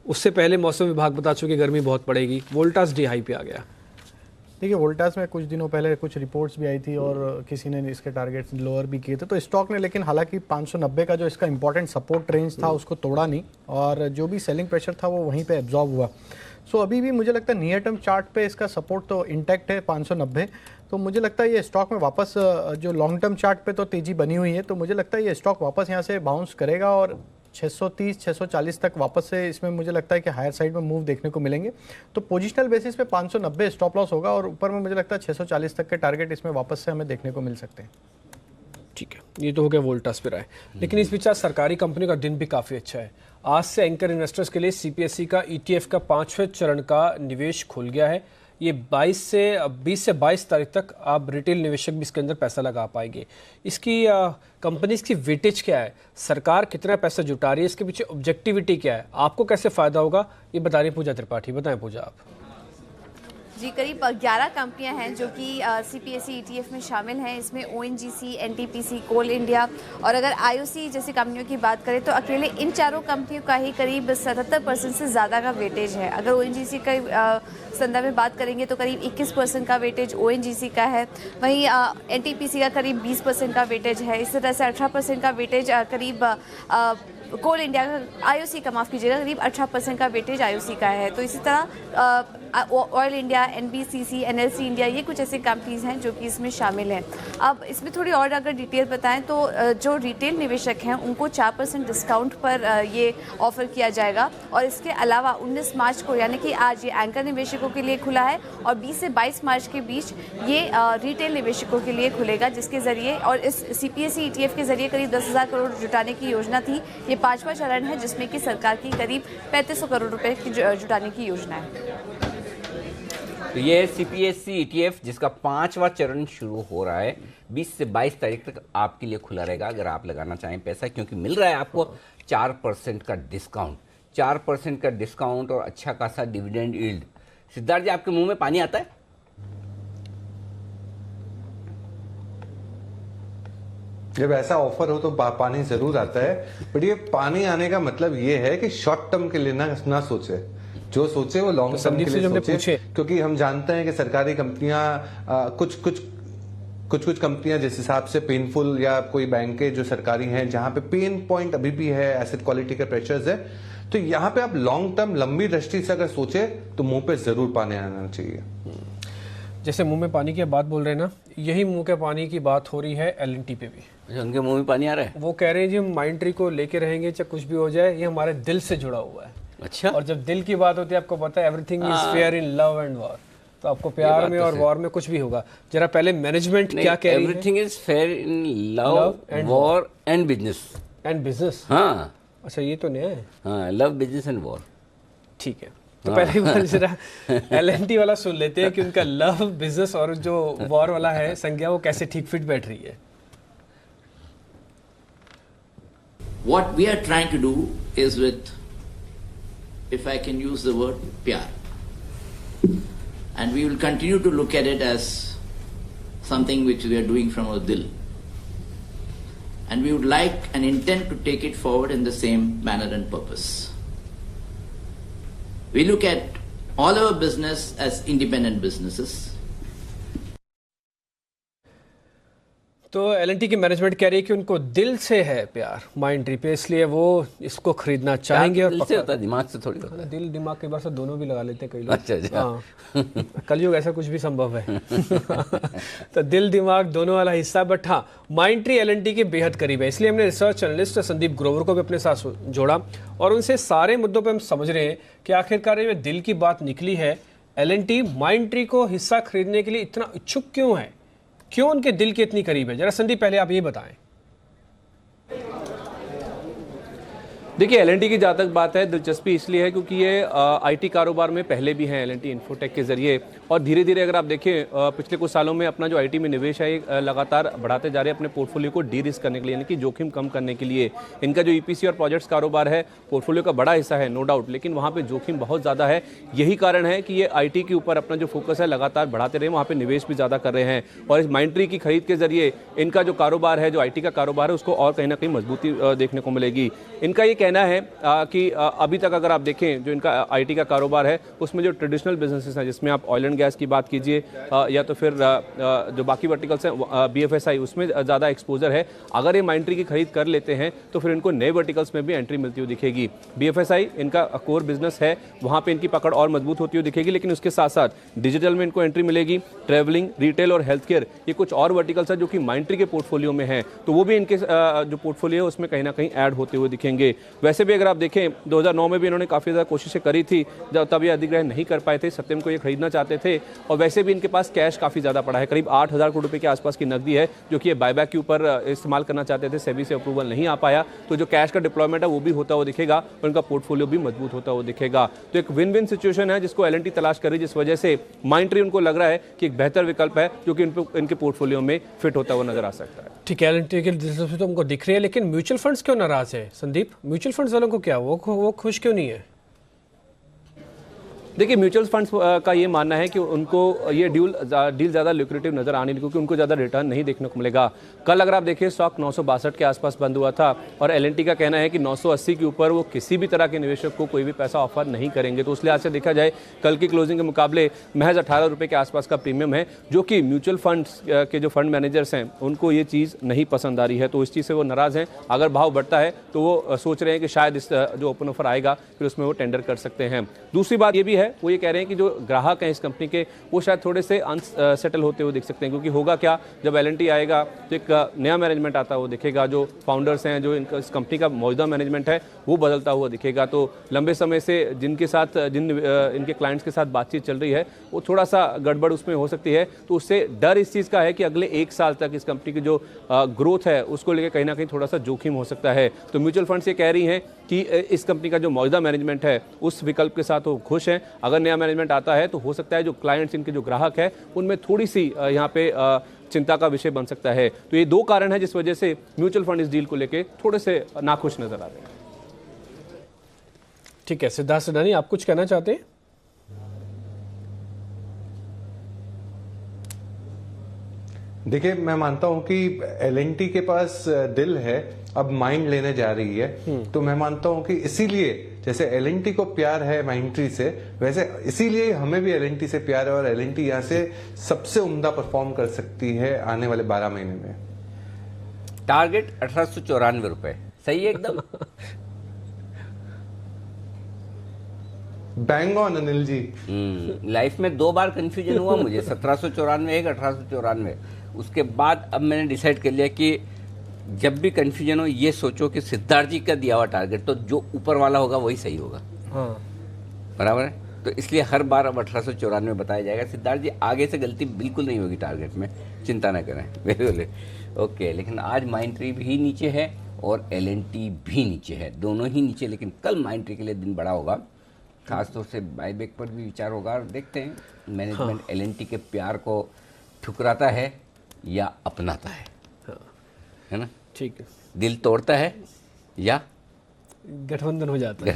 उससे पहले मौसम विभाग बता चुके गर्मी बहुत पड़ेगी। वोल्टास डी हाई पे आ गया। देखिए वोल्टास में कुछ दिनों पहले कुछ रिपोर्ट्स भी आई थी और किसी ने इसके टारगेट्स लोअर भी किए थे, तो स्टॉक ने लेकिन हालांकि 590 का जो इसका इंपॉर्टेंट सपोर्ट रेंज था उसको तोड़ा नहीं और जो भी सेलिंग प्रेशर था वो वहीं पे एब्जॉर्ब हुआ। सो अभी भी मुझे लगता है नियर टर्म चार्ट पे इसका सपोर्ट तो इंटैक्ट है 590। तो मुझे लगता है ये स्टॉक में वापस जो लॉन्ग टर्म चार्ट पे तो तेज़ी बनी हुई है, तो मुझे लगता है ये स्टॉक वापस यहाँ से बाउंस करेगा और 630 640 तक वापस से इसमें मुझे लगता है कि हायर साइड में मूव देखने को मिलेंगे। तो पोजिशनल बेसिस पे 590 स्टॉप लॉस होगा और ऊपर में मुझे लगता है 640 तक के टारगेट इसमें वापस से हमें देखने को मिल सकते हैं। ठीक है, ये तो हो गया वोल्टास पे रहा है। लेकिन इस बीच सरकारी कंपनी का दिन भी काफ़ी अच्छा है। आज से एंकर इन्वेस्टर्स के लिए सीपीएसई का ईटीएफ का 5वें चरण का निवेश खुल गया है। ये 20 से 22 तारीख तक आप रिटेल निवेशक भी इसके अंदर पैसा लगा पाएंगे। इसकी कंपनीज की वेटेज क्या है, सरकार कितना पैसा जुटा रही है, इसके पीछे ऑब्जेक्टिविटी क्या है, आपको कैसे फ़ायदा होगा, ये बता रही पूजा त्रिपाठी। बताएं पूजा आप। जी, करीब 11 कंपनियां हैं जो कि सीपीएसई ईटीएफ में शामिल हैं। इसमें ओएनजीसी, एनटीपीसी, कोल इंडिया और अगर आईओसी जैसी कंपनियों की बात करें तो अकेले इन चारों कंपनियों का ही करीब 77% से ज़्यादा का वेटेज है। अगर ओएनजीसी का संदर्भ में बात करेंगे तो करीब 21% का वेटेज ओएनजीसी का है। वहीं एनटीपीसी का करीब 20% का वेटेज है। इस तरह से 18% का वेटेज करीब कोल इंडिया का, आईओसी का माफ़ कीजिएगा, करीब 18% का वेटेज आईओसी का है। तो इसी तरह oil India, NBCC, NLC India, ये कुछ ऐसे कंपनीज हैं जो कि इसमें शामिल हैं। अब इसमें थोड़ी और अगर डिटेल बताएं तो जो रिटेल निवेशक हैं उनको 4% डिस्काउंट पर ये ऑफर किया जाएगा और इसके अलावा 19 मार्च को यानी कि आज ये एंकर निवेशकों के लिए खुला है और 20 से 22 मार्च के बीच ये रिटेल निवेशकों के लिए खुलेगा, जिसके ज़रिए और इस सीपीएसई ईटीएफ के ज़रिए करीब 10,000 करोड़ जुटाने की योजना थी। ये 5वां चरण है जिसमें कि सरकार की करीब 3500 करोड़ रुपए की जुटाने की योजना है। तो ये सीपीएसई ईटीएफ जिसका 5वां चरण शुरू हो रहा है 20 से 22 तारीख तक आपके लिए खुला रहेगा अगर आप लगाना चाहें पैसा, क्योंकि मिल रहा है आपको 4% का डिस्काउंट, 4% का डिस्काउंट और अच्छा खासा डिविडेंड यील्ड। सिद्धार्थ जी, आपके मुंह में पानी आता है? जब ऐसा ऑफर हो तो पानी जरूर आता है, बट ये पानी आने का मतलब ये है कि शॉर्ट टर्म के लिए ना सोचे, जो सोचे वो लॉन्ग टर्म के लिए सोचे, क्योंकि हम जानते हैं कि सरकारी कंपनियां कुछ कंपनियां जिस हिसाब से पेनफुल या कोई बैंकें जो सरकारी हैं जहां पे पेन पॉइंट अभी भी है, एसेट क्वालिटी के प्रेशर्स है, तो यहाँ पे आप लॉन्ग टर्म लंबी दृष्टि से अगर सोचे तो मुंह पे जरूर पानी आना चाहिए। जैसे मुंह में पानी की बात बोल रहे हैं ना, यही मुंह के पानी की बात हो रही है एल&टी पे भी। उनके मुंह में पानी आ रहा है। वो कह रहे हैं जी हम माइंड ट्री को लेके रहेंगे चाहे कुछ भी हो जाए, ये हमारे दिल से जुड़ा हुआ है। अच्छा। और जब दिल की बात होती है, आपको पता है everything is fair in love and war, तो आपको प्यार में और वॉर में कुछ भी होगा। जरा पहले मैनेजमेंट क्या कह रही है? Everything is fair in love, war and business. And business, हाँ। अच्छा, ये तो नया है। हाँ, लव, बिजनेस एंड वॉर। ठीक है, तो पहले बार जरा एल&टी वाला सुन लेते हैं कि उनका लव, बिजनेस और जो वॉर वाला है संज्ञा, वो कैसे ठीक फिट बैठ रही है। What we are trying to do is with, if I can use the word, pyar. And we will continue to look at it as something which we are doing from our dil. And we would like and intend to take it forward in the same manner and purpose. We look at all our business as independent businesses. तो L&T की management कह रही है कि उनको दिल से है प्यार माइंट्री पे, इसलिए वो इसको खरीदना चाहेंगे। और दिल से होता है, दिमाग से थोड़ी होता है। दिल दिमाग के बार से दोनों भी लगा लेते हैं कई लोग। अच्छा। हाँ, कलयुग ऐसा कुछ भी संभव है। तो दिल दिमाग दोनों वाला हिस्सा। बट हाँ, माइंट्री एल&टी के बेहद करीब है, इसलिए हमने रिसर्च एनालिस्ट संदीप ग्रोवर को भी अपने साथ जोड़ा और उनसे सारे मुद्दों पर हम समझ रहे हैं कि आखिरकार ये दिल की बात निकली है। एल&टी माइंट्री को हिस्सा खरीदने के लिए इतना इच्छुक क्यों है, क्यों उनके दिल के इतनी करीब है? जरा संदीप पहले आप ये बताएं। देखिए, एल&टी की जहाँ तक बात है, दिलचस्पी इसलिए है क्योंकि ये आईटी कारोबार में पहले भी हैं एल&टी इन्फोटेक के जरिए, और धीरे धीरे अगर आप देखें पिछले कुछ सालों में अपना जो आईटी में निवेश है ये लगातार बढ़ाते जा रहे हैं अपने पोर्टफोलियो को डी रिस्क करने के लिए, यानी कि जोखिम कम करने के लिए। इनका जो ईपीसी और प्रोजेक्ट्स कारोबार है पोर्टफोलियो का बड़ा हिस्सा है, नो डाउट, लेकिन वहाँ पर जोखिम बहुत ज़्यादा है। यही कारण है कि ये आईटी के ऊपर अपना जो फोकस है लगातार बढ़ाते रहे, वहाँ पर निवेश भी ज़्यादा कर रहे हैं। और इस माइंट्री की खरीद के जरिए इनका जो कारोबार है, जो आईटी का कारोबार है, उसको और कहीं ना कहीं मजबूती देखने को मिलेगी। इनका ये कहना है कि अभी तक अगर आप देखें जो इनका आईटी का कारोबार है उसमें जो ट्रेडिशनल बिजनेसेस हैं, जिसमें आप ऑयल एंड गैस की बात कीजिए या तो फिर जो बाकी वर्टिकल्स हैं बीएफएसआई, उसमें ज़्यादा एक्सपोजर है। अगर ये माइंट्री की खरीद कर लेते हैं तो फिर इनको नए वर्टिकल्स में भी एंट्री मिलती हुई दिखेगी। बीएफएसआई इनका कोर बिजनेस है, वहाँ पर इनकी पकड़ और मजबूत होती हुई दिखेगी, लेकिन उसके साथ साथ डिजिटल में इनको एंट्री मिलेगी। ट्रैवलिंग, रिटेल और हेल्थ केयर, ये कुछ और वर्टिकल्स हैं जो कि माइंट्री के पोर्टफोलियो में हैं, तो वो भी इनके जो पोर्टफोलियो है उसमें कहीं ना कहीं ऐड होते हुए दिखेंगे। वैसे भी अगर आप देखें 2009 में भी इन्होंने काफ़ी ज़्यादा कोशिशें करी थी, जब तब ये अधिग्रहण नहीं कर पाए थे, सत्यम को ये खरीदना चाहते थे। और वैसे भी इनके पास कैश काफ़ी ज़्यादा पड़ा है, करीब 8,000 करोड़ रुपए के आसपास की नकदी है, जो कि ये बायबैक के ऊपर इस्तेमाल करना चाहते थे, सेबी से अप्रूवल नहीं आ पाया। तो जो कैश का डिप्लॉयमेंट है वो भी होता हुआ दिखेगा और इनका पोर्टफोलियो भी मजबूत होता हुआ दिखेगा। तो एक विन विन सिचुएशन है जिसको एल&टी तलाश कर रही है, जिस वजह से माइंट्री उनको लग रहा है कि एक बेहतर विकल्प है जो कि इनके पोर्टफोलियो में फिट होता हुआ नजर आ सकता है। ठीक है, एल&टी की दिलचस्पी तो हमको दिख रही है, लेकिन म्यूचुअल फंड्स क्यों नाराज है संदीप? म्यूचुअल फंड्स वालों को क्या, वो खुश क्यों नहीं है? देखिए, म्यूचुअल फंड्स का ये मानना है कि उनको ये डील ज़्यादा लुक्रेटिव नजर आने लगी, क्योंकि उनको ज़्यादा रिटर्न नहीं देखने को मिलेगा। कल अगर आप देखिए स्टॉक 962 के आसपास बंद हुआ था और एल&टी का कहना है कि 980 के ऊपर वो किसी भी तरह के निवेशक को कोई भी पैसा ऑफर नहीं करेंगे। तो उस लिहाज से देखा जाए कल की क्लोजिंग के मुकाबले महज 18 रुपये के आसपास का प्रीमियम है, जो कि म्यूचुअल फंड्स के जो फंड मैनेजर्स हैं उनको ये चीज़ नहीं पसंद आ रही है। तो इस चीज़ से वो नाराज़ हैं। अगर भाव बढ़ता है तो वो सोच रहे हैं कि शायद इस जो ओपन ऑफर आएगा फिर उसमें वो टेंडर कर सकते हैं। दूसरी बात ये भी है, वो ये कह रहे हैं कि जो ग्राहक हैं इस कंपनी के, वो शायद थोड़े से अनसेटल होते हुए दिख सकते हैं, क्योंकि होगा क्या, जब एल&टी आएगा तो एक नया मैनेजमेंट आता हुआ दिखेगा, जो फाउंडर्स हैं, जो इस कंपनी का मौजूदा मैनेजमेंट है वो बदलता हुआ दिखेगा। तो लंबे समय से जिन इनके क्लाइंट्स के साथ बातचीत चल रही है वो थोड़ा सा गड़बड़ उसमें हो सकती है। तो उससे डर इस चीज़ का है कि अगले 1 साल तक इस कंपनी की जो ग्रोथ है उसको लेकर कहीं ना कहीं थोड़ा सा जोखिम हो सकता है। तो म्यूचुअल फंड्स ये कह रही हैं कि इस कंपनी का जो मौजूदा मैनेजमेंट है उस विकल्प के साथ वो खुश हैं। अगर नया मैनेजमेंट आता है तो हो सकता है जो क्लाइंट्स, इनके जो ग्राहक है, उनमें थोड़ी सी यहाँ पे चिंता का विषय बन सकता है। तो ये 2 कारण है जिस वजह से म्यूचुअल फंड इस डील को लेकर थोड़े से नाखुश नजर आ रहे हैं। ठीक है, सिद्धार्थ सडानी, आप कुछ कहना चाहते हैं? देखिए, मैं मानता हूं कि एल&टी के पास दिल है, अब माइंड लेने जा रही है। तो मैं मानता हूं कि इसीलिए जैसे एल&टी को प्यार है माइंट्री से, वैसे इसीलिए हमें भी एल&टी से प्यार है और एल&टी यहां से सबसे उम्दा परफॉर्म कर सकती है आने वाले 12 महीने में। टारगेट 1894 रुपए, सही है एकदम। Bang on Anil ji. Life में 2 बार कंफ्यूजन हुआ मुझे, 1794 एक 1894। उसके बाद अब मैंने डिसाइड कर लिया कि जब भी कंफ्यूजन हो ये सोचो कि सिद्धार्थ जी का दिया हुआ टारगेट तो जो ऊपर वाला होगा वही सही होगा। हाँ, बराबर है। तो इसलिए हर बार अब 1894 बताया जाएगा। सिद्धार्थ जी आगे से गलती बिल्कुल नहीं होगी टारगेट में, चिंता ना करें। बिल्कुल ओके। लेकिन आज माइंट्री भी नीचे है और एल&टी भी नीचे है, दोनों ही नीचे। लेकिन कल माइंट्री के लिए दिन बड़ा होगा, खासतौर से बायबैक पर भी विचार होगा। और देखते हैं मैनेजमेंट एल&टी के प्यार को ठुकराता है या अपनाता है, है ना? ठीक है, दिल तोड़ता है या गठबंधन हो जाता है।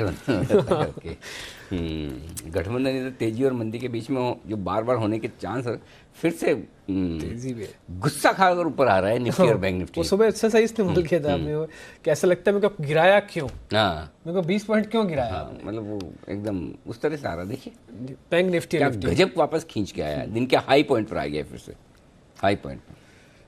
गठबंधन इधर तेजी और मंदी के बीच में हो, जो बार बार होने के चांस फिर से तेजी में गुस्सा खाकर ऊपर आ रहा है निफ्टी और बैंक निफ्टी। वो सुबह अच्छा सही इस्तेमाल किया था आपने, कैसा लगता है मेरे को, गिराया क्यों? हाँ, मेरे को 20 पॉइंट क्यों गिराया? हाँ, मतलब वो एकदम उस तरह से आ रहा। देखिए बैंक निफ्टी गजब वापस खींच के आया, दिन के हाई पॉइंट पर आ गया, फिर से हाई पॉइंट पर।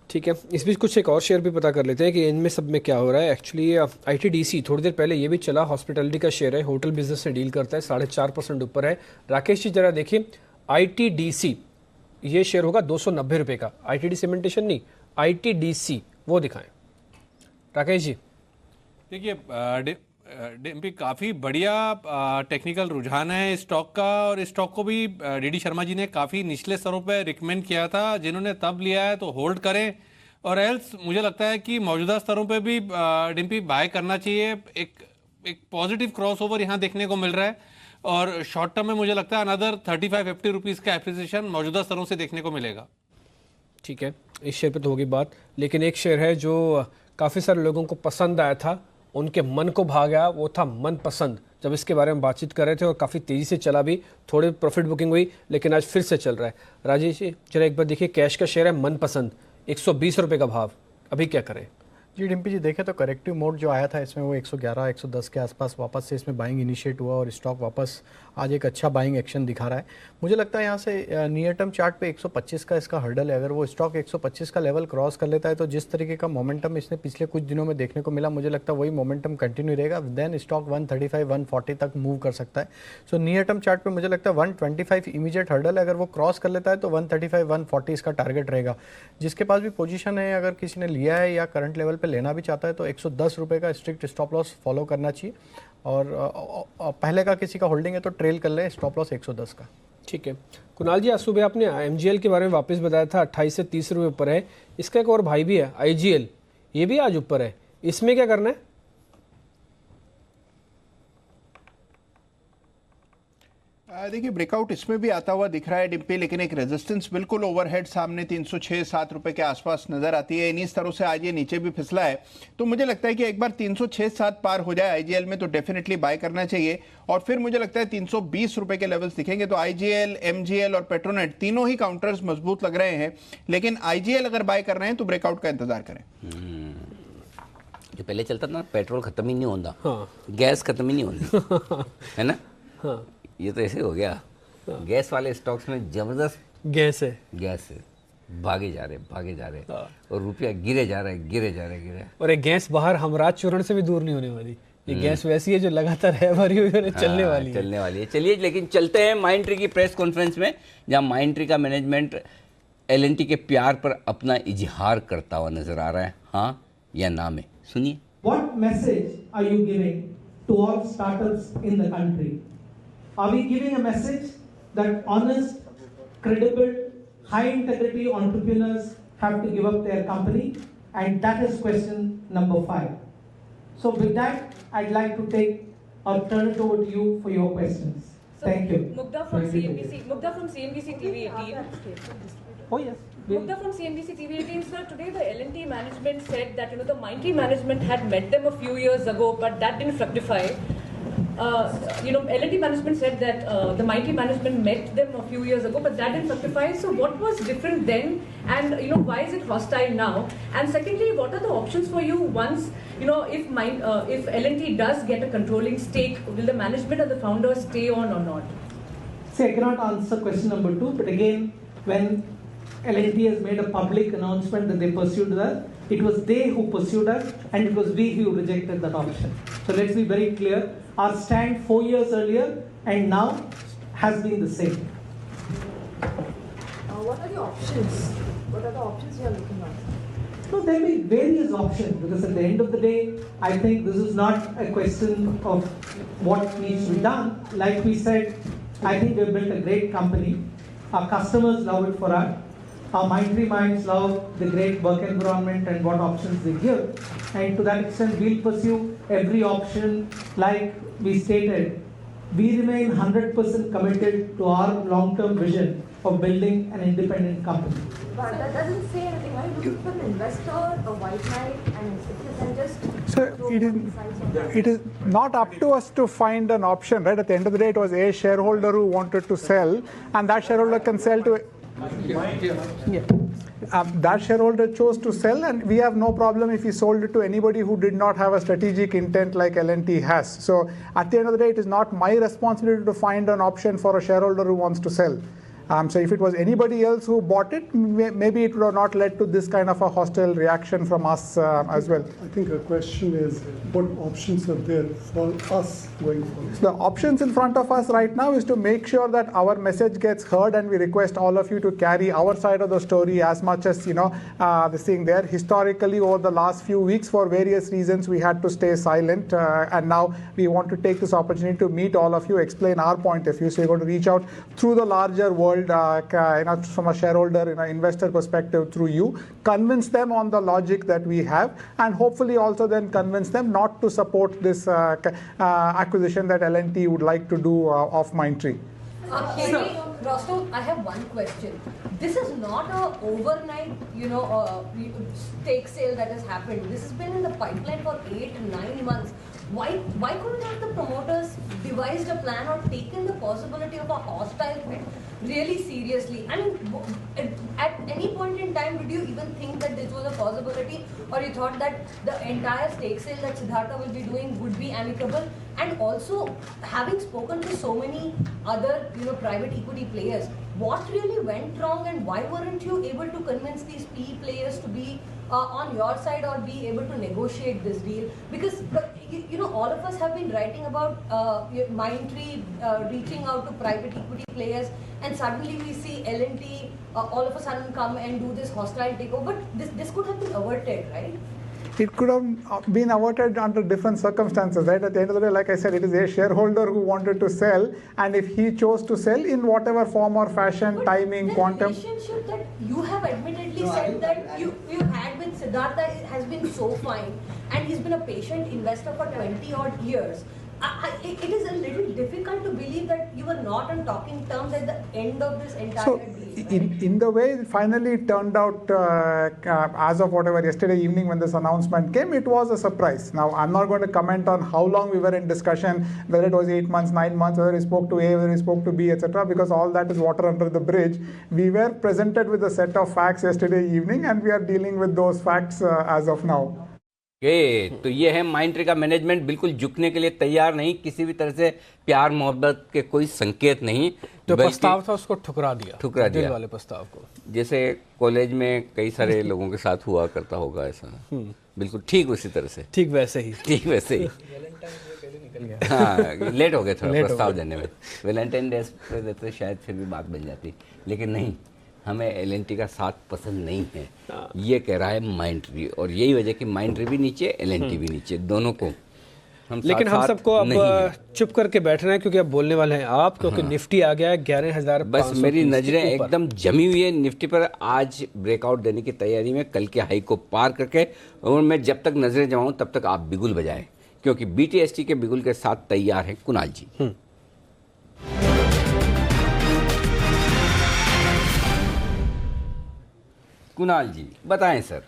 ठीक है, इस बीच कुछ एक और शेयर भी पता कर लेते हैं कि इनमें सब में क्या हो रहा है। एक्चुअली ITDC थोड़ी देर पहले ये भी चला, हॉस्पिटलिटी का शेयर है, होटल बिजनेस से डील करता है, 4.5% ऊपर है। राकेश जी जरा देखिए, ITDC ये शेयर होगा 290 रुपये का। ITD सीमेंटेशन नहीं, ITDC वो दिखाएं राकेश जी। देखिए डिम्पी, काफ़ी बढ़िया टेक्निकल रुझान है इस स्टॉक का, और इस स्टॉक को भी DD शर्मा जी ने काफ़ी निचले स्तरों पर रिकमेंड किया था। जिन्होंने तब लिया है तो होल्ड करें, और एल्स मुझे लगता है कि मौजूदा स्तरों पे भी डिम्पी बाय करना चाहिए। एक पॉजिटिव क्रॉसओवर यहाँ देखने को मिल रहा है, और शॉर्ट टर्म में मुझे लगता है अनदर 35-50 रुपीज़ का एप्रिसिएशन मौजूदा स्तरों से देखने को मिलेगा। ठीक है, इस शेयर पे तो होगी बात, लेकिन एक शेयर है जो काफ़ी सारे लोगों को पसंद आया था, उनके मन को भा गया, वो था मनपसंद। जब इसके बारे में बातचीत कर रहे थे और काफ़ी तेज़ी से चला भी, थोड़ी प्रॉफिट बुकिंग हुई, लेकिन आज फिर से चल रहा है। राजेश जी जरा एक बार देखिए, कैश का शेयर है मनपसंद, 120 रुपये का भाव, अभी क्या करें? जी डिम्पी जी, देखें तो करेक्टिव मोड जो आया था इसमें वो 111-110 के आसपास वापस से इसमें बाइंग इनिशिएट हुआ, और स्टॉक वापस आज एक अच्छा बाइंग एक्शन दिखा रहा है। मुझे लगता है यहाँ से नियर टर्म चार्ट पे 125 का इसका हर्डल है। अगर वो स्टॉक 125 का लेवल क्रॉस कर लेता है तो जिस तरीके का मोमेंटम इसने पिछले कुछ दिनों में देखने को मिला, मुझे लगता है वही मोमेंटम कंटिन्यू रहेगा। देन स्टॉक 135-140 तक मूव कर सकता है। सो नियर टर्म चार्ट पर मुझे लगता है 125 इमीडिएट हर्डल है। अगर वो क्रॉस कर लेता है तो 135-140 इसका टारगेट रहेगा। जिसके पास भी पोजीशन है, अगर किसी ने लिया है या करंट लेवल पे लेना भी चाहता है तो 110 रुपये का स्ट्रिक्ट स्टॉप लॉस फॉलो करना चाहिए, और पहले का किसी का होल्डिंग है तो ट्रेल कर ले, स्टॉप लॉस 110 का। ठीक है कुणाल जी, आज सुबह आपने MGL के बारे में वापस बताया था, 28 से 30 रुपये ऊपर है। इसका एक और भाई भी है IGL, ये भी आज ऊपर है, इसमें क्या करना है? देखिए ब्रेकआउट इसमें भी आता हुआ दिख रहा है डिम्पी, लेकिन एक रेजिस्टेंस बिल्कुल ओवरहेड सामने 306-7 रुपए के आसपास नजर आती है। इन्हीं स्तरों से आज ये नीचे भी फिसला है, तो मुझे लगता है कि एक बार 306-7 पार हो जाए IGL में तो डेफिनेटली बाय करना चाहिए। और फिर मुझे लगता है 320 रुपए के लेवल्स दिखेंगे तो IGL, MGL और पेट्रोनेट तीनों ही काउंटर्स मजबूत लग रहे हैं, लेकिन IGL अगर बाय कर रहे हैं तो ब्रेकआउट का इंतजार करें। जो पहले चलता था ना, पेट्रोल खत्म ही नहीं होता, गैस खत्म ही नहीं होती है ना, ये तो ऐसे हो गया। गैस वाले स्टॉक्स में जबरदस्त गैस है, भागे जा रहे और रुपया गिरे जा रहे। और एक गैस बाहर हमराज चूर्ण से भी दूर नहीं होने वाली, ये गैस वैसी है जो लगातार है भरी हुई चलने वाली है। चलिए लेकिन चलते हैं माइंडट्री की प्रेस कॉन्फ्रेंस में, जहां माइंडट्री का मैनेजमेंट L&T के प्यार पर अपना इजहार करता हुआ नजर आ रहा है, हाँ या ना में। सुनिए। What message are you giving to all startups in the country? Are we giving a message that honest, credible, high integrity entrepreneurs have to give up their company? And that is question number 5. So with that, I'd like to take or turn it over to you for your questions. Thank you. Mugdha from CNBC TV 18. Oh yes. Mugdha from CNBC TV 18. Sir, today the L&T management said that the Mindtree management had met them a few years ago, but that didn't fructify. L&T management said that the Mindtree management met them a few years ago, but that didn't fructify. So what was different then, and why is it hostile now? And secondly, what are the options for you once if L&T does get a controlling stake? Will the management and the founders stay on or not? See, I cannot answer question number 2, but again, when L&T has made a public announcement that they pursued that, it was they who pursued us, and it was we who rejected that option. So let's be very clear. Our stand 4 years earlier and now has been the same. What are the options? What are the options you are looking at? No, there will be various options, because at the end of the day, I think this is not a question of what needs to be done. Like we said, I think we've built a great company. Our customers love it for us. Our Mindtree minds love the great work environment and what options they give. And to that extent, we'll pursue every option. Like we stated, we remain 100% committed to our long-term vision of building an independent company. But that doesn't say anything. Why are you looking for an investor, a white knight, and if you can just... So it is not up to us to find an option, right? At the end of the day, it was a shareholder who wanted to sell, and that shareholder can sell to... that shareholder chose to sell, and we have no problem if he sold it to anybody who did not have a strategic intent like L&T has. So at the end of the day, it is not my responsibility to find an option for a shareholder who wants to sell. So if it was anybody else who bought it, maybe it would have not led to this kind of a hostile reaction from us as well. I think a question is, what options are there for us going forward? So the options in front of us right now is to make sure that our message gets heard, and we request all of you to carry our side of the story as much as, this thing there. Historically, over the last few weeks, for various reasons, we had to stay silent, and now we want to take this opportunity to meet all of you, explain our point of view. So we're going to reach out through the larger world, from a shareholder, investor perspective, through you, convince them on the logic that we have, and hopefully also then convince them not to support this acquisition that L&T would like to do of Mindtree. Rostov, I have one question. This is not a overnight, stake sale that has happened. This has been in the pipeline for 8 to 9 months. Why couldn't have the promoters devised a plan or taken the possibility of a hostile threat really seriously? I mean, at any point in time, did you even think that this was a possibility, or you thought that the entire stake sale that Siddhartha will be doing would be amicable? And also, having spoken to so many other, private equity players, what really went wrong, and why weren't you able to convince these PE players to be on your side or be able to negotiate this deal? Because all of us have been writing about Mindtree reaching out to private equity players, and suddenly we see L&T all of a sudden come and do this hostile takeover. But this could have been averted, right? It could have been averted under different circumstances, right? At the end of the day, like I said, it is a shareholder who wanted to sell, and if he chose to sell in whatever form or fashion, but timing, quantum. The relationship that you have admittedly said that you had with Siddhartha has been so fine, and he's been a patient investor for 20 odd years. It is a little difficult to believe that you were not on talking terms at the end of this entire deal. Right? In the way it finally turned out, as of yesterday evening when this announcement came, it was a surprise. Now, I'm not going to comment on how long we were in discussion, whether it was 8 months, 9 months, whether he spoke to A, whether he spoke to B, etc., because all that is water under the bridge. We were presented with a set of facts yesterday evening, and we are dealing with those facts as of now. तो ये है Mindtree का management, बिल्कुल झुकने के लिए तैयार नहीं, किसी भी तरह से प्यार मोहब्बत के कोई संकेत नहीं। जो प्रस्ताव था उसको ठुकरा दिया दिल वाले प्रस्ताव को, जैसे कॉलेज में कई सारे लोगों के साथ हुआ करता होगा ऐसा। बिल्कुल ठीक उसी तरह से, ठीक वैसे ही हाँ, लेट हो गए थोड़ा प्रस्ताव देने में। वैलेंटाइन डे पे देते शायद फिर भी बात बन जाती, लेकिन नहीं, हमें L&T का साथ पसंद नहीं है, ये कह रहा है Mindtree, और यही वजह कि Mindtree भी नीचे, L&T भी नीचे, दोनों को लेकिन हम सबको अब चुप करके बैठना है, क्योंकि अब बोलने वाले हैं आप, क्योंकि निफ्टी आ गया है 11,000। बस मेरी नजरें एकदम जमी हुई है निफ्टी पर, आज ब्रेकआउट देने की तैयारी में, कल के हाई को पार करके, और मैं जब तक नजरें जमाऊं तब तक आप बिगुल बजाएं, क्योंकि BTST के बिगुल के साथ तैयार है कुणाल जी। कुणाल जी बताएं सर।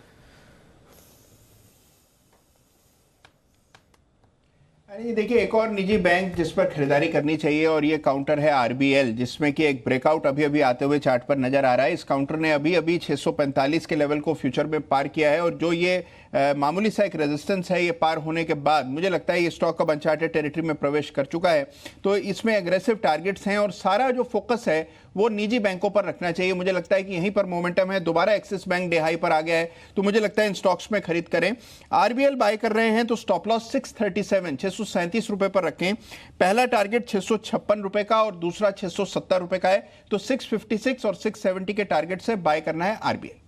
देखिए, एक और निजी बैंक जिस पर खरीदारी करनी चाहिए, और ये काउंटर है RBL, जिसमें कि एक ब्रेकआउट अभी आते हुए चार्ट पर नजर आ रहा है। इस काउंटर ने अभी 645 के लेवल को फ्यूचर में पार किया है, और जो ये मामूली सा एक रेजिस्टेंस है, ये पार होने के बाद मुझे लगता है ये स्टॉक अब अनचार्टेड टेरिटरी में प्रवेश कर चुका है। तो इसमें एग्रेसिव टारगेट्स हैं, और सारा जो फोकस है वो निजी बैंकों पर रखना चाहिए। मुझे लगता है कि यहीं पर मोमेंटम है। दोबारा एक्सिस बैंक डे हाई पर आ गया है, तो मुझे लगता है इन स्टॉक्स में खरीद करें। RBL बाय कर रहे हैं तो स्टॉप लॉस 637 रुपए पर रखें। पहला टारगेट 656 रुपए का और दूसरा 670 रुपए का है, तो 656 और 670 के टारगेट से बाय करना है RBL।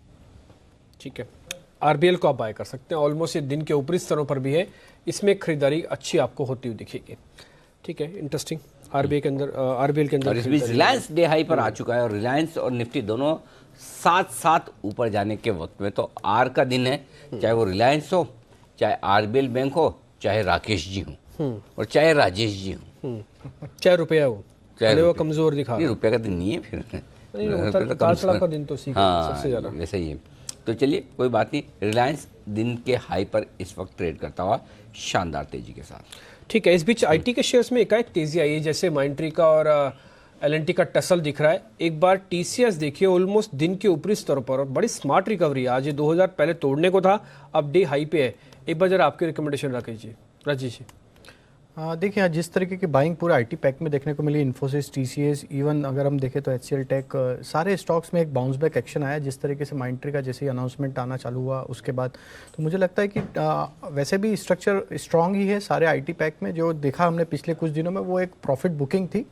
ठीक है, RBL को आप बाय कर सकते हैं, ऑलमोस्ट ये दिन के ऊपरी स्तरों पर भी है, इसमें खरीदारी अच्छी आपको होती हुई दिखेगी। ठीक है, इंटरेस्टिंग। RBL के अंदर रिलायंस डे हाई पर आ चुका है, और रिलायंस और निफ्टी दोनों साथ ऊपर जाने के वक्त में, तो आर का दिन है, चाहे वो रिलायंस हो, चाहे RBL बैंक हो, चाहे राकेश जी हो, और चाहे राजेश जी हो, चाहे रुपया हो, चाहे वो कमजोर दिखा। रुपये का दिन नहीं है फिर, का दिन तो सबसे ज्यादा वैसे ही है। तो चलिए कोई बात नहीं, रिलायंस दिन के हाई पर इस वक्त ट्रेड करता हुआ शानदार तेजी के साथ। ठीक है, इस बीच IT के शेयर्स में एकाएक तेजी आई है, जैसे Mindtree का और L&T का टसल दिख रहा है। एक बार TCS देखिए, ऑलमोस्ट दिन के ऊपरी स्तरों पर, और बड़ी स्मार्ट रिकवरी है। आज ये 2000 पहले तोड़ने को था, अब डे हाई पे है। एक बार जरा आपकी रिकमेंडेशन राकेश जी, राजेश जी। देखिए जिस तरीके की बाइंग पूरा आईटी पैक में देखने को मिली, इन्फोसिस, टीसीएस, इवन अगर हम देखें तो एचसीएल टेक, सारे स्टॉक्स में एक बाउंस बैक एक्शन आया जिस तरीके से माइंडट्री का जैसे ही अनाउंसमेंट आना चालू हुआ उसके बाद। तो मुझे लगता है कि वैसे भी स्ट्रक्चर स्ट्रांग ही है सारे आईटी पैक में। जो देखा हमने पिछले कुछ दिनों में वो एक प्रॉफिट बुकिंग थी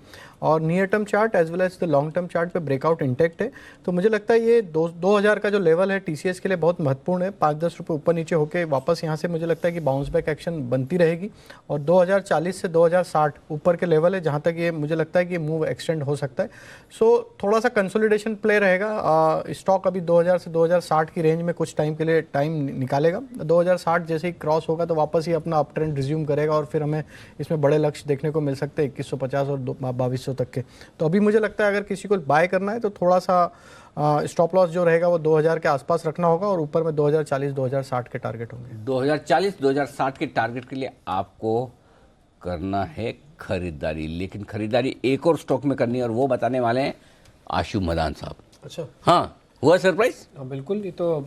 और near term chart as well as the long term chart पे ब्रेकआउट इंटैक्ट है। तो मुझे लगता है ये 2000 का जो लेवल है टीसीएस के लिए बहुत महत्वपूर्ण है। 5-10 रुपये ऊपर नीचे होकर वापस यहाँ से मुझे लगता है कि बाउंस बैक एक्शन बनती रहेगी और 2040 से 2060 ऊपर के लेवल है जहाँ तक ये मुझे लगता है कि मूव एक्सटेंड हो सकता है। सो थोड़ा सा कंसोलिडेशन प्ले रहेगा। स्टॉक अभी 2000 से 2060 की रेंज में कुछ टाइम के लिए टाइम निकालेगा। 2060 जैसे ही क्रॉस होगा तो वापस ही अपना अप ट्रेंड रिज्यूम करेगा और फिर हमें इसमें बड़े लक्ष्य देखने को मिल सकते हैं 2150 और 2200 तक के। तो अभी मुझे लगता है अगर किसी को बाय करना है तो थोड़ा सा स्टॉप लॉस जो रहेगा वो 2000 के आसपास रखना होगा और ऊपर में 2040-2060 के टारगेट होंगे। 2040-2060 के टारगेट के लिए आपको करना है खरीदारी, लेकिन खरीदारी एक और स्टॉक में करनी है और वो बताने वाले हैं आशु मदान साहब। अच्छा, हाँ हुआ सरप्राइज? बिल्कुल, ये तो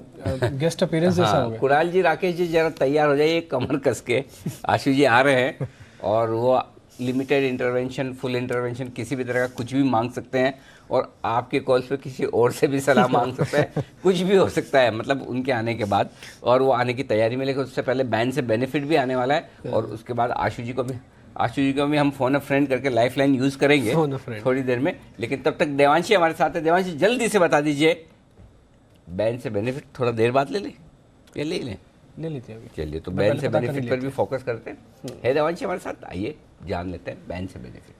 गेस्ट अपीयरेंस जैसा हो गया। कुणाल जी, राकेश जी जरा तैयार हो जाइए कमर कस के। आशु जी आ रहे हैं और वो लिमिटेड इंटरवेंशन, फुल इंटरवेंशन, किसी भी तरह का कुछ भी मांग सकते हैं और आपके कॉल्स पे किसी और से भी सलाह मांग सकते हैं। कुछ भी हो सकता है मतलब उनके आने के बाद, और वो आने की तैयारी में। लेकिन उससे पहले बैन से बेनिफिट भी आने वाला है और उसके बाद आशु जी को भी हम फोन अ फ्रेंड करके लाइफ लाइन यूज करेंगे थोड़ी देर में। लेकिन तब तक देवांशी हमारे साथ है। देवांशी जल्दी से बता दीजिए बैन से बेनिफिट थोड़ा देर बाद ले लें या ले लेते हैं? चलिए, तो बैन से बेनिफिट पर भी फोकस करते हैं। है देवांशी हमारे साथ, आइए जान लेते हैं बैन से बेनिफिट।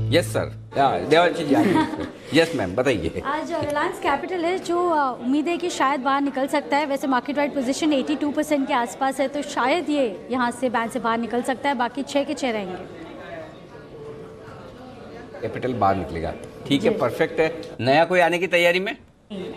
यस सर, देवांशी जी। यस मैम, बताइए। आज रिलायंस कैपिटल है जो उम्मीद है कि शायद बाहर निकल सकता है। वैसे मार्केट वाइड पोजीशन 82% के आसपास है, तो शायद ये यहाँ से बैन से बाहर निकल सकता है। बाकी 6 के 6 रहेंगे। कैपिटल बाहर निकलेगा, ठीक है, परफेक्ट है। नया कोई आने की तैयारी में?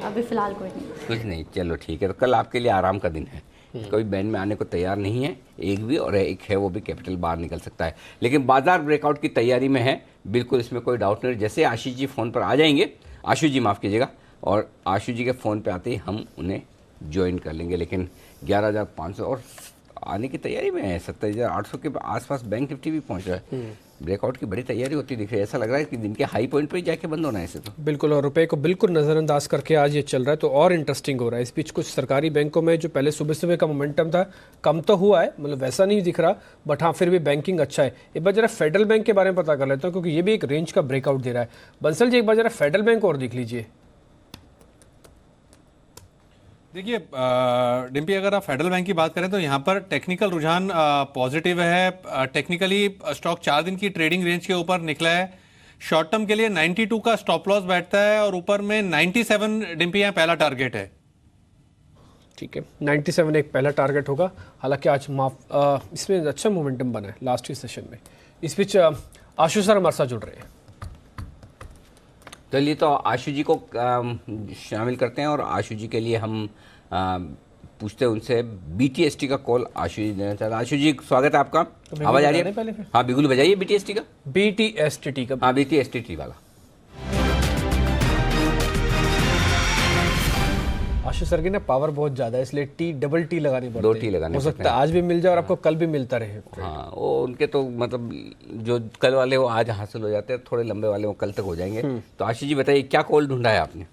अभी फिलहाल कोई नहीं। कुछ नहीं, चलो ठीक है। तो कल आपके लिए आराम का दिन है, कोई बैन में आने को तैयार नहीं है एक भी, और एक है वो भी कैपिटल बाहर निकल सकता है। लेकिन बाजार ब्रेकआउट की तैयारी में है, बिल्कुल, इसमें कोई डाउट नहीं। जैसे आशीष जी फ़ोन पर आ जाएंगे, आशु जी माफ़ कीजिएगा, और आशु जी के फ़ोन पे आते ही हम उन्हें ज्वाइन कर लेंगे। लेकिन 11,500 और आने की तैयारी में है। 27,800 के आसपास बैंक निफ्टी भी पहुंच रहा है। ब्रेकआउट की बड़ी तैयारी होती दिख रही है। ऐसा लग रहा है कि दिन के हाई पॉइंट पे ही जाके बंद होना है ऐसे तो। बिल्कुल, और रुपए को बिल्कुल नज़रअंदाज करके आज ये चल रहा है, तो और इंटरेस्टिंग हो रहा है। इस बीच कुछ सरकारी बैंकों में जो पहले सुबह सुबह का मोमेंटम था कम तो हुआ है, मतलब वैसा नहीं दिख रहा, बट हाँ फिर भी बैंकिंग अच्छा है। एक बार जरा फेडरल बैंक के बारे में पता कर लेता हूँ, क्योंकि ये भी एक रेंज का ब्रेकआउट दे रहा है। बंसल जी, एक बार जरा फेडरल बैंक और देख लीजिए। देखिए डिम्पी, अगर आप फेडरल बैंक की बात करें तो यहाँ पर टेक्निकल रुझान पॉजिटिव है। टेक्निकली स्टॉक 4 दिन की ट्रेडिंग रेंज के ऊपर निकला है। शॉर्ट टर्म के लिए 92 का स्टॉप लॉस बैठता है और ऊपर में 97 डिम्पी यहाँ पहला टारगेट है। ठीक है, 97 एक पहला टारगेट होगा। हालांकि आज इसमें अच्छा मोमेंटम बना है लास्ट ही सेशन में। इस बीच आशु सर हमारे साथ जुड़ रहे हैं। चलिए, तो आशु जी को शामिल करते हैं और आशु जी के लिए हम पूछते हैं उनसे BTST का कॉल आशु जी देना चाहते हैं। आशु जी, स्वागत है आपका। तो आवाज आ रही है? हाँ बिल्कुल, बजाइए BTST का। BTST का? हाँ, BTST वाला। आशु सर की ना पावर बहुत ज्यादा है, इसलिए डबल टी लगानी पड़ती है। 2 टी लगाने हो सकता है आज भी मिल जाए और आपको कल भी मिलता रहे। हाँ, वो उनके तो मतलब जो कल वाले वो आज हासिल हो जाते हैं, थोड़े लंबे वाले वो कल तक हो जाएंगे। तो आशीष जी बताइए, क्या कॉल ढूंढा है आपने?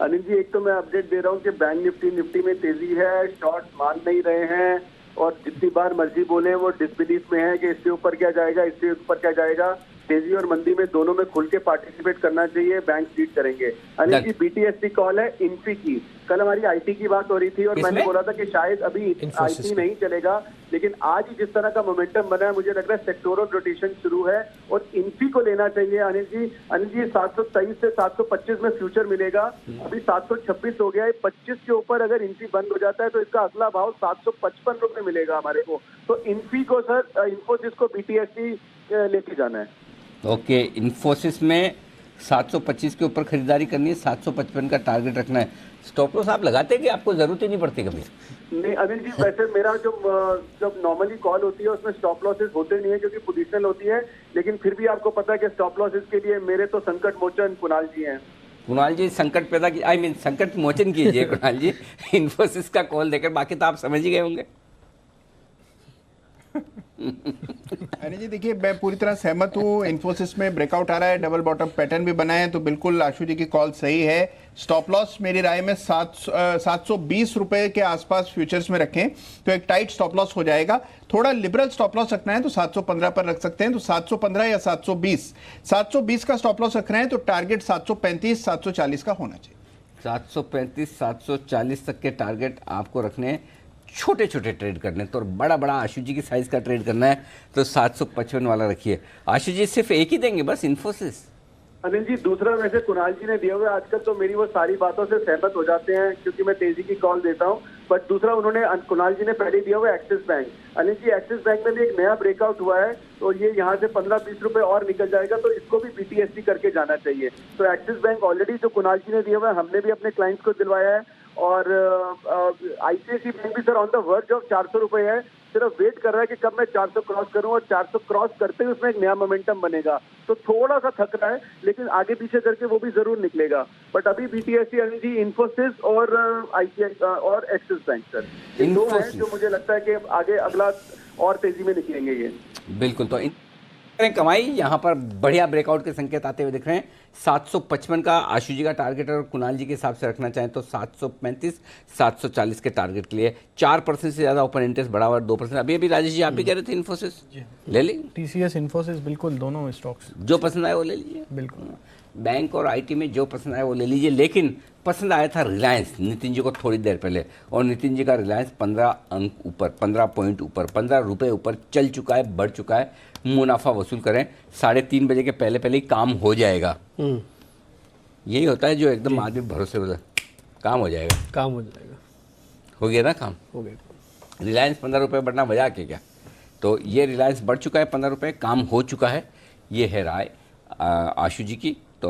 अनिल जी, एक तो मैं अपडेट दे रहा हूँ कि बैंक निफ्टी में तेजी है, शॉर्ट मान नहीं रहे हैं और जितनी बार मर्जी बोले वो डिसबिलीफ में है कि इससे ऊपर क्या जाएगा, इससे ऊपर क्या जाएगा। तेजी और मंदी में दोनों में खुल के पार्टिसिपेट करना चाहिए, बैंक लीड करेंगे। अनिल जी, BTST कॉल है इन्फी की। कल हमारी IT की बात हो रही थी और मैंने बोला था कि शायद अभी IT नहीं चलेगा, लेकिन आज ही जिस तरह का मोमेंटम बना है मुझे लग रहा है सेक्टोरल रोटेशन शुरू है और इन्फी को लेना चाहिए। अनिल जी 723 से 725 में फ्यूचर मिलेगा। अभी 726 हो गया है। 25 के ऊपर अगर इन्फी बंद हो जाता है तो इसका अगला भाव 755 रुपए मिलेगा हमारे को। तो इन्फी को सर, इन्फोसिस को BTST लेके जाना है। ओके, इन्फोसिस में 725 के ऊपर खरीदारी करनी है, 755 का टारगेट रखना है। स्टॉप लॉस आप लगाते हैं कि आपको जरूरत ही नहीं पड़ती कभी? नहीं अनिल जी, वैसे मेरा जब नॉर्मली कॉल होती है उसमें स्टॉप लॉसेस होते नहीं है क्योंकि पोजिशनल होती है, लेकिन फिर भी आपको पता है कि स्टॉप लॉसेस के लिए मेरे तो संकट मोचन कुणाल जी हैं। कुणाल जी संकट पैदा की, आई मीन संकट मोचन कीजिए कुणाल जी इन्फोसिस का कॉल देकर, बाकी तो आप समझ ही गए होंगे। अरे जी देखिए, मैं पूरी तरह सहमत हूँ। इन्फोसिस में ब्रेकआउट आ रहा है, डबल बॉटम पैटर्न भी बना है, तो बिल्कुल आशु जी की कॉल सही है। स्टॉप लॉस मेरी राय में 720 रुपए के आसपास फ्यूचर्स में रखें तो एक टाइट स्टॉप लॉस हो जाएगा। थोड़ा लिबरल स्टॉप लॉस रखना है तो 715 पर रख सकते हैं, तो 715 या 720 का स्टॉप लॉस रख रहे हैं तो टारगेट 735 740 का होना चाहिए। 735 740 तक के टारगेट आपको रखने हैं। छोटे छोटे ट्रेड करने तो, और बड़ा बड़ा आशु जी की साइज का ट्रेड करना है तो 755 वाला रखिए। आशु जी सिर्फ एक ही देंगे बस, इन्फोसिस। अनिल जी, दूसरा वैसे कुणाल जी ने दिया हुआ है, आजकल तो मेरी वो सारी बातों से सहमत हो जाते हैं क्योंकि मैं तेजी की कॉल देता हूं, बट दूसरा उन्होंने कुणाल जी ने पहले दिया हुआ है axis bank. Anil ji, axis bank में भी एक नया ब्रेकआउट हुआ है तो ये यहाँ से 15-20 रुपए और निकल जाएगा, तो इसको भी BTST करके जाना चाहिए। तो एक्सिस बैंक ऑलरेडी जो कुणाल जी ने दिया हुआ है, हमने भी अपने क्लाइंट्स को दिलवाया है, और ICICI बैंक भी sir on the verge of 400 रुपए है, सिर्फ वेट कर रहा है कि कब मैं 400 क्रॉस करूं, और 400 क्रॉस करते ही उसमें एक नया मोमेंटम बनेगा। तो थोड़ा सा थक रहा है लेकिन आगे पीछे करके वो भी जरूर निकलेगा। बट अभी BTST अनिल जी, इन्फोसिस और ICICI और एक्सिस बैंक सर, इन दो हैं जो मुझे लगता है कि आगे अगला और तेजी में निकलेंगे ये। बिल्कुल, तो कमाई यहाँ पर बढ़िया ब्रेकआउट के संकेत आते हुए दिख रहे हैं। 755 का आशु जी का टारगेट, और कुणाल जी के हिसाब से रखना चाहें तो 735 740 के टारगेट के लिए 4% से ज़्यादा ओपन इंटरेस्ट बढ़ा हुआ 2%। अभी राजेश जी आप भी कह रहे थे इन्फोसिस ले लें, TCS इन्फोसिस बिल्कुल दोनों स्टॉक्स जो पसंद आए वो ले लीजिए। बिल्कुल, बैंक और IT में जो पसंद आया वो ले लीजिए। लेकिन पसंद आया था रिलायंस नितिन जी को थोड़ी देर पहले, और नितिन जी का रिलायंस 15 अंक ऊपर, 15 पॉइंट ऊपर, 15 रुपए ऊपर चल चुका है, बढ़ चुका है। मुनाफा वसूल करें, 3:30 बजे के पहले पहले ही काम हो जाएगा। यही होता है जो एकदम आदमी भरोसे वाला, काम हो जाएगा, काम हो जाएगा। हो गया ना काम, हो गया। रिलायंस 15 रुपये बढ़ना मजाक है क्या? तो ये रिलायंस बढ़ चुका है 15 रुपये, काम हो चुका है। ये है राय आशु जी की, तो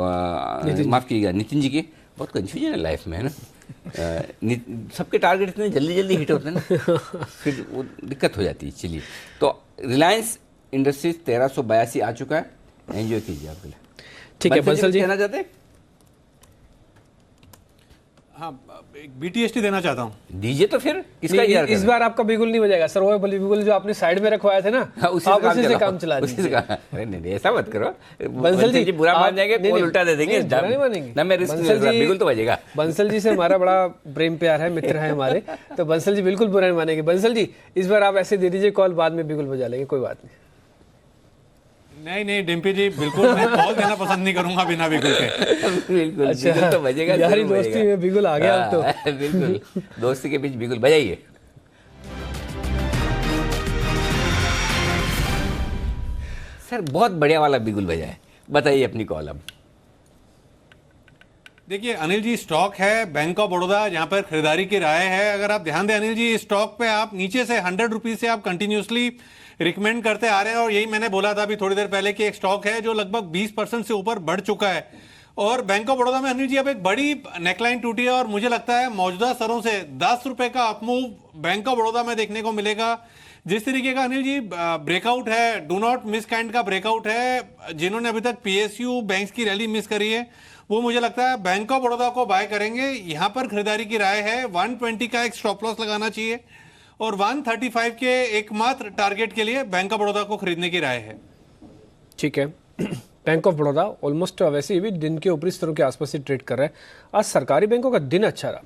माफ़ कीजिएगा नितिन जी की। बहुत कन्फ्यूजन है लाइफ में, है ना। सबके टारगेट इतने जल्दी जल्दी हिट होते हैं ना, फिर वो दिक्कत हो जाती है। चलिए, तो रिलायंस इंडस्ट्रीज 1382 आ चुका है, एंजॉय कीजिए आपके लिए। ठीक है बंसल जी, कहना चाहते हैं? हाँ, BTST देना चाहता हूँ। दीजिए तो फिर किसका इस बार आपका बिगुल नहीं बजेगा सर, वो बिगुल जो आपने साइड में रखवाया थे ना, उसी से काम चला दीजिए। अरे नहीं, ऐसा मत करो, बंसल जी बुरा मान जाएंगे, कॉल उल्टा दे देंगे, नहीं मानेंगे ना। मैं रिस्क ले रहा हूं, बिगुल तो बजेगा। बंसल जी से हमारा बड़ा प्रेम प्यार है, मित्र है हमारे, तो बंसल जी बिल्कुल बुरा नहीं मानेंगे। बंसल जी इस बार आप ऐसे दे दीजिए कॉल, बाद में बिगुल बजा लेंगे, कोई बात नहीं। नहीं डिम्पी जी, बिल्कुल मैं कॉल देना पसंद नहीं करूंगा बिना बिगुल के। बिल्कुल, अच्छा, बिगुल तो बजेगा, यारी दोस्ती में बिगुल आ गया अब तो। बिल्कुल, दोस्ती के बीच बिगुल बजाइए। सर बहुत बढ़िया वाला बिगुल बजाए, बताइए अपनी कॉल अब। देखिए अनिल जी, स्टॉक है बैंक ऑफ बड़ौदा, जहां पर खरीदारी की राय है। अगर आप ध्यान दें अनिल जी, स्टॉक पे आप नीचे से 100 रुपीज से आप कंटिन्यूसली रिकमेंड करते आ रहे हैं, और यही मैंने बोला था अभी थोड़ी देर पहले कि एक स्टॉक है जो लगभग 20% से ऊपर बढ़ चुका है। और बैंक ऑफ बड़ौदा में अनिल जी अब एक बड़ी नेकलाइन टूटी है, और मुझे लगता है मौजूदा स्तरों से 10 रुपए का अपमूव बैंक ऑफ बड़ौदा में देखने को मिलेगा। जिस तरीके का अनिल जी ब्रेकआउट है, डू नॉट मिस काइंड का ब्रेकआउट है, जिन्होंने अभी तक PSU बैंक्स की रैली मिस करी है, वो मुझे लगता है बैंक ऑफ बड़ौदा को बाय करेंगे। यहां पर खरीदारी की राय है, 120 का एक स्टॉप लॉस लगाना चाहिए, और 135 के एकमात्र टारगेट के लिए बैंक ऑफ बड़ौदा को खरीदने की राय है। ठीक है, बैंक ऑफ बड़ौदा ऑलमोस्ट वैसे ही भी दिन के ऊपरी स्तरों के आसपास ही ट्रेड कर रहा है। आज सरकारी बैंकों का दिन अच्छा रहा,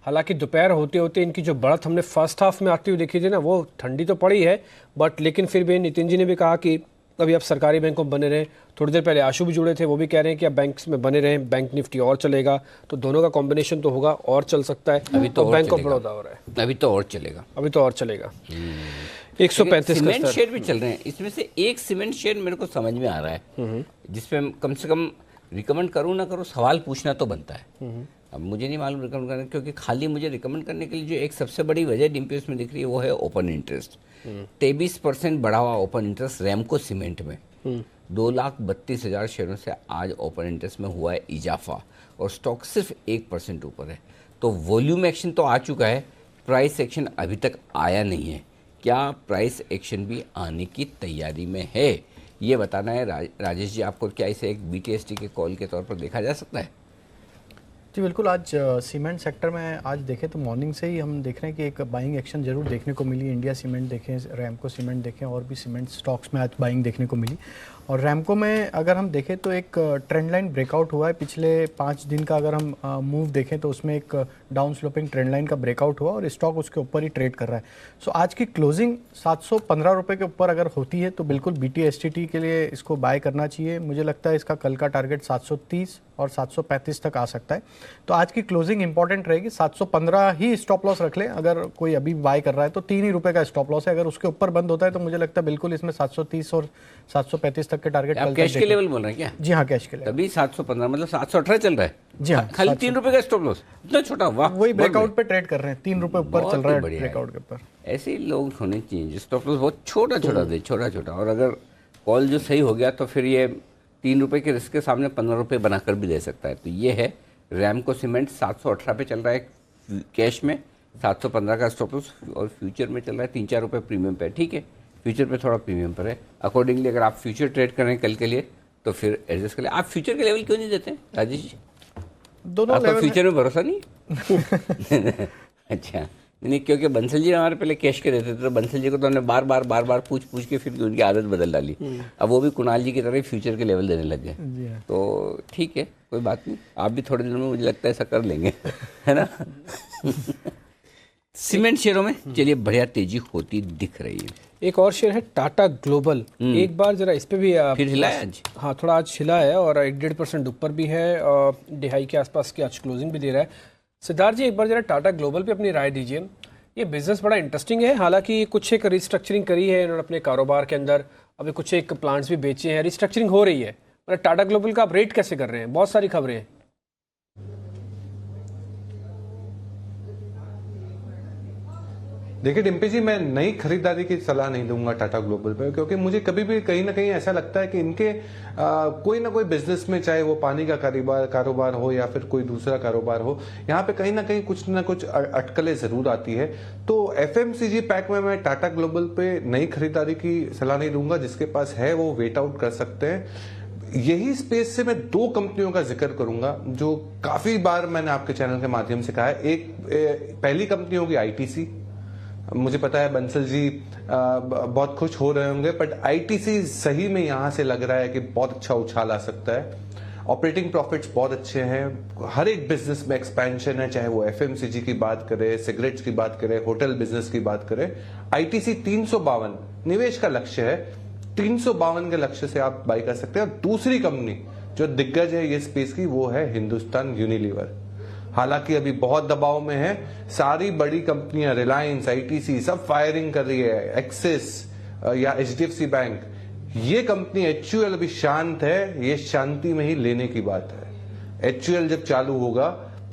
हालांकि दोपहर होते होते इनकी जो बढ़त हमने फर्स्ट हाफ में आती हुई देखी थी ना, वो ठंडी तो पड़ी है, बट लेकिन फिर भी नितिन जी ने भी कहा कि अभी आप सरकारी बैंकों में बने रहें। थोड़ी देर पहले आशु भी जुड़े थे, वो भी कह रहे हैं कि आप बैंक्स में बने रहें, बैंक निफ्टी और चलेगा, तो दोनों का कॉम्बिनेशन तो होगा और चल सकता है। अभी तो बैंक ऑफ बड़ौदा हो रहा है, अभी तो और चलेगा, अभी तो और चलेगा। 135 सीमेंट शेयर भी चल रहे हैं, इसमें से एक सीमेंट शेयर मेरे को समझ में आ रहा है, जिसपे कम से कम रिकमेंड करूँ ना करूँ, सवाल पूछना तो बनता है। अब मुझे नहीं मालूम रिकमेंड करने, क्योंकि खाली मुझे रिकमेंड करने के लिए जो एक सबसे बड़ी वजह डिम्पीएस में दिख रही है वो है ओपन इंटरेस्ट। 23% बढ़ा हुआ ओपन इंटरेस्ट रैमको सीमेंट में, 2,32,000 शेयरों से आज ओपन इंटरेस्ट में हुआ है इजाफा, और स्टॉक सिर्फ 1% ऊपर है। तो वॉल्यूम एक्शन तो आ चुका है, प्राइस एक्शन अभी तक आया नहीं है। क्या प्राइस एक्शन भी आने की तैयारी में है, ये बताना है। राजेश जी, आपको क्या इसे एक BTST के कॉल के तौर पर देखा जा सकता है? जी बिल्कुल, आज सीमेंट सेक्टर में आज देखें तो मॉर्निंग से ही हम देख रहे हैं कि एक बाइंग एक्शन जरूर देखने को मिली। इंडिया सीमेंट देखें, रैमको सीमेंट देखें, और भी सीमेंट स्टॉक्स में आज बाइंग देखने को मिली। और रैमको में अगर हम देखें तो एक ट्रेंड लाइन ब्रेकआउट हुआ है। पिछले 5 दिन का अगर हम मूव देखें तो उसमें एक डाउन स्लोपिंग ट्रेंड लाइन का ब्रेकआउट हुआ और स्टॉक उसके ऊपर ही ट्रेड कर रहा है। सो आज की क्लोजिंग 715 रुपये के ऊपर अगर होती है तो बिल्कुल BTSTT के लिए इसको बाय करना चाहिए। मुझे लगता है इसका कल का टारगेट 730 और 735 तक आ सकता है। तो आज की क्लोजिंग इंपॉर्टेंट रहेगी। 715 ही स्टॉप लॉस रख लें। अगर कोई अभी बाय कर रहा है तो 3 ही रुपये का स्टॉप लॉस है। अगर उसके ऊपर बंद होता है तो मुझे लगता है बिल्कुल इसमें 730 और 735 तक के टारगेट। आप कैश के लेवल बोल रहे हैं क्या? जी हाँ, कैश के लेवल। तभी 715 मतलब 718 चल रहा है। जी हाँ, खाली 3 रुपये का स्टॉप लॉस, इतना छोटा। वाह, वही ब्रेकआउट पे ट्रेड कर रहे हैं। 3 रुपये ऊपर चल रहा है ब्रेकआउट के ऊपर। ऐसे ही लोग होने चाहिए, स्टॉप लॉस बहुत छोटा छोटा दे, छोटा छोटा। और अगर कॉल जो सही हो गया तो फिर ये 3 रुपये के रिस्क के सामने 15 रुपये बनाकर भी ले सकता है। तो ये है रैमको सीमेंट 718 पे चल रहा है कैश में, 715 का स्टॉप लॉस, और फ्यूचर में चल रहा है 3-4 रुपये प्रीमियम पे। ठीक है, फ्यूचर पे थोड़ा प्रीमियम पर है। अकॉर्डिंगली अगर आप फ्यूचर ट्रेड कर रहे हैं कल के लिए तो फिर एडजस्ट कर ले। आप फ्यूचर के लेवल क्यों नहीं देते हैं राजेश जी? दोनों आपका फ्यूचर में भरोसा नहीं? अच्छा नहीं, क्योंकि बंसल जी हमारे पहले कैश के देते थे, तो बंसल जी को तो हमने बार बार पूछ के फिर उनकी आदत बदल डाली। अब वो भी कुणाल जी की तरह फ्यूचर के लेवल देने लग गए। तो ठीक है, कोई बात नहीं, आप भी थोड़े दिनों में मुझे लगता है ऐसा कर लेंगे, है ना? सीमेंट शेयरों में चलिए बढ़िया तेजी होती दिख रही है। एक और शेयर है टाटा ग्लोबल। एक बार जरा इस पे भी फिर हिला है आज। हाँ, थोड़ा आज हिला है और 1.5% ऊपर भी है। 2.5 के आसपास की आज क्लोजिंग भी दे रहा है। सिद्धार्थ जी, एक बार जरा टाटा ग्लोबल पे अपनी राय दीजिए। ये बिजनेस बड़ा इंटरेस्टिंग है। हालांकि कुछ एक रिस्ट्रक्चरिंग करी है इन्होंने अपने कारोबार के अंदर, अभी कुछ एक प्लांट्स भी बेचे हैं, रिस्ट्रक्चरिंग हो रही है। मतलब टाटा ग्लोबल का आप रेट कैसे कर रहे हैं? बहुत सारी खबरें हैं। देखिए डिम्पी जी, मैं नई खरीदारी की सलाह नहीं दूंगा टाटा ग्लोबल पे, क्योंकि मुझे कभी भी कहीं ना कहीं ऐसा लगता है कि इनके कोई ना कोई बिजनेस में, चाहे वो पानी का कारोबार हो या फिर कोई दूसरा कारोबार हो, यहाँ पे कहीं ना कहीं कुछ ना कुछ अटकलें जरूर आती है। तो FMCG पैक में मैं टाटा ग्लोबल पे नई खरीदारी की सलाह नहीं दूंगा। जिसके पास है वो वेट आउट कर सकते हैं। यही स्पेस से मैं 2 कंपनियों का जिक्र करूंगा जो काफी बार मैंने आपके चैनल के माध्यम से कहा है। एक पहली कंपनी होगी ITC। मुझे पता है बंसल जी बहुत खुश हो रहे होंगे, बट ITC सही में यहां से लग रहा है कि बहुत अच्छा उछाल आ सकता है। ऑपरेटिंग प्रॉफिट्स बहुत अच्छे हैं, हर एक बिजनेस में एक्सपेंशन है, चाहे वो FMCG की बात करें, सिगरेट्स की बात करें, होटल बिजनेस की बात करें। ITC 352 निवेश का लक्ष्य है, 352 के लक्ष्य से आप बाई कर सकते हैं। और दूसरी कंपनी जो दिग्गज है ये स्पेस की, वो है हिंदुस्तान यूनिलीवर। हालांकि अभी बहुत दबाव में है। सारी बड़ी कंपनियां, रिलायंस, ITC सब फायरिंग कर रही है, एक्सिस या HDFC बैंक। ये कंपनी HUL अभी शांत है, ये शांति में ही लेने की बात है। HUL जब चालू होगा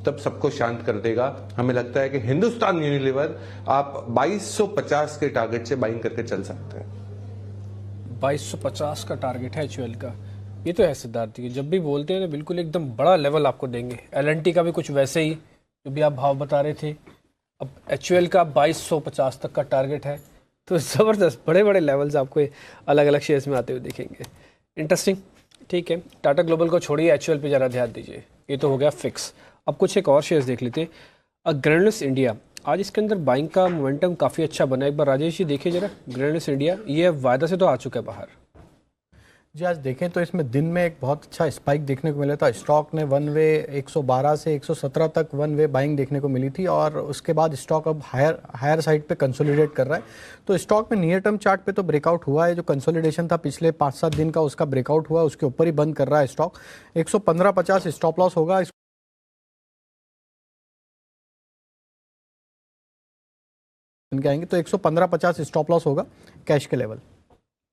तब सबको शांत कर देगा। हमें लगता है कि हिंदुस्तान यूनिलीवर आप 2250 के टारगेट से बाइंग करके चल सकते हैं। 2250 का टारगेट है HUL का। ये तो है सिद्धार्थ जी, जब भी बोलते हैं ना बिल्कुल एकदम बड़ा लेवल आपको देंगे। LNT का भी कुछ वैसे ही, जो भी आप भाव बता रहे थे। अब HUL का 2250 तक का टारगेट है, तो ज़बरदस्त बड़े बड़े लेवल्स आपको अलग अलग शेयर्स में आते हुए दिखेंगे। इंटरेस्टिंग। ठीक है, टाटा ग्लोबल को छोड़िए, HUL पे ज़रा ध्यान दीजिए। ये तो हो गया फिक्स। अब कुछ एक और शेयर्स देख लेते हैं। ग्रैन्युलस इंडिया, आज इसके अंदर बाइंग का मोमेंटम काफ़ी अच्छा बना। एक बार राजेश जी देखिए जरा, ग्रैन्युलस इंडिया ये वायदा से तो आ चुका है बाहर। जी आज देखें तो इसमें दिन में एक बहुत अच्छा स्पाइक देखने को मिला था। स्टॉक ने वन वे 112 से 117 तक वन वे बाइंग देखने को मिली थी, और उसके बाद स्टॉक अब हायर साइड पे कंसोलिडेट कर रहा है। तो स्टॉक में नियर टर्म चार्ट पे तो ब्रेकआउट हुआ है। जो कंसोलिडेशन था पिछले 5-7 दिन का, उसका ब्रेकआउट हुआ, उसके ऊपर ही बंद कर रहा है स्टॉक। 115.50 स्टॉप लॉस होगा। आएंगे तो 115.50 स्टॉप लॉस होगा कैश के लेवल।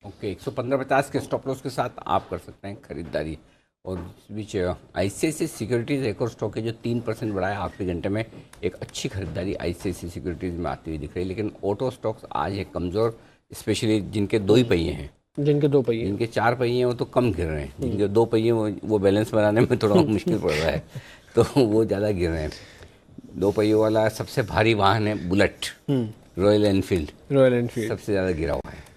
ओके, 115.50 के स्टॉप लॉस के साथ आप कर सकते हैं खरीदारी। और इस बीच ICICI सिक्योरिटीज़ एक और स्टॉक है जो 3% बढ़ा है आखिरी घंटे में। एक अच्छी खरीदारी ICICI सिक्योरिटीज़ में आती हुई दिख रही है। लेकिन ऑटो स्टॉक्स आज है कमज़ोर, स्पेशली जिनके 2 ही पहिए हैं। जिनके 2 पहिए, जिनके 4 पहिए हैं वो तो कम गिर रहे हैं। जिनके 2 पहिए वो बैलेंस बनाने में थोड़ा मुश्किल पड़ रहा है, तो वो ज़्यादा गिर रहे हैं। 2 पहियों वाला सबसे भारी वाहन है बुलेट, रॉयल एनफील्ड सबसे ज़्यादा गिरा हुआ है।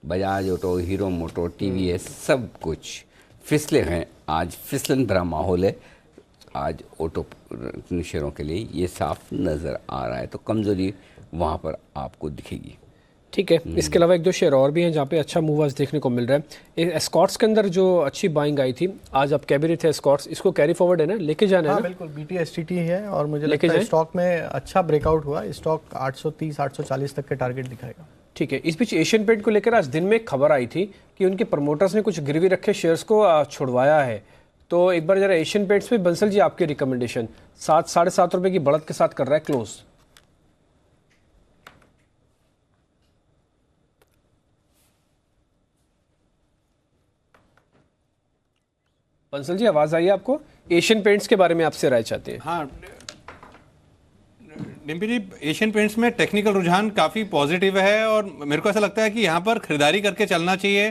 बजाज ऑटो, हीरो मोटो, TVS सब कुछ फिसले हैं। आज फिसलन भरा माहौल है। आज ऑटो शेयरों के लिए ये साफ नज़र आ रहा है, तो कमज़ोरी वहाँ पर आपको दिखेगी। ठीक है, इसके अलावा एक दो शेयर और भी हैं जहाँ पे अच्छा मूव आज देखने को मिल रहा है। एस्कॉर्ट्स के अंदर जो अच्छी बाइंग आई थी, आज आप कह भी रहे थे एस्कॉर्ट्स, इसको कैरी फॉरवर्ड है ना, लेके जाना है ना? बिल्कुल, BTSTT है और मुझे लगता है स्टॉक में अच्छा ब्रेकआउट हुआ, स्टॉक 830-840 तक के टारगेट दिखाएगा। ठीक है, इस बीच एशियन पेंट को लेकर आज दिन में एक खबर आई थी कि उनके प्रमोटर्स ने कुछ गिरवी रखे शेयर्स को छुड़वाया है। तो एक बार जरा एशियन पेंट्स में बंसल जी आपकी रिकमेंडेशन, 7-7.5 रुपए की बढ़त के साथ कर रहा है क्लोज। बंसल जी आवाज आई है आपको? एशियन पेंट्स के बारे में आपसे राय चाहते हैं। हाँ डिम्पी जी, एशियन पेंट्स में टेक्निकल रुझान काफ़ी पॉजिटिव है और मेरे को ऐसा लगता है कि यहाँ पर खरीदारी करके चलना चाहिए।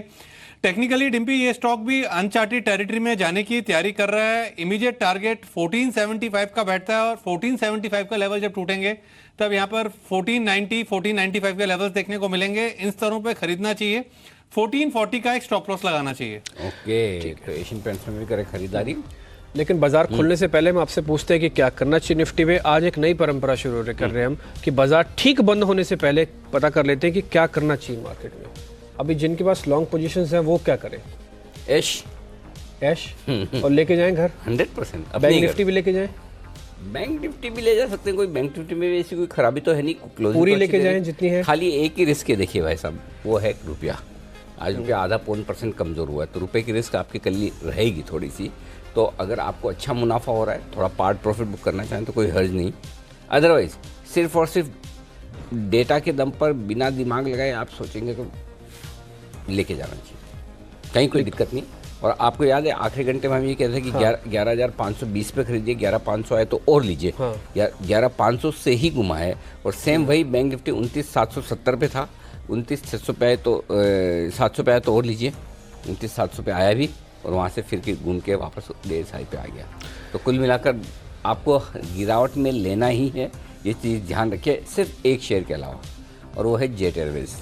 टेक्निकली डिम्पी ये स्टॉक भी अनचार्टेड टेरिटरी में जाने की तैयारी कर रहा है। इमीडिएट टारगेट 1475 का बैठता है और 1475 का लेवल जब टूटेंगे तब यहाँ पर 1490, 1495 के लेवल्स देखने को मिलेंगे। इन स्तरों पे खरीदना चाहिए। 1440 का एक स्टॉप लॉस लगाना चाहिए। ओके, तो एशियन पेंट्स में भी करें खरीदारी। लेकिन बाजार खुलने से पहले हम आपसे पूछते हैं कि क्या करना चाहिए निफ्टी में। आज एक नई परंपरा शुरू कर रहे हैं हम कि बाजार ठीक बंद होने से पहले पता कर लेते हैं कि क्या करना चाहिए मार्केट में। अभी जिनके पास लॉन्ग पोजीशंस हैं वो क्या करें? ऐश और लेके जाएं घर 100%। बैंक निफ्टी भी लेके जाएं, बैंक निफ्टी भी ले जा सकते हैं, कोई बैंक निफ्टी में ऐसी कोई खराबी तो है नहीं, क्लोजिंग पूरी तो लेके जाएं जितनी है। खाली एक ही रिस्क है, देखिए भाई साहब, वो है रुपया। आज रुपया आधा पौन % कमज़ोर हुआ है, तो रुपए की रिस्क आपकी कल रहेगी थोड़ी सी। तो अगर आपको अच्छा मुनाफा हो रहा है, थोड़ा पार्ट प्रॉफिट बुक करना चाहें तो कोई हर्ज नहीं। अदरवाइज सिर्फ और सिर्फ डेटा के दम पर बिना दिमाग लगाए आप सोचेंगे तो लेके जाना चाहिए, कहीं कोई दिक्कत नहीं। और आपको याद है आखिरी घंटे में हम ये कहते थे कि 11,520 पे खरीदिए, 11,500 आए तो और लीजिए। 11,500 से ही घुमा है। और सेम वही बैंक निफ्टी 29,770 पे था, 29,600 पे आए तो 700 पे आया तो और लीजिए, 29,700 पे आया भी और वहाँ से फिर घूम के वापस 1.5 पे आ गया। तो कुल मिलाकर आपको गिरावट में लेना ही है, ये चीज़ ध्यान रखिए, सिर्फ एक शेयर के अलावा, और वो है जेट एयरवेज।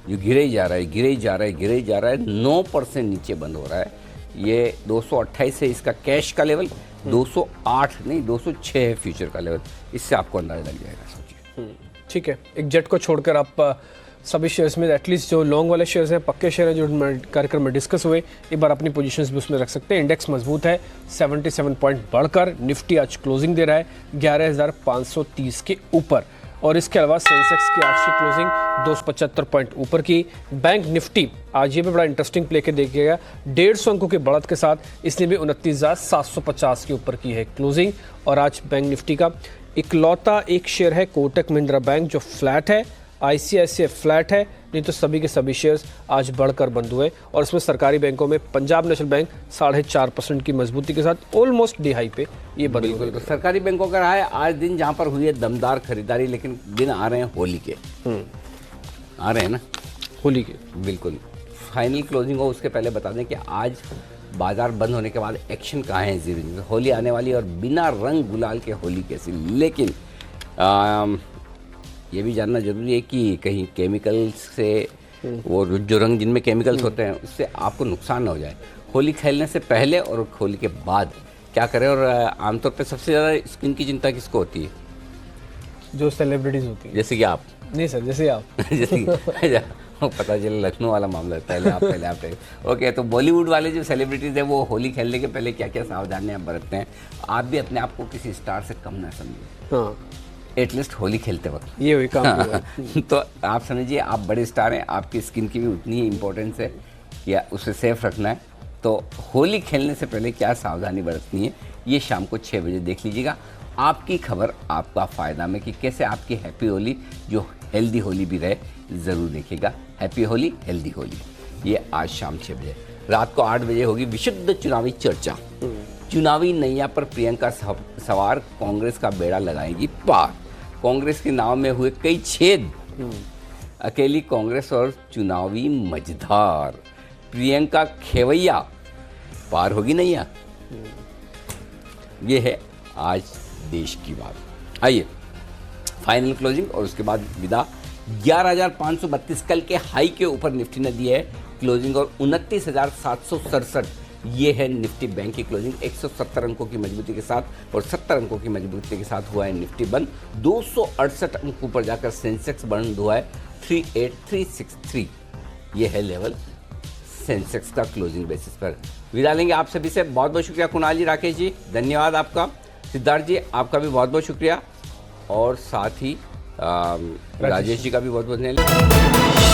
जो गिरे ही जा रहा है, गिरे ही जा रहा है, गिरे ही जा रहा है, 9% नीचे बंद हो रहा है। ये 228 है इसका कैश का लेवल, 208 नहीं 206 है फ्यूचर का लेवल। इससे आपको अंदाजा लग जाएगा, सोचिए। ठीक है, एक जेट को छोड़कर आप सभी शेयर्स में एटलीस्ट जो लॉन्ग वाले शेयर्स हैं, पक्के शेयर हैं, जो कार्यक्रम में डिस्कस हुए, एक बार अपनी पोजीशंस भी उसमें रख सकते हैं। इंडेक्स मजबूत है, 77 पॉइंट बढ़कर निफ्टी आज क्लोजिंग दे रहा है 11,530 के ऊपर। और इसके अलावा सेंसेक्स की आज की क्लोजिंग 275 पॉइंट ऊपर की। बैंक निफ्टी आज ये भी बड़ा इंटरेस्टिंग प्ले के देखिएगा, 150 अंकों की बढ़त के साथ इसने भी 29,750 के ऊपर की है क्लोजिंग। और आज बैंक निफ्टी का इकलौता एक शेयर है कोटक महिंद्रा बैंक जो फ्लैट है, ICICI फ्लैट है, नहीं तो सभी के सभी शेयर्स आज बढ़कर बंद हुए। और इसमें सरकारी बैंकों में पंजाब नेशनल बैंक 4.5% की मजबूती के साथ ऑलमोस्ट डी हाई पे ये बंद हुए। तो सरकारी बैंकों का रहा है आज दिन जहां पर हुई है दमदार खरीदारी, लेकिन दिन आ रहे हैं होली के, आ रहे हैं ना होली के। बिल्कुल फाइनल क्लोजिंग हो उसके पहले बता दें कि आज बाजार बंद होने के बाद एक्शन कहाँ है, जीरो होली आने वाली और बिना रंग गुलाल के होली कैसी। लेकिन ये भी जानना जरूरी है कि कहीं केमिकल्स से वो जो रंग जिनमें केमिकल्स होते हैं उससे आपको नुकसान ना हो जाए। होली खेलने से पहले और होली के बाद क्या करें। और आमतौर पे सबसे ज़्यादा स्किन की चिंता किसको होती है? जो सेलिब्रिटीज़ होती है। जैसे कि आप? नहीं सर, जैसे आप। जैसे पता चले लखनऊ वाला मामला है, पहले आप ओके। तो बॉलीवुड वाले जो सेलिब्रिटीज़ हैं वो होली खेलने के पहले क्या क्या सावधानियाँ बरतते हैं, आप भी अपने आप को किसी स्टार से कम ना समझिए। हाँ, एटलीस्ट होली खेलते वक्त ये हुई काम। तो आप समझिए आप बड़े स्टार हैं, आपकी स्किन की भी उतनी ही इम्पोर्टेंस है, या उसे सेफ रखना है। तो होली खेलने से पहले क्या सावधानी बरतनी है ये शाम को 6 बजे देख लीजिएगा। आपकी खबर आपका फ़ायदा में कि कैसे आपकी हैप्पी होली जो हेल्दी होली भी रहे, ज़रूर देखिएगा। हैप्पी होली हेल्दी होली, ये आज शाम 6 बजे। रात को 8 बजे होगी विशुद्ध चुनावी चर्चा। चुनावी नैया पर प्रियंका सवार कांग्रेस का बेड़ा लगाएगी पार। कांग्रेस के नाम में हुए कई छेद, अकेली कांग्रेस और चुनावी मझधार। प्रियंका खेवैया पार होगी नैया, ये है आज देश की बात। आइए फाइनल क्लोजिंग और उसके बाद विदा। 11,532 कल के हाई के ऊपर निफ्टी ने दी है क्लोजिंग और 29,767 ये है निफ्टी बैंक की क्लोजिंग 170 अंकों की मजबूती के साथ और 70 अंकों की मजबूती के साथ हुआ है निफ्टी बंद। 268 अंकों पर जाकर सेंसेक्स बंद हुआ है 38363। ये है लेवल सेंसेक्स का क्लोजिंग बेसिस पर। विदा लेंगे आप सभी से। बहुत बहुत शुक्रिया कुणाल जी, राकेश जी, धन्यवाद आपका। सिद्धार्थ जी आपका भी बहुत बहुत शुक्रिया और साथ ही राजेश जी का भी बहुत बहुत धन्यवाद।